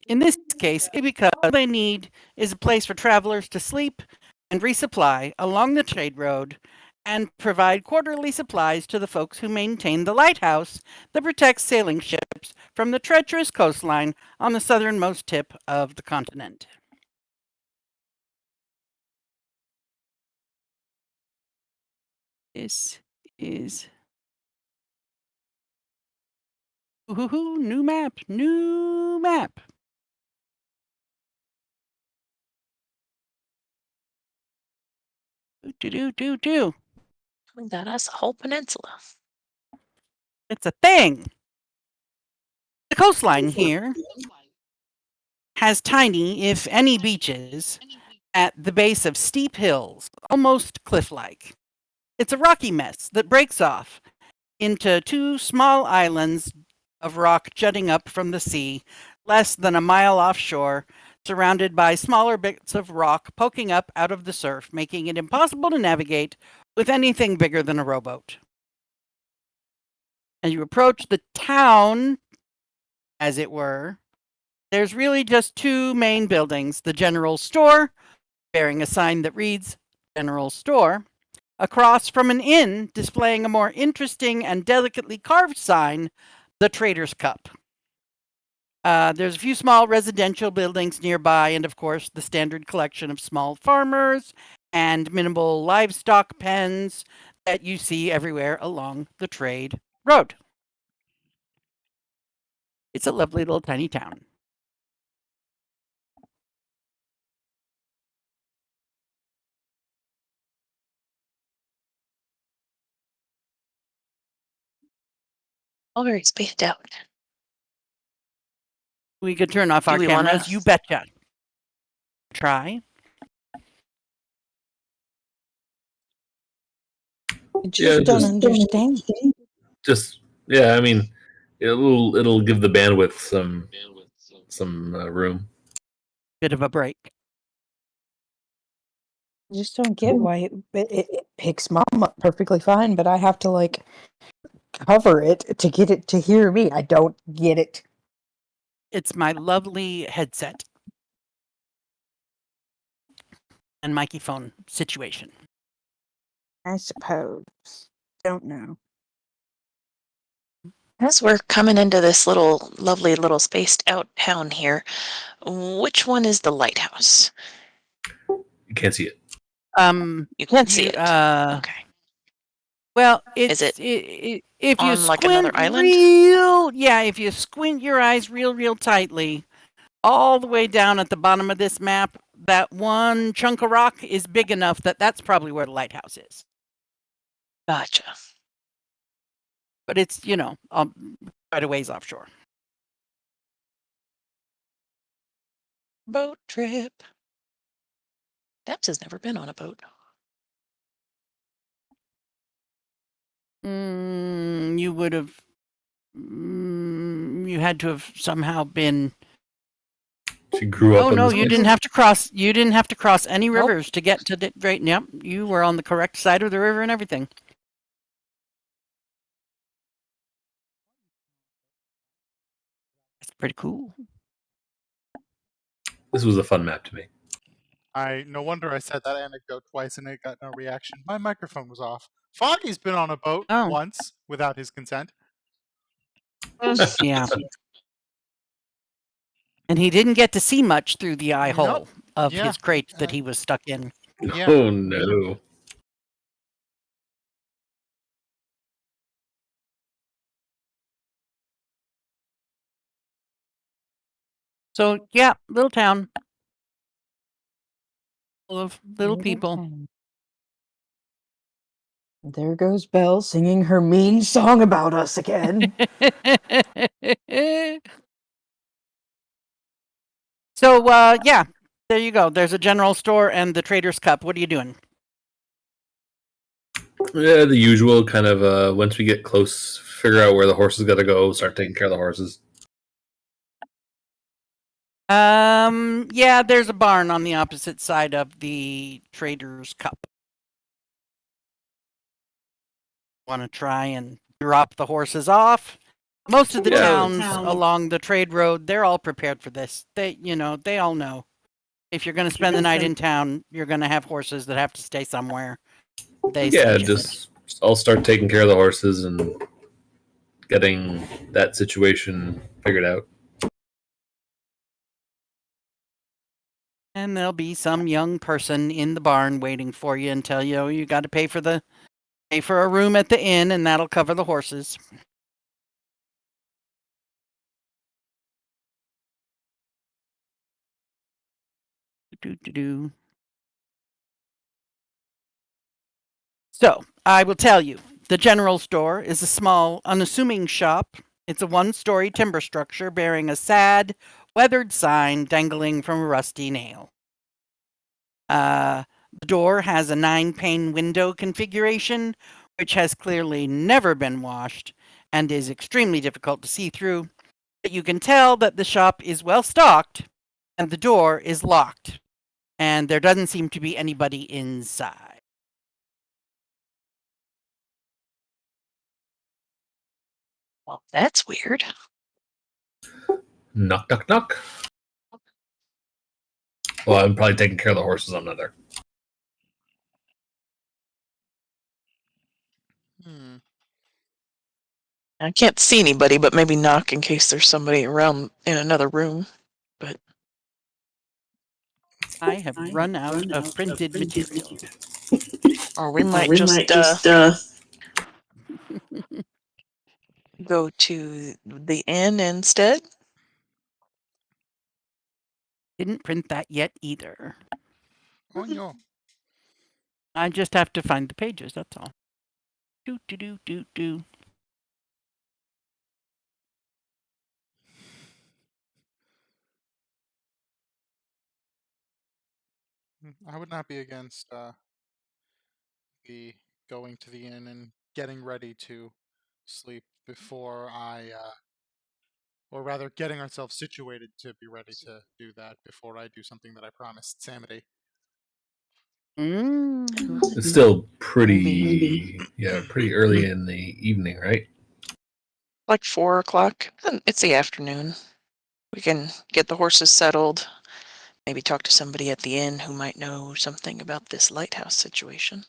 this case, because all they need is a place for travelers to sleep and resupply along the trade road and provide quarterly supplies to the folks who maintain the lighthouse that protects sailing ships from the treacherous coastline on the southernmost tip of the continent. This is new map, new map. Do. That us a whole peninsula. It's a thing. The coastline here has tiny, if any, beaches at the base of steep hills, almost cliff-like. It's a rocky mess that breaks off into two small islands of rock jutting up from the sea, less than a mile offshore, surrounded by smaller bits of rock poking up out of the surf, making it impossible to navigate with anything bigger than a rowboat. As you approach the town, as it were, there's really just two main buildings. The general store, bearing a sign that reads General Store, across from an inn displaying a more interesting and delicately carved sign, the Trader's Cup. There's a few small residential buildings nearby, and of course, the standard collection of small farmers and minimal livestock pens that you see everywhere along the trade road. It's a lovely little tiny town. All very spaced out. We could turn off our we cameras. wanna- You betcha. Try. I just Yeah, don't just- understand. Just yeah, I mean, it'll give the bandwidth some room. Bit of a break. I just don't get why it picks mom up perfectly fine, but I have to like cover it to get it to hear me. I don't get it. It's my lovely headset and microphone situation. I suppose. Don't know. As we're coming into this lovely little spaced out town here, which one is the lighthouse? You can't see it. You can't see it. Okay. Well, Is it's if you on, like, squint another island? if you squint your eyes real tightly, all the way down at the bottom of this map, that one chunk of rock is big enough that that's probably where the lighthouse is. Gotcha. But it's, quite a ways offshore. Boat trip. Debs has never been on a boat. You would have. You had to have somehow been. She grew up. Oh on no, this you place. didn't have to cross. You didn't have to cross any Nope. rivers to get to the right. Yep, you were on the correct side of the river and everything. That's pretty cool. This was a fun map to me. No wonder I said that anecdote twice and it got no reaction. My microphone was off. Foggy's been on a boat Oh. once without his consent. Yeah. And he didn't get to see much through the eye Nope. hole of Yeah. his crate that he was stuck in. Yeah. Oh no. So yeah, little town. Full of little Little people. town. There goes Belle singing her mean song about us again. So yeah, there you go. There's a general store and the Trader's Cup. What are you doing? Yeah, the usual kind of. Once we get close, figure out where the horses got to go. Start taking care of the horses. Yeah, there's a barn on the opposite side of the Trader's Cup. Want to try and drop the horses off? Most of the Yeah. towns along the trade road, they're all prepared for this. They all know. If you're going to spend the night in town, you're going to have horses that have to stay somewhere. Yeah, just I'll start taking care of the horses and getting that situation figured out. And there'll be some young person in the barn waiting for you and tell you, you got to pay for a room at the inn, and that'll cover the horses. So I will tell you, the general store is a small, unassuming shop. It's a one-story timber structure bearing a sad, weathered sign dangling from a rusty nail. The door has a 9-pane window configuration, which has clearly never been washed and is extremely difficult to see through. But you can tell that the shop is well stocked and the door is locked, and there doesn't seem to be anybody inside. Well, that's weird. Knock, knock, knock. Well, I'm probably taking care of the horses. I'm not there. I can't see anybody, but maybe knock in case there's somebody around in another room. But I have run out of printed material. or we might just go to the inn instead. Didn't print that yet either. Oh, no. I just have to find the pages, that's all. Do, do, do, do, do. I would not be against the going to the inn and getting ready to sleep before or rather getting ourselves situated to be ready to do that before I do something that I promised Samity. It's still Maybe. pretty early in the evening, right? Like 4 o'clock. It's the afternoon. We can get the horses settled. Maybe talk to somebody at the inn who might know something about this lighthouse situation.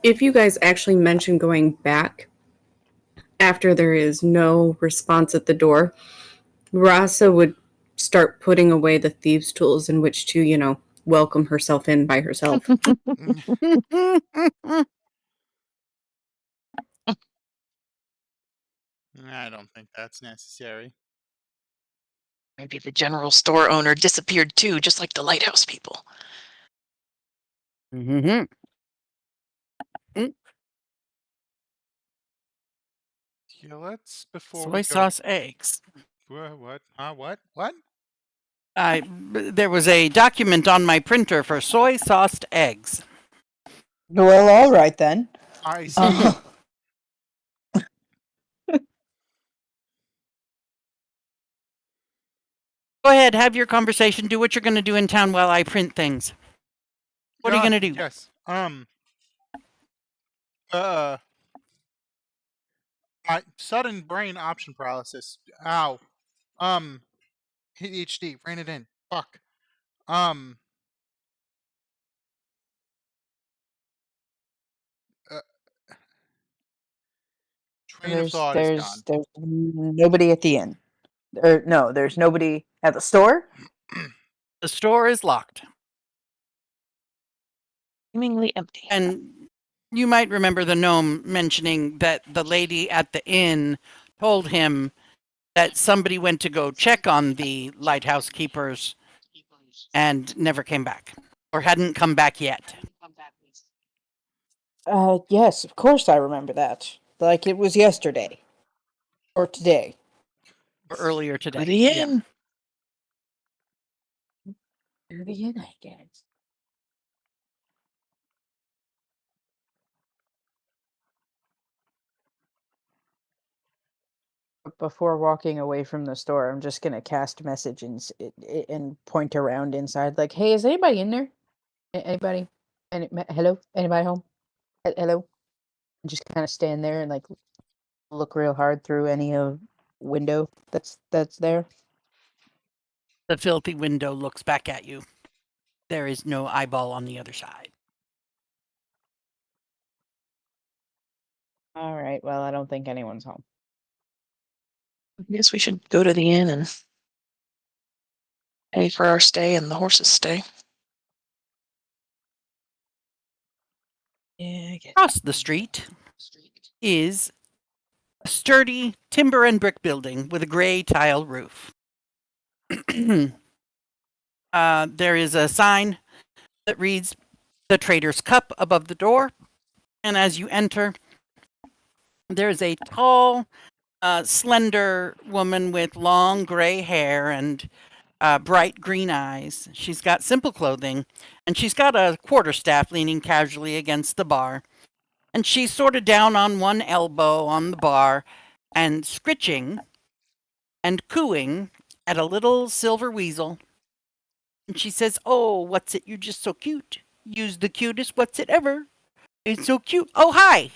If you guys actually mention going back after there is no response at the door, Rasa would start putting away the thieves' tools in which to, welcome herself in by herself. I don't think that's necessary. Maybe the general store owner disappeared too, just like the lighthouse people. Mm-hmm. Yeah, let's before Soy we go. sauce eggs. What? What? There was a document on my printer for soy sauced eggs. Well, all right then. I see. Go ahead, have your conversation. Do what you're going to do in town while I print things. What are you going to do? Yes. Sudden brain option paralysis. Ow. ADHD. Rein it in. Fuck. Train of thought is gone. There's nobody at the inn. Or no, there's nobody at the store. The store is locked. Seemingly empty. And you might remember the gnome mentioning that the lady at the inn told him that somebody went to go check on the lighthouse keepers and never came back. Or hadn't come back yet. Yes, of course I remember that. Like it was yesterday. Or today. Or earlier today. To the Yeah. inn. To the inn, I guess. Before walking away from the store, I'm just gonna cast message and point around inside, like, "Hey, is anybody in there? Anybody? Hello? Anybody home? Hello?" And just kind of stand there and like look real hard through any window that's there. The filthy window looks back at you. There is no eyeball on the other side. All right. Well, I don't think anyone's home. I guess we should go to the inn and pay for our stay and the horses' stay. Yeah, I guess. Across the street is a sturdy timber and brick building with a gray tile roof. There is a sign that reads "The Trader's Cup" above the door. And as you enter, there is a tall, slender woman with long gray hair and bright green eyes. She's got simple clothing, and she's got a quarterstaff leaning casually against the bar. And she's sort of down on one elbow on the bar and scritching and cooing at a little silver weasel. And she says, "Oh, what's it? You're just so cute. Use the cutest what's it ever. It's so cute. Oh, hi.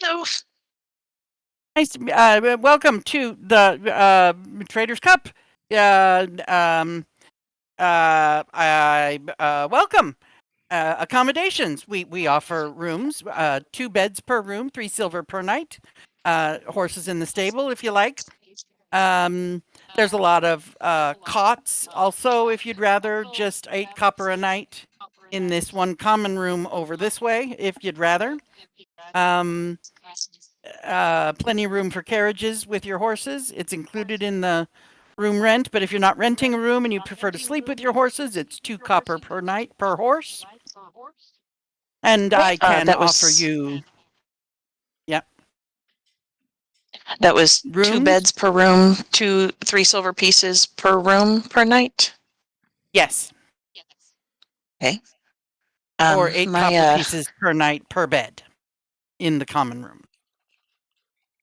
Hello. Nice. Welcome to the Trader's Cup. Welcome. Accommodations. We offer rooms, 2 beds per room, 3 silver per night. Horses in the stable, if you like. There's a lot of cots. Also, if you'd rather, just 8 copper a night in this one common room over this way, if you'd rather. Plenty of room for carriages with your horses. It's included in the room rent, but if you're not renting a room and you prefer to sleep with your horses, it's 2 copper per night per horse. And I can offer you. Yep. That was 2 Rooms? beds per room, 3 silver pieces per room per night. Yes. Okay. Or 8 copper pieces per night per bed in the common room.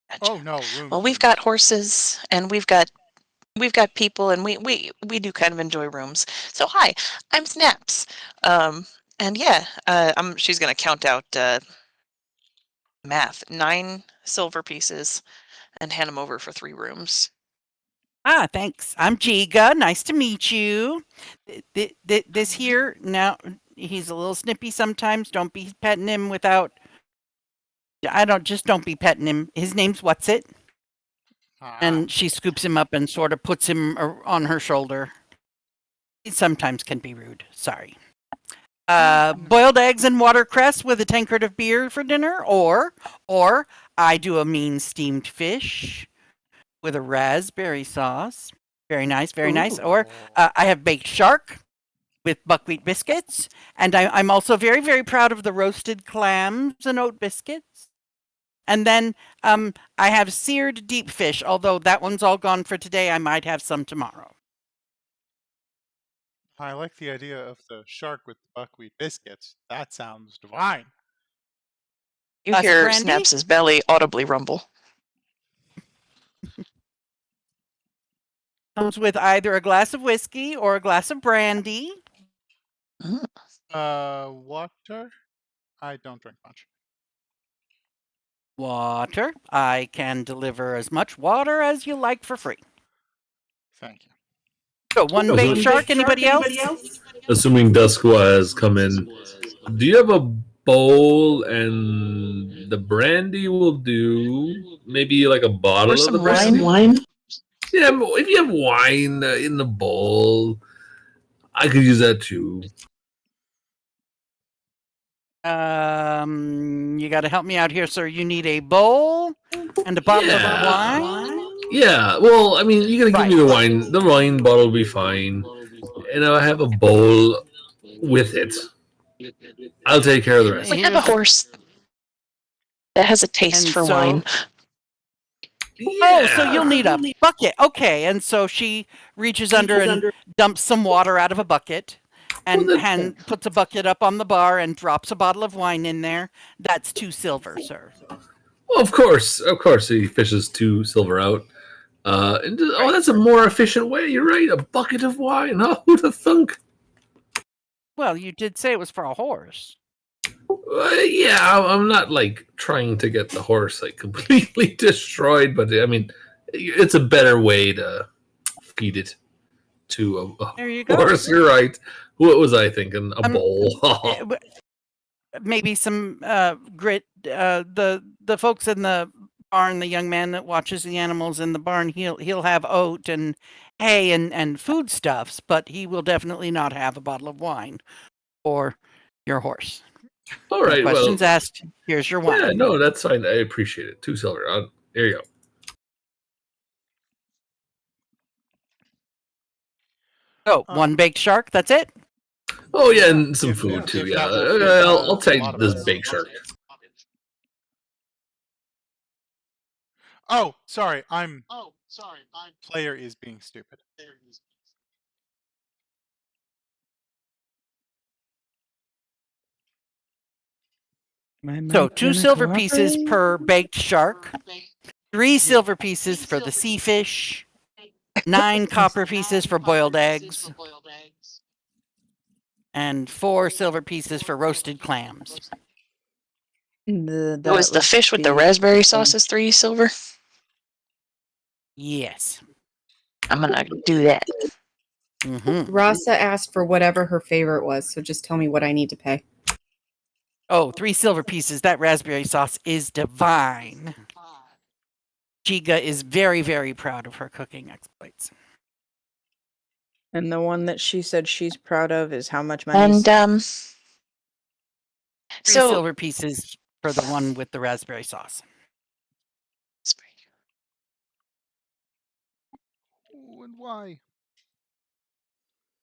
Gotcha. Oh no, room. Well, we've got horses and we've got people, and we do kind of enjoy rooms. So hi, I'm Snaps. And yeah, she's gonna count out math 9 silver pieces and hand them over for 3 rooms. Ah, thanks. I'm Jiga. Nice to meet you. This here, now, he's a little snippy sometimes. Don't be petting him without... don't be petting him. His name's What's It? And she scoops him up and sort of puts him on her shoulder. He sometimes can be rude. Sorry. Boiled eggs and watercress with a tankard of beer for dinner, or I do a mean steamed fish with a raspberry sauce. Very nice, very nice. Or I have baked shark with buckwheat biscuits, and I'm also very, very proud of the roasted clams and oat biscuits. And then I have seared deep fish, although that one's all gone for today. I might have some tomorrow. I like the idea of the shark with the buckwheat biscuits. That sounds divine. You Glass of hear brandy? Snaps' belly audibly rumble. Comes with either a glass of whiskey or a glass of brandy. Water? I don't drink much. Water. I can deliver as much water as you like for free. Thank you. So, one baked shark. Anybody else? Assuming Duskwa has come in, do you have a bowl and the brandy will do? Maybe like a bottle of the brandy? Wine? Yeah, if you have wine in the bowl, I could use that too. You got to help me out here, sir. You need a bowl and a bottle of wine. Yeah, well, I mean, you gotta give me the wine. The wine bottle will be fine, and I have a bowl with it. I'll take care of the rest. We have a horse that has a taste for wine. Oh, so you'll need a bucket. Okay, and so she reaches under and dumps some water out of a bucket. And puts a bucket up on the bar and drops a bottle of wine in there. That's 2 silver, sir. Well, of course, he fishes 2 silver out. That's a more efficient way. You're right. A bucket of wine. Oh, who'd have thunk? Well, you did say it was for a horse. Yeah, I'm not like trying to get the horse like completely destroyed, but I mean, it's a better way to feed it to a there you go. horse. You're right. What was I thinking? A bowl. Maybe some grit. The folks in the barn, the young man that watches the animals in the barn, he'll have oat and hay and foodstuffs, but he will definitely not have a bottle of wine for your horse. All right. No questions asked. Here's your wine. Yeah, no, that's fine. I appreciate it. 2 silver. There you go. Oh, 1 baked shark. That's it. Oh yeah, and some food too. Yeah, I'll take this baked shark. Oh, sorry. Player is being stupid. So 2 silver pieces per baked shark, 3 silver pieces for the sea fish, 9 copper pieces for boiled eggs, and 4 silver pieces for roasted clams. Was the fish with the raspberry sauce is 3 silver? Yes. I'm gonna do that. Mm-hmm. Rasa asked for whatever her favorite was, so just tell me what I need to pay. Oh, 3 silver pieces. That raspberry sauce is divine. Giga is very, very proud of her cooking exploits. And the one that she said she's proud of is how much money? And 3 so silver pieces for the one with the raspberry sauce. Ooh, and why?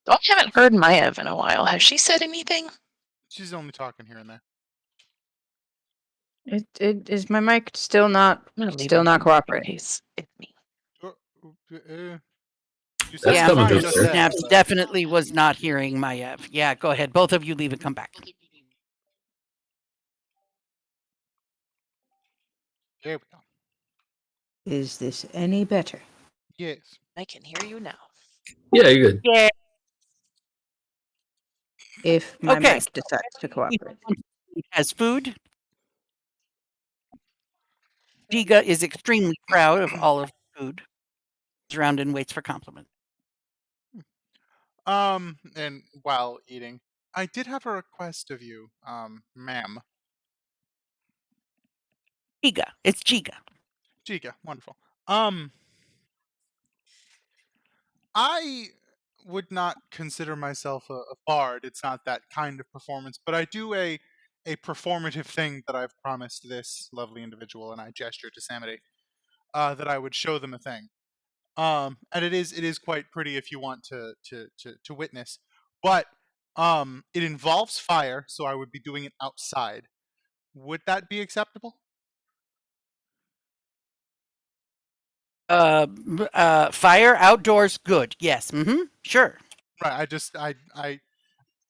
I haven't heard Maev in a while. Has she said anything? She's only talking here and there. It is my mic still not I'm gonna leave still him not in cooperating. case it's me. You That's Yeah, coming fine through just clear. then, Snaps but- definitely was not hearing Maev. Yeah, go ahead. Both of you leave and come back. There we go. Is this any better? Yes. I can hear you now. Yeah, you're good. Yeah. If my Okay. mic decides to cooperate. Has food. Giga is extremely proud of all of the food. Goes around and waits for compliments. And while eating, I did have a request of you, ma'am. Giga. It's Giga. Giga, wonderful. I would not consider myself a bard. It's not that kind of performance, but I do a performative thing that I've promised this lovely individual, and I gesture to Samity, that I would show them a thing. And it is quite pretty if you want to witness. But it involves fire, so I would be doing it outside. Would that be acceptable? Fire outdoors. Good. Yes. Mm-hmm. Sure. Right.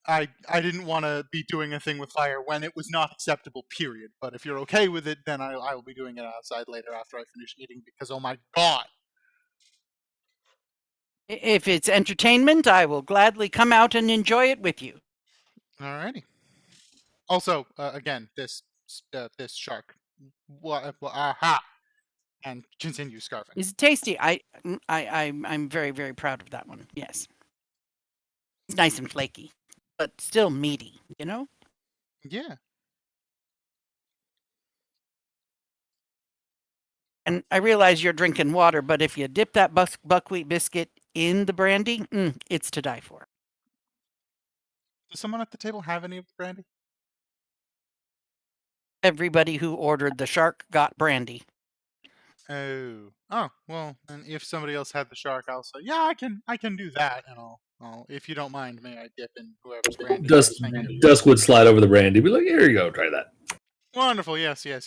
I didn't want to be doing a thing with fire when it was not acceptable, period. But if you're okay with it, then I will be doing it outside later after I finish eating, because oh my god. If it's entertainment, I will gladly come out and enjoy it with you. Alrighty. Also, again, this shark. Aha! And continue scarfing. Is it tasty? I'm very, very proud of that one. Yes. It's nice and flaky, but still meaty, you know? Yeah. And I realize you're drinking water, but if you dip that buckwheat biscuit in the brandy, it's to die for. Does someone at the table have any of the brandy? Everybody who ordered the shark got brandy. Oh. Oh, well, and if somebody else had the shark, I'll say, yeah, I can do that, and I'll if you don't mind, may I dip in whoever's brandy? Thank you. Dusk would slide over the brandy, be like, "Here you go, try that." Wonderful, yes. Very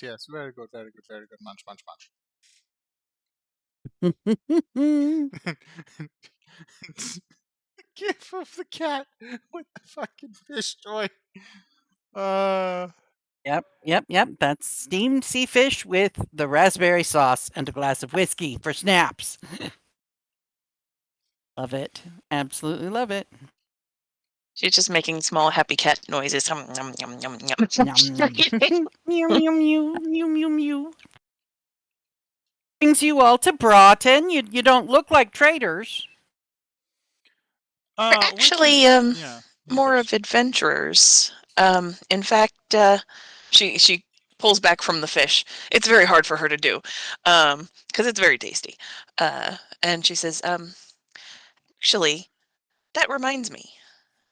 good, very good, very good. Munch, munch, munch. Gif of the cat with the fucking fish toy. Yep. That's steamed sea fish with the raspberry sauce and a glass of whiskey for snaps. Love it. Absolutely love it. She's just making small happy cat noises. Yum, yum, yum, yum, yum. Mew, mew, mew, mew, mew, mew. Brings you all to Broughton. You don't look like traitors. We're actually, yeah, you more first. of adventurers. In fact, she pulls back from the fish. It's very hard for her to do, because it's very tasty. And she says, actually, that reminds me.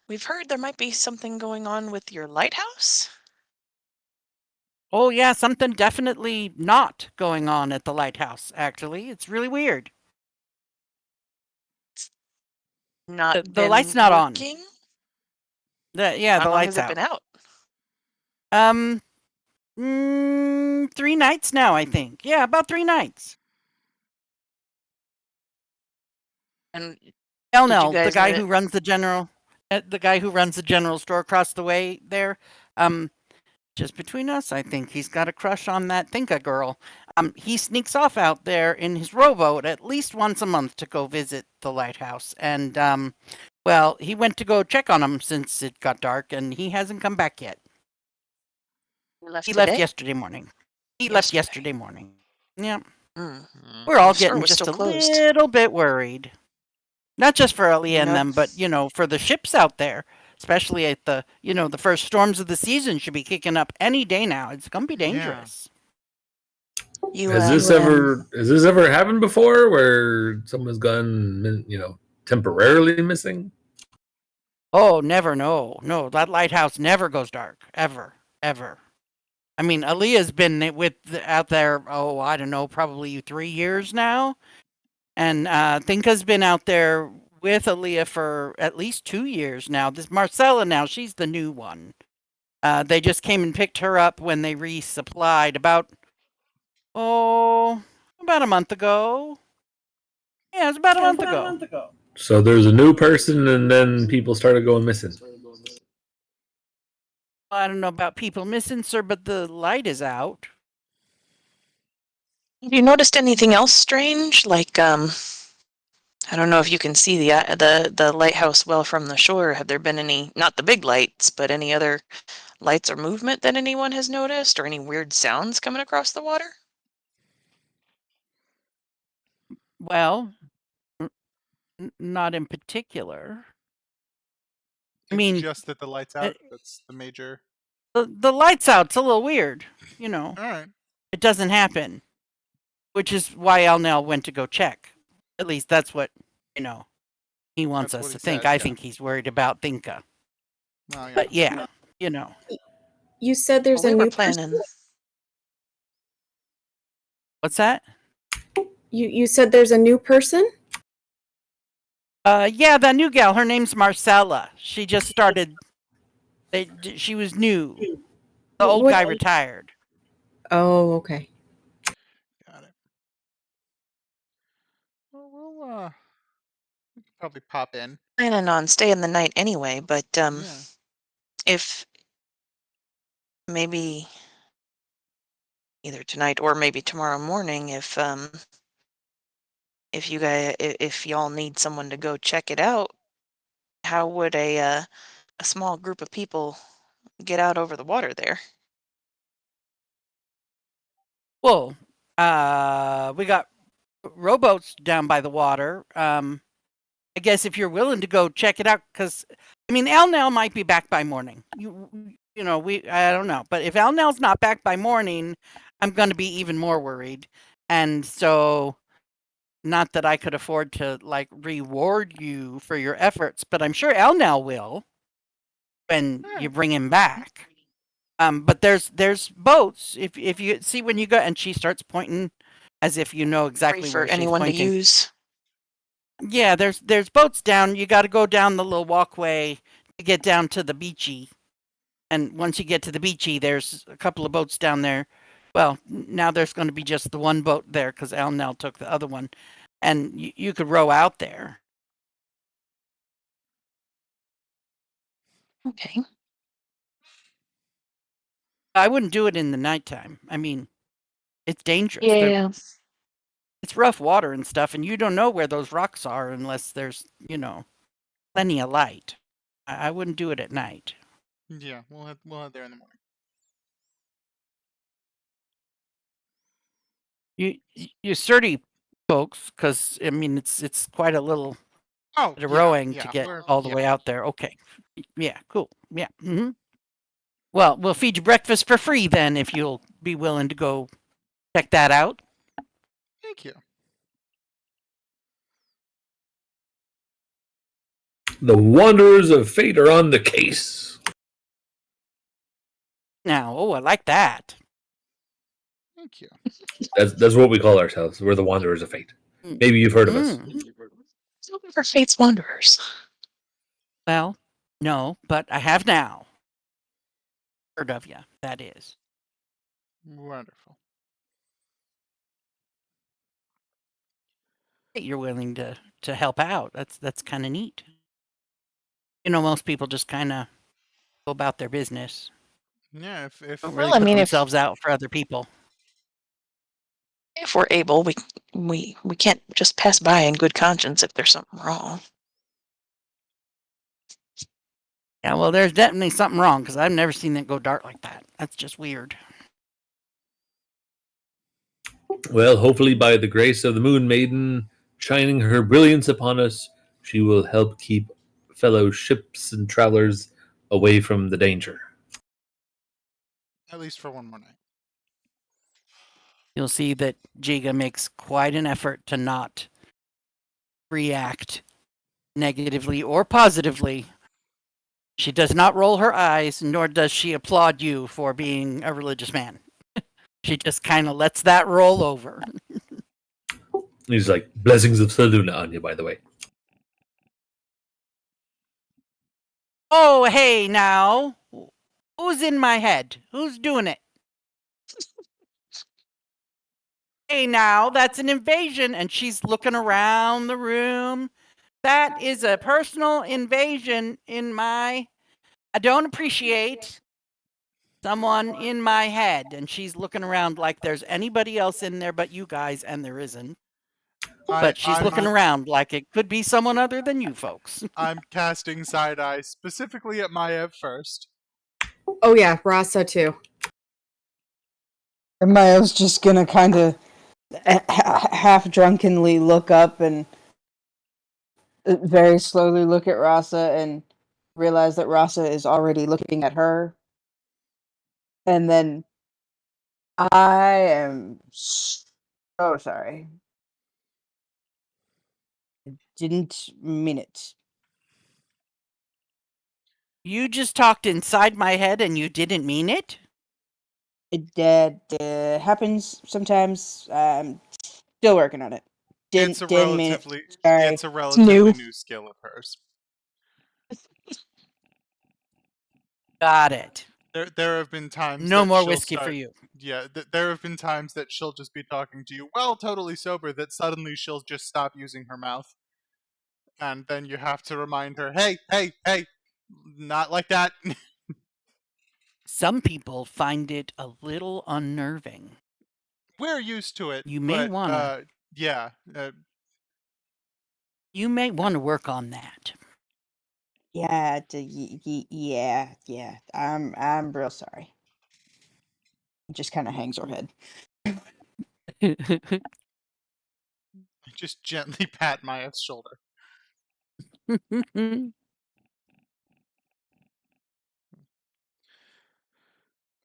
We've heard there might be something going on with your lighthouse. Oh yeah, something definitely not going on at the lighthouse, actually. It's really weird. Not The light's not on. working? The How long light's has it out. been out? 3 nights now, I think. Yeah, about 3 nights. And Elnell, the guys guy let who it- runs the general store across the way there, just between us, I think he's got a crush on that Thinka girl. He sneaks off out there in his rowboat at least once a month to go visit the lighthouse. And, well, he went to go check on him since it got dark, and he hasn't come back yet. left He today? left yesterday morning. Left yesterday morning. Yeah. Mm. We're all The store getting was just still a closed. little bit worried. Not just for Aaliyah and Nope. them, but for the ships out there, especially at the the first storms of the season should be kicking up any day now. It's gonna be dangerous. You Has this ever happened before where someone's gone, temporarily missing? Oh, never, no. That lighthouse never goes dark, ever. I mean, Aaliyah's been out there. Oh, I don't know, probably 3 years now, and Thinka's been out there with Aaliyah for at least 2 years now. This Marcella now, she's the new one. They just came and picked her up when they resupplied about a month ago. Yeah, it was about a month ago. So there's a new person, and then people started going missing. I don't know about people missing, sir, but the light is out. Have you noticed anything else strange? Like, I don't know if you can see the lighthouse well from the shore. Have there been any, not the big lights, but any other lights or movement that anyone has noticed, or any weird sounds coming across the water? Well, not in particular. I It's mean, just that the lights out. That's the major. the lights out's a little weird. All right. It doesn't happen, which is why Elnell went to go check. At least that's what he wants That's us what to he think. said, I yeah. think he's worried about Thinka. Oh, yeah. But yeah. You said there's Well, a we were new planning. What's that? You said there's a new person? Yeah, that new gal. Her name's Marcella. She just started. She was new. The old What- guy retired. Oh, okay. Got it. Well, we could probably pop in. Planning on staying the night anyway, but Yeah. if maybe either tonight or maybe tomorrow morning, if y'all need someone to go check it out, how would a small group of people get out over the water there? Well, we got rowboats down by the water. I guess if you're willing to go check it out, because Elnell might be back by morning. I don't know, but if Elnell's not back by morning, I'm going to be even more worried. And so, not that I could afford to reward you for your efforts, but I'm sure Elnell will when you bring him back. But there's boats. If you see when you go, and she starts pointing as if you know exactly Free for where she's anyone to pointing. use. Yeah, there's boats down. You got to go down the little walkway to get down to the beachy. And once you get to the beachy, there's a couple of boats down there. Well, now there's going to be just the one boat there because Elnell took the other one. And you could row out there. Okay. I wouldn't do it in the nighttime. I mean, it's dangerous. Yeah. It's rough water and stuff, and you don't know where those rocks are unless there's, plenty of light. I wouldn't do it at night. Yeah, we'll head there in the morning. You sturdy folks, because it's quite a little bit of rowing to get all the way out there. Okay, yeah, cool, yeah. Well, we'll feed you breakfast for free then if you'll be willing to go check that out. Thank you. The Wanderers of Fate are on the case. Now, I like that. Thank you. That's what we call ourselves. We're the Wanderers of Fate. Maybe you've heard of us. It's looking for Fate's Wanderers. Well, no, but I have now. Heard of you, that is. Wonderful. You're willing to help out. That's kind of neat. Most people just kind of go about their business. Yeah, if Don't Well, really I put mean, themselves out for other people. if we're able, we can't just pass by in good conscience if there's something wrong. Yeah, well, there's definitely something wrong because I've never seen it go dark like that. That's just weird. Well, hopefully by the grace of the Moon Maiden shining her brilliance upon us, She will help keep fellow ships and travelers away from the danger. At least for one more night. You'll see that Jiga makes quite an effort to not react negatively or positively. She does not roll her eyes, nor does she applaud you for being a religious man. She just kind of lets that roll over. He's like, blessings of Saluna on you, by the way. Oh, hey, now. Who's in my head? Who's doing it? Hey, now, that's an invasion. And she's looking around the room. That is a personal invasion in my... I don't appreciate someone in my head. And she's looking around like there's anybody else in there but you guys, and there isn't. But she's looking around like it could be someone other than you folks. I'm casting side eye specifically at Maiev first. Oh yeah, Rasa too. And Maya's just gonna kind of half drunkenly look up and very slowly look at Rasa and realize that Rasa is already looking at her. And then I am so sorry. I didn't mean it. You just talked inside my head and you didn't mean it? It happens sometimes. I'm still working on it. It's a Didn't mean it. relatively Sorry. it's a relatively new skill of hers. Got it. There have been times No that more she'll whiskey for start- you. Yeah, there have been times that she'll just be talking to you, well, totally sober, that suddenly she'll just stop using her mouth. And then you have to remind her, hey, not like that. Some people find it a little unnerving. We're used to it. You may but, wanna- yeah. You may want to work on that. Yeah, yeah. I'm real sorry. Just kind of hangs her head. Just gently pat Maya's shoulder.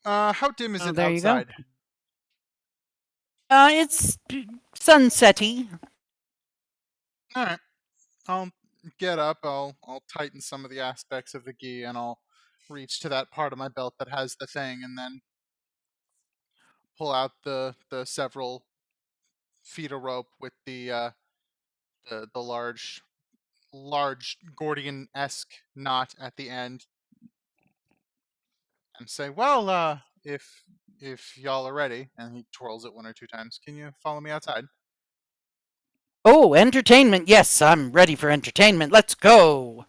How dim is it there outside? you go. It's sunsetty. Alright. I'll get up, I'll tighten some of the aspects of the gi, and I'll reach to that part of my belt that has the thing, and then pull out the several feet of rope with the large Gordian-esque knot at the end, and say, well, if y'all are ready, and he twirls it one or two times, can you follow me outside? Oh, entertainment. Yes, I'm ready for entertainment. Let's go.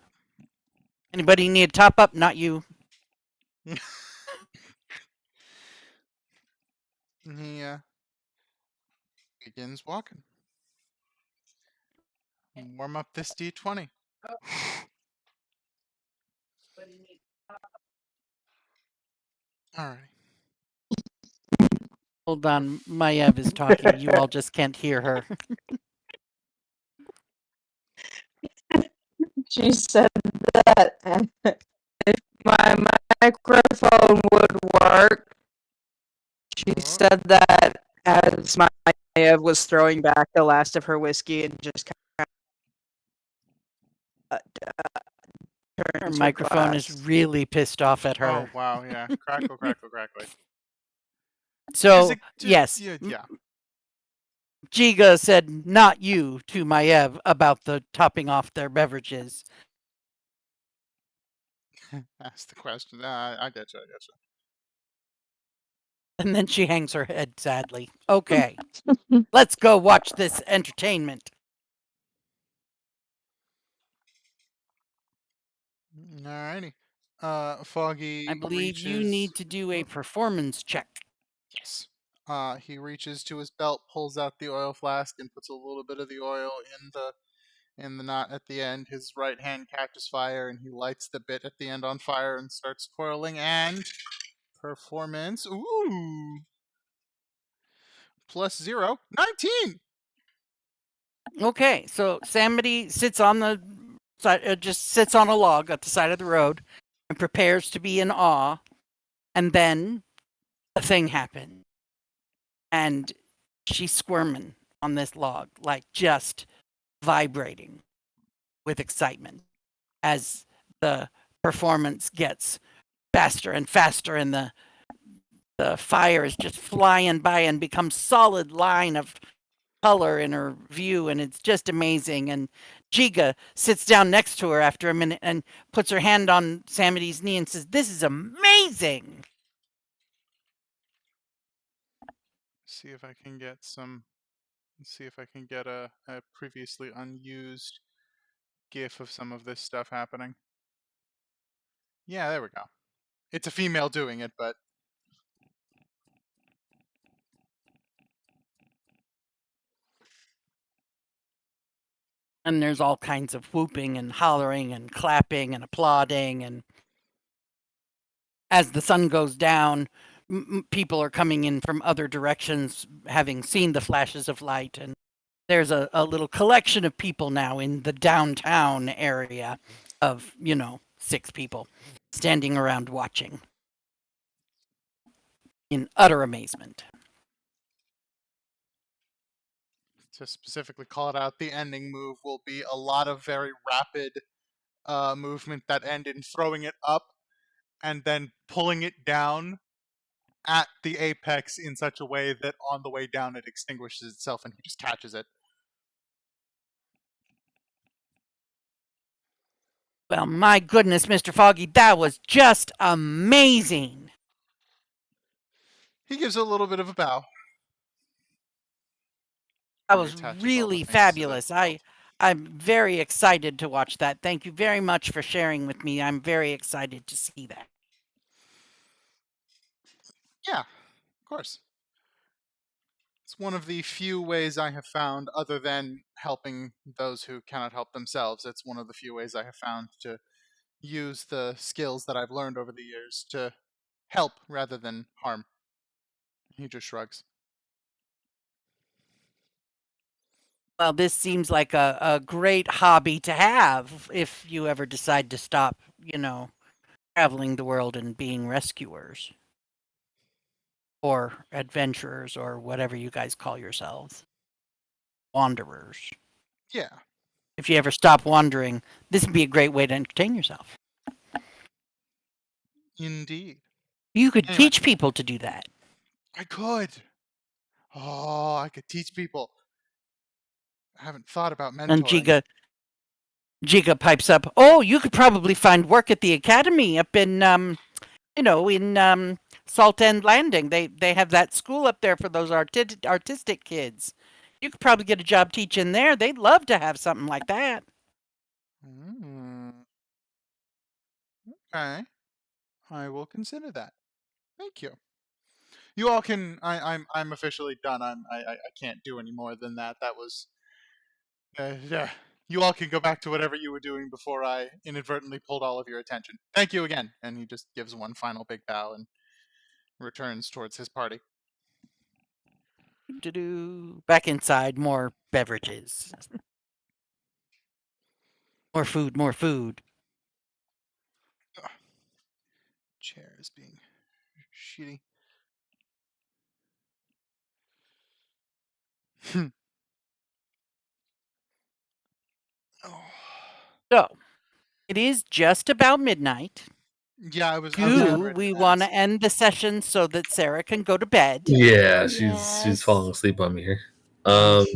Anybody need a top up? Not you. He begins walking. Warm up this D20. Alright. Hold on. Maiev is talking. You all just can't hear her. She said that if my microphone would work. She said that as Maya was throwing back the last of her whiskey and just kind of Her turns microphone is glass. really pissed off at her. Oh, wow, yeah. Crackle, crackle, crackly. So, yes. Yeah. Jiga said not you to Maiev about the topping off their beverages. Ask the question. I get you. And then she hangs her head sadly. Okay. Let's go watch this entertainment. Alrighty. Foggy I believe you reaches... need to do a performance check. Yes. He reaches to his belt, pulls out the oil flask, and puts a little bit of the oil in the knot at the end. His right hand catches fire, and he lights the bit at the end on fire and starts coiling. And performance, ooh, +0, 19. Okay, so somebody sits on the just sits on a log at the side of the road and prepares to be in awe. And then a thing happens. And she's squirming on this log, like just vibrating with excitement as the performance gets faster and faster, and the fire is just flying by and becomes solid line of color in her view, and it's just amazing. And Jiga sits down next to her after a minute and puts her hand on Samity's knee and says, "This is amazing." See if I can get some. See if I can get a previously unused GIF of some of this stuff happening. Yeah, there we go. It's a female doing it, but And there's all kinds of whooping and hollering and clapping and applauding. And as the sun goes down, people are coming in from other directions, having seen the flashes of light. And there's a little collection of people now in the downtown area of, 6 people standing around watching in utter amazement. to specifically call it out, the ending move will be a lot of very rapid movement that end in throwing it up and then pulling it down at the apex in such a way that on the way down it extinguishes itself and he just catches it. Well, my goodness, Mr. Foggy, that was just amazing. He gives a little bit of a bow. That was really fabulous. I'm very excited to watch that. Thank you very much for sharing with me. I'm very excited to see that. Yeah, of course. It's one of the few ways I have found, other than helping those who cannot help themselves, it's one of the few ways I have found to use the skills that I've learned over the years to help rather than harm. He just shrugs. Well, this seems like a great hobby to have if you ever decide to stop, traveling the world and being rescuers or adventurers or whatever you guys call yourselves. Wanderers. Yeah. If you ever stop wandering, this would be a great way to entertain yourself. Indeed. You could Anyway. teach people to do that. I could. Oh, I could teach people. I haven't thought about mentoring. And Jiga pipes up, "Oh, you could probably find work at the academy up in Salt End Landing. They have that school up there for those artistic kids. You could probably get a job teaching there. They'd love to have something like that." Okay. I will consider that. Thank you. You all can. I'm officially done. I can't do any more than that. That was. Yeah. You all can go back to whatever you were doing before I inadvertently pulled all of your attention. Thank you again. And he just gives one final big bow and returns towards his party. Back inside, more beverages. More food, more food. Ugh. Chair is being shitty. Oh. So, it is just about midnight. Yeah, I was. Do we want to end the session so that Sarah can go to bed? Yeah, she's falling asleep on me here.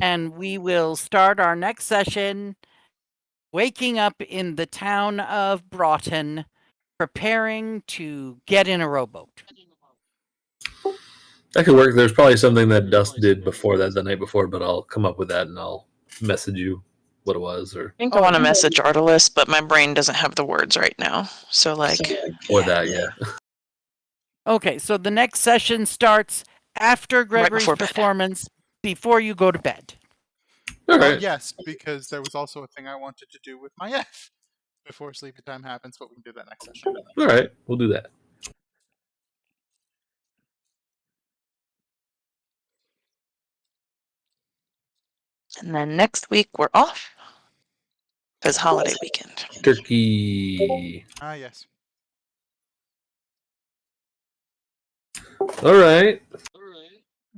And we will start our next session waking up in the town of Broughton, preparing to get in a rowboat. That could work. There's probably something that Dust did before that, the night before, but I'll come up with that and I'll message you what it was. Or I think I want to message Artelis, but my brain doesn't have the words right now. So or that, yeah. Okay, so the next session starts after Gregory's performance, before you go to bed. All right. Yes, because there was also a thing I wanted to do with my F before sleepy time happens, but we can do that next session. All right, we'll do that. And then next week we're off. America's holiday weekend. Turkey. Ah, yes. All right.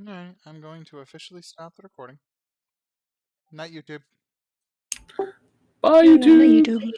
Alright, I'm going to officially stop the recording. Night, YouTube. Bye, YouTube.